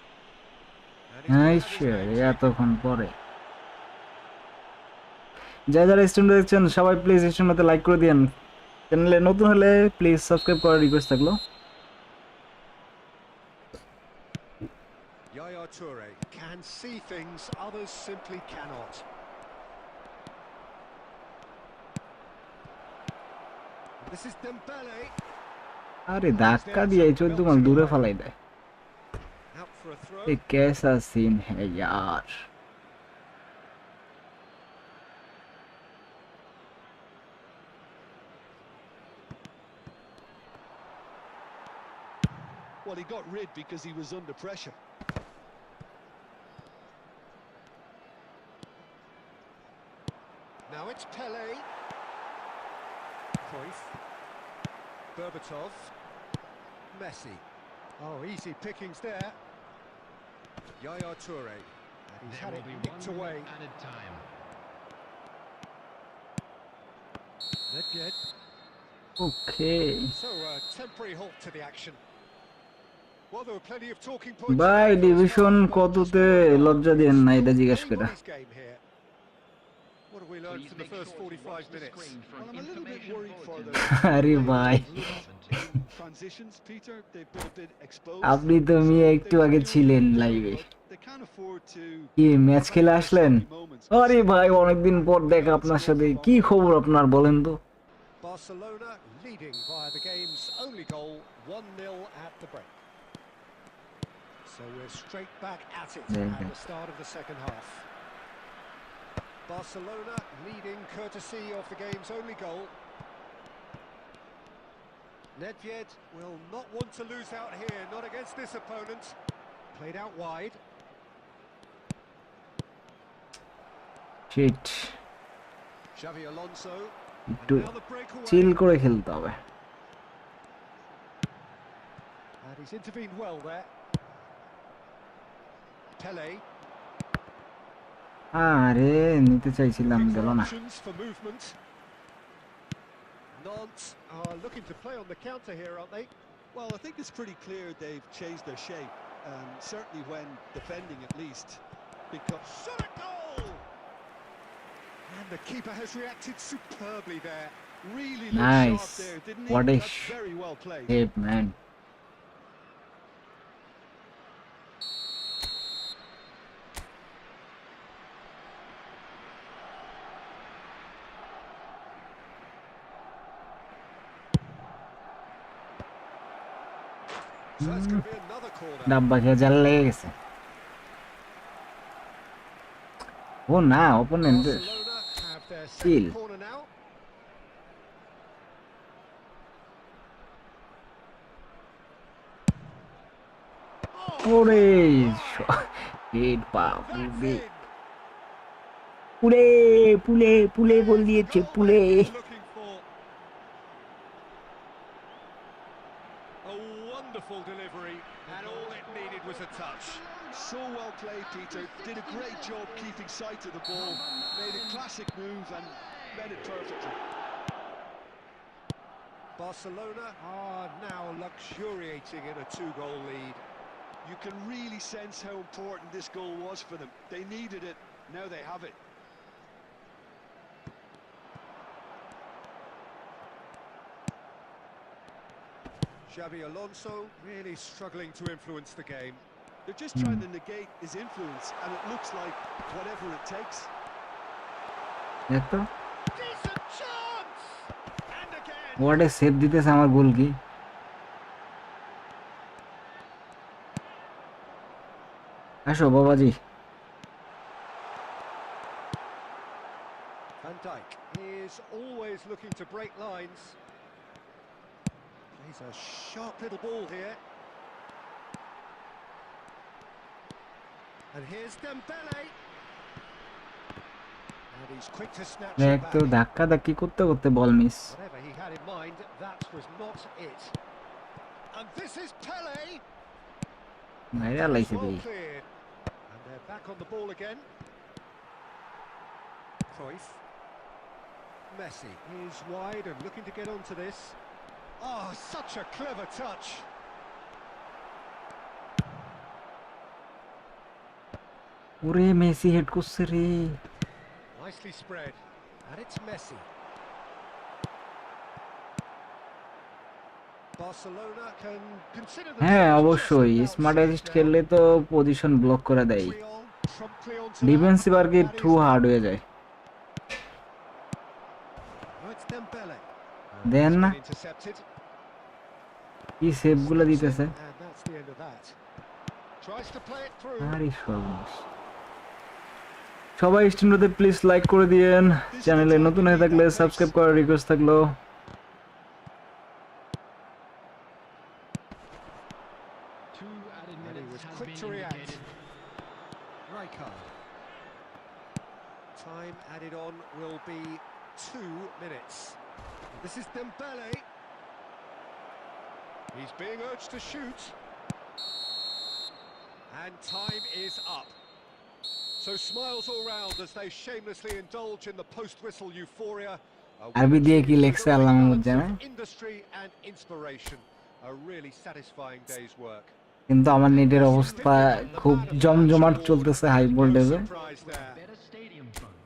এতক্ষণ পরে যারা স্ট্রিমটা দেখছেন সবাই প্লিজ স্ট্রিমটাতে লাইক করে দিন। চ্যানেলে নতুন হলে প্লিজ সাবস্ক্রাইব করার রিকোয়েস্ট থাকলো। Yaya Toure can see things others simply cannot. This is Dembele. আরে ধাক্কা দিয়ে 14 দূরে ফালাই দেয়। Out for a throw. ये कैसा सीन है यार। Well, he got rid because he was under pressure. Now it's Pele. Cruyff. Berbatov. Messi. Oh, easy pickings there. Yaya Toure. And he's There had will it be nicked 1 away. minute added time. Nedved. Okay So a temporary halt to the action. Well, there were plenty of talking points. ভাই in the first division half, but just কততে one goal. লজ্জা দিয়েন না এটা Still জিজ্ঞাসা করে anybody's game here. What have we learned Please from the make first sure to 45 watch the minutes? screen for Well, an I'm a little bit information worried for bulletin. them. আরে ভাই Transitions, Peter, they've been a bit exposed. আপনি তো So Mia they একটু were আগে doing ছিলেন well, লাইভে but they can't afford to কি match have খেলে those আসলেন sloppy moments, 'cause আরে ভাই অনেকদিন পর দেখা আপনার সাথে কি খবর আপনার বলেন তো Barcelona leading via the game's only goal, 1-0 at the break. So we're straight back at it at the start of the second half. Barcelona leading courtesy of the game's only goal. Nedved will not want to lose out here, not against this opponent. Played out wide. Shit Xavi Alonso. একটু Now the breakaway. Chill করে খেলতে হবে And he's intervened well there. Pele. আরে নিতে চাইছিলাম Looking গেল for না options for movement. Nantes are looking to play on the counter here, aren't they? well, I think it's pretty clear they've changed their shape, certainly when defending at least, because Shot a goal! And the keeper has reacted superbly there. really looked sharp Nice. there, didn't he? What a That's very well played. হেপ man So that's going to be another corner. ডাব্বা খেয়ে জাল লেগে গেছে ও না opponent Barcelona have their Chill. second corner now. ওরে head পা That's পুলে in. পুলে পুলে পুলে বল দিয়েছে Goal পুলে they've been looking for. A wonderful delivery, and all it needed was a touch. So well played, Peter. Did a great job keeping sight of the ball. Made a classic move and read it perfectly. Barcelona are now luxuriating in a two-goal lead. You can really sense how important this goal was for them. They needed it. Now they have it. Xavi Alonso really struggling to influence the game. They're just trying to negate his influence, and it looks like whatever it takes. দেখ তো Decent chance! And again! What a save দিতেছে আমার গোল কি আসো বাবাজি Van Dijk is always looking to break lines. Plays a sharp little ball here. And here's Dembele. And he's quick to snatch দেখ it তো back. ধাক্কা ধাক্কি করতে করতে ball miss Whatever he had in mind, that was not it. And this is Pele. ভাইরা লাইছে Well দেই cleared. And they're back on the ball again. Cruyff. Messi is wide and looking to get onto this. Oh, such a clever touch. ওরে Messi head করছে রে Nicely spread. And it's Messi. Barcelona can consider হ্যাঁ themselves অবশ্যই just about smart safe assist now. খেললে তো position block করে দেয় Montreal promptly onto that. Defensive আর কি That একটু is- হার্ড হয়ে যায় Oh, it's Dembele. Then It's না been intercepted. কি সেভ গুলো দিতেছে And that's the end of that. Tries to play it through. আরে সর্বনাশ সবাই স্ট্রিমটাতে প্লিজ লাইক করে দিয়েন চ্যানেলে নতুন হয়ে থাকলে সাবস্ক্রাইব করার রিকোয়েস্ট থাকলো Time added on will be 2 minutes. This is Dembele. He's being urged to shoot. And time is up. So smiles all round as they shamelessly indulge in the post-whistle euphoria. আরবি দিয়ে কি লেখছে আল্লাহ মাহমুদ জানে, Industry and inspiration. A really satisfying day's work. কিন্তু আমার নেটের অবস্থা খুব জমজমাট চলতেছে হাই ভোল্টেজে। Better stadium fund.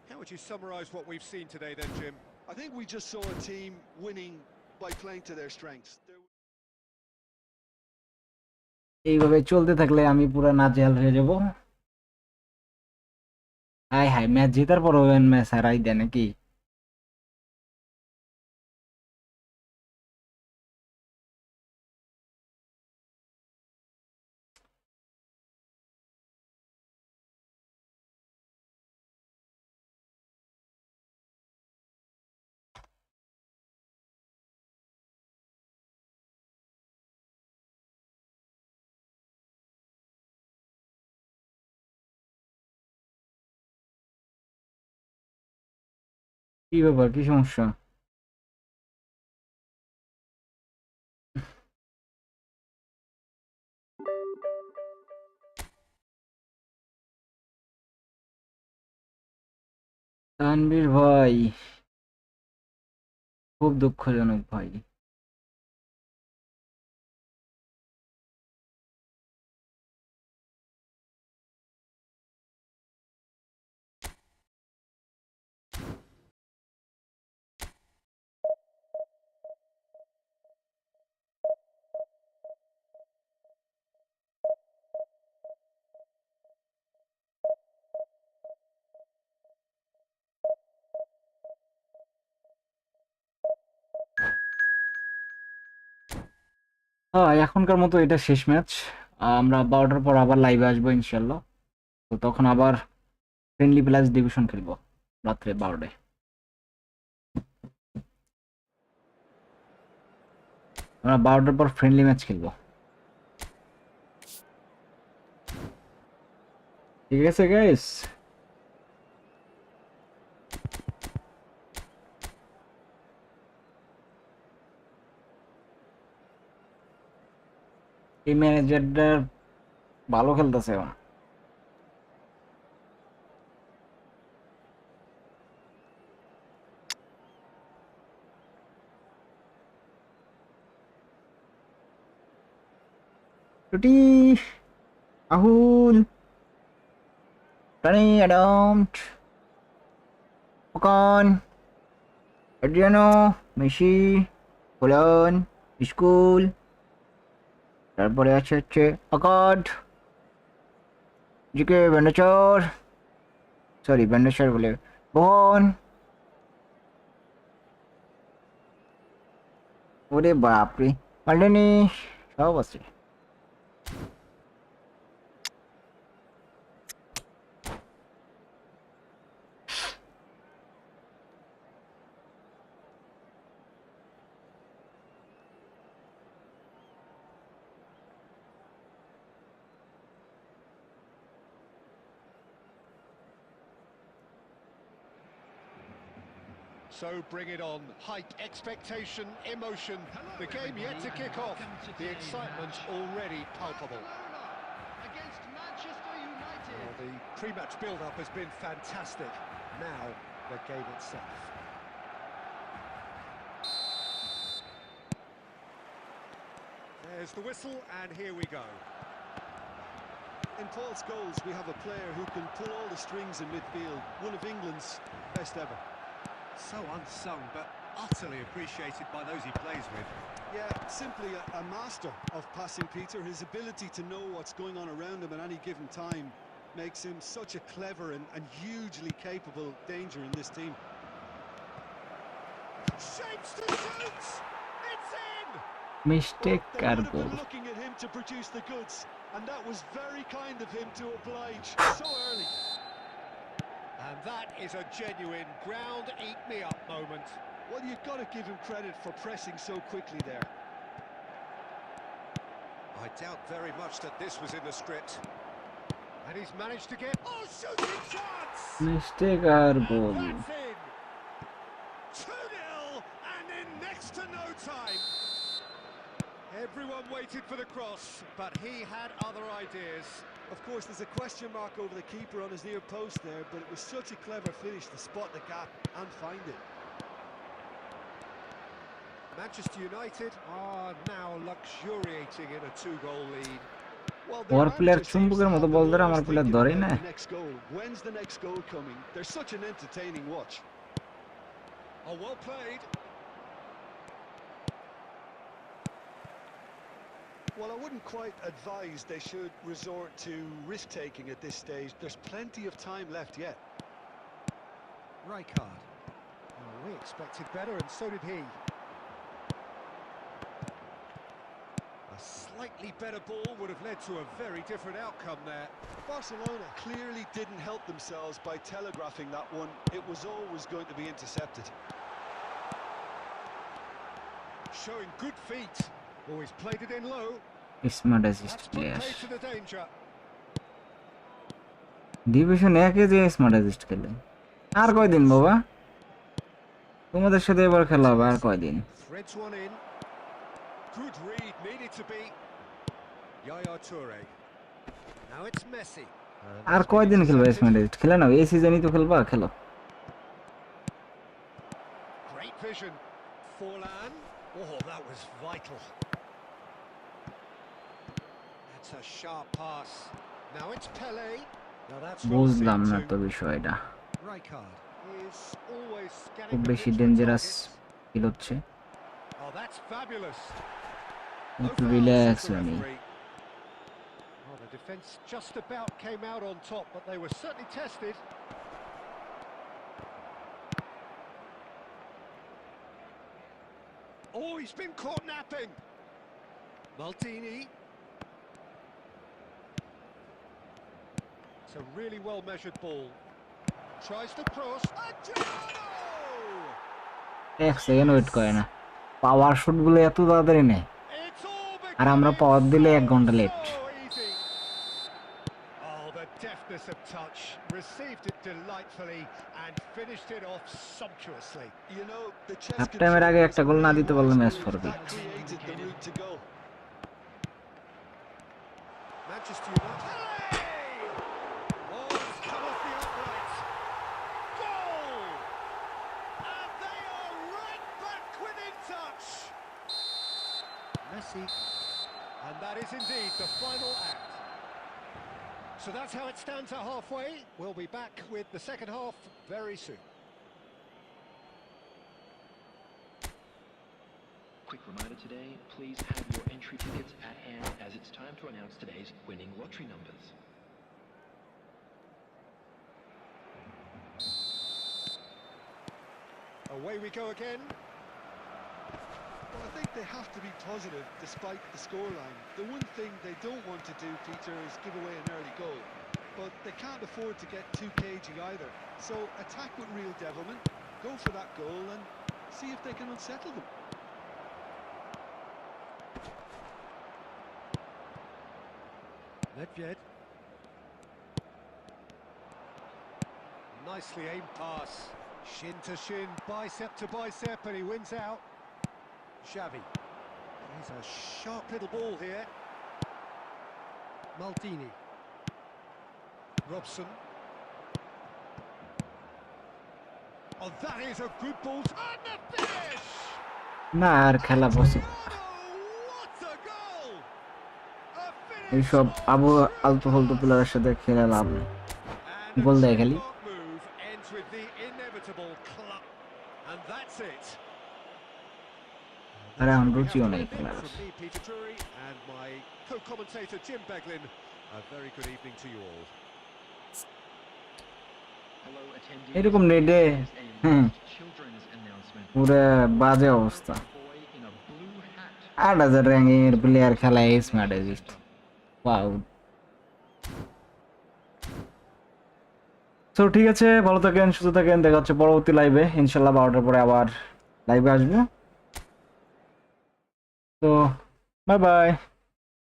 How would you summarize what we've seen today then, Jim? I think we just saw a team winning by playing to their strengths. এইভাবে চলতে থাকলে আমি পুরো নাজেহাল হয়ে যাব। হাই হাই, ম্যাচ জেতার পর ম্যাচ হারাই দেয় নাকি? কি ব্যাপার, কি সমস্যা? তানভীর ভাই, খুব দুঃখজনক ভাই। হ্যাঁ, এখনকার মতো এটা শেষ ম্যাচ। আমরা 12টার পর আবার লাইভে আসবো ইনশাল্লাহ। তো তখন আবার ফ্রেন্ডলি প্লাস ডিভিশন খেলবো রাত্রে 12টায়। আমরা 12টার পর ফ্রেন্ডলি ম্যাচ খেলবো, ঠিক আছে গাইস? এই ম্যানেজারটা ভালো খেলতেছে এখন। টুটি, আহুল, রানি, অ্যাডাম, ওকান, এড্রিয়ানো, মেসি, কোলন, স্কুল, তারপরে হচ্ছে আকাড, জিকে ব্যান্ডেচর, সরি ব্যান্ডেচর বলে বন। ওরে বাপরে, মাল্ডেনি, সব আছে। So bring it on. Hype, expectation, emotion. The game yet to kick off. The excitement already palpable. Against Manchester United. Well, the pre-match build-up has been fantastic. Now, the game itself. There's the whistle, and here we go. In Paul's goals, we have a player who can pull all the strings in midfield. One of England's best ever. So unsung, but utterly appreciated by those he plays with. Yeah, simply a master of passing, Peter. His ability to know what's going on around him at any given time makes him such a clever and hugely capable danger in this team. Shapes to shoot! It's in! Mistake They আর would have goal. been looking at him to produce the goods, and that was very kind of him to oblige so early. And that is a genuine ground eat me up moment. Well, you've got to give him credit for pressing so quickly there. I doubt very much that this was in the script. And And he's managed to get... Oh, shooting chance! Mistake আর goal That's in. 2-0 and in next to no time. Everyone waited for the cross, but he had other ideas. Of course, there's a question mark over the keeper on his near post there, but it was such a clever finish to spot the gap and find it. Manchester United are now luxuriating in a 2-goal lead. Well, or their player manager seems চুম্বকের to মতো have ball the ধরে lawyers আমার player thinking ধরেই about না the next goal. When's the next goal coming? They're such an entertaining watch. Oh, well played. Well, I wouldn't quite advise they should resort to risk-taking at this stage. There's plenty of time left yet. Rijkaard. Oh, we expected better, and so did he. A slightly better ball would have led to a very different outcome there. Barcelona clearly didn't help themselves by telegraphing that one. It was always going to be intercepted. Showing good feet. Always played it in low. Smart assist That's put player paid to the danger. Division 1 এ যে smart assist খেলে আর কয়দিন বাবা তোমাদের সাথে এবার খেলা হবে আর কয়দিন Threads one in. Good read, needed to be. Yaya Toure. Now it's Messi. আর কয়দিন খেলবে স্মার্ট অ্যাসিস্ট খেলে না এই সিজনই তো খেলবা খেলো Great vision. Forlan. Oh, that was vital. That's a sharp pass. Now it's Pele. Now that's বুঝলাম না Rossi তো to বিষয়টা Rijkaard. Is always scanning খুব the বেশি pitch for dangerous targets. Feel হচ্ছে Oh, that's fabulous. একটু No fouls, relax says the হয়নি referee. Well, the defence just about came out on top, but they were certainly tested. Oh, he's been caught napping. Maldini. It's a really well-measured ball. Tries to cross. Adriano! এক second wait করে না পাওয়ার shot গুলো এত তাড়াতাড়ি নেয় It's all আর আমরা becoming পাওয়ার দিলে 1 ঘন্টা so late easy. Oh, the deftness of touch. Received it delightfully and finished it off sumptuously. You know, the chess half টাইমের আগে একটা গোল না দিতে পারলে ম্যাচ control পড়বে that created the route to go. Manchester United. Pele! Oh, it's come off the upright. Goal! And they are right back within touch. Messi. And that is indeed the final act. So that's how it stands at halfway. We'll be back with the second half very soon. Quick reminder today, please have your entry tickets at hand as it's time to announce today's winning lottery numbers. Away we go again. Well, I think they have to be positive despite the scoreline. The one thing they don't want to do, Peter, is give away an early goal. But they can't afford to get too cagey either. So attack with real devilment, go for that goal and see if they can unsettle them. Nedved. Nicely aimed pass. Shin to shin, bicep to bicep, and he wins out. Xavi. He's a sharp little ball here. Maldini. Robson. Oh, that is a good ball. And the finish! না আর খেলা possible What a goal! A finish এইসব আবু আলতু ফালতু প্লেয়ারের সাথে খেলে লাভ নেই And goal the দেয় খালি trademark move ends with the inevitable club. And that's it. আর এখন We have রুচিও to নেই end it খেলার from me, Peter Drury, and my co-commentator Jim Beglin. A very good evening to you all. Hello, attendees. এরকম নেটে Here's a children's announcement. পুরো বাজে অবস্থা Boy in a blue hat. 8000 ranking এর player খেলায় smart assist wow তো ঠিক আছে ভালো থাকেন সুস্থ থাকেন দেখা হচ্ছে পরবর্তী লাইভে ইনশাআল্লাহ 12টার পরে আবার লাইভে আসবো তো বাই বাই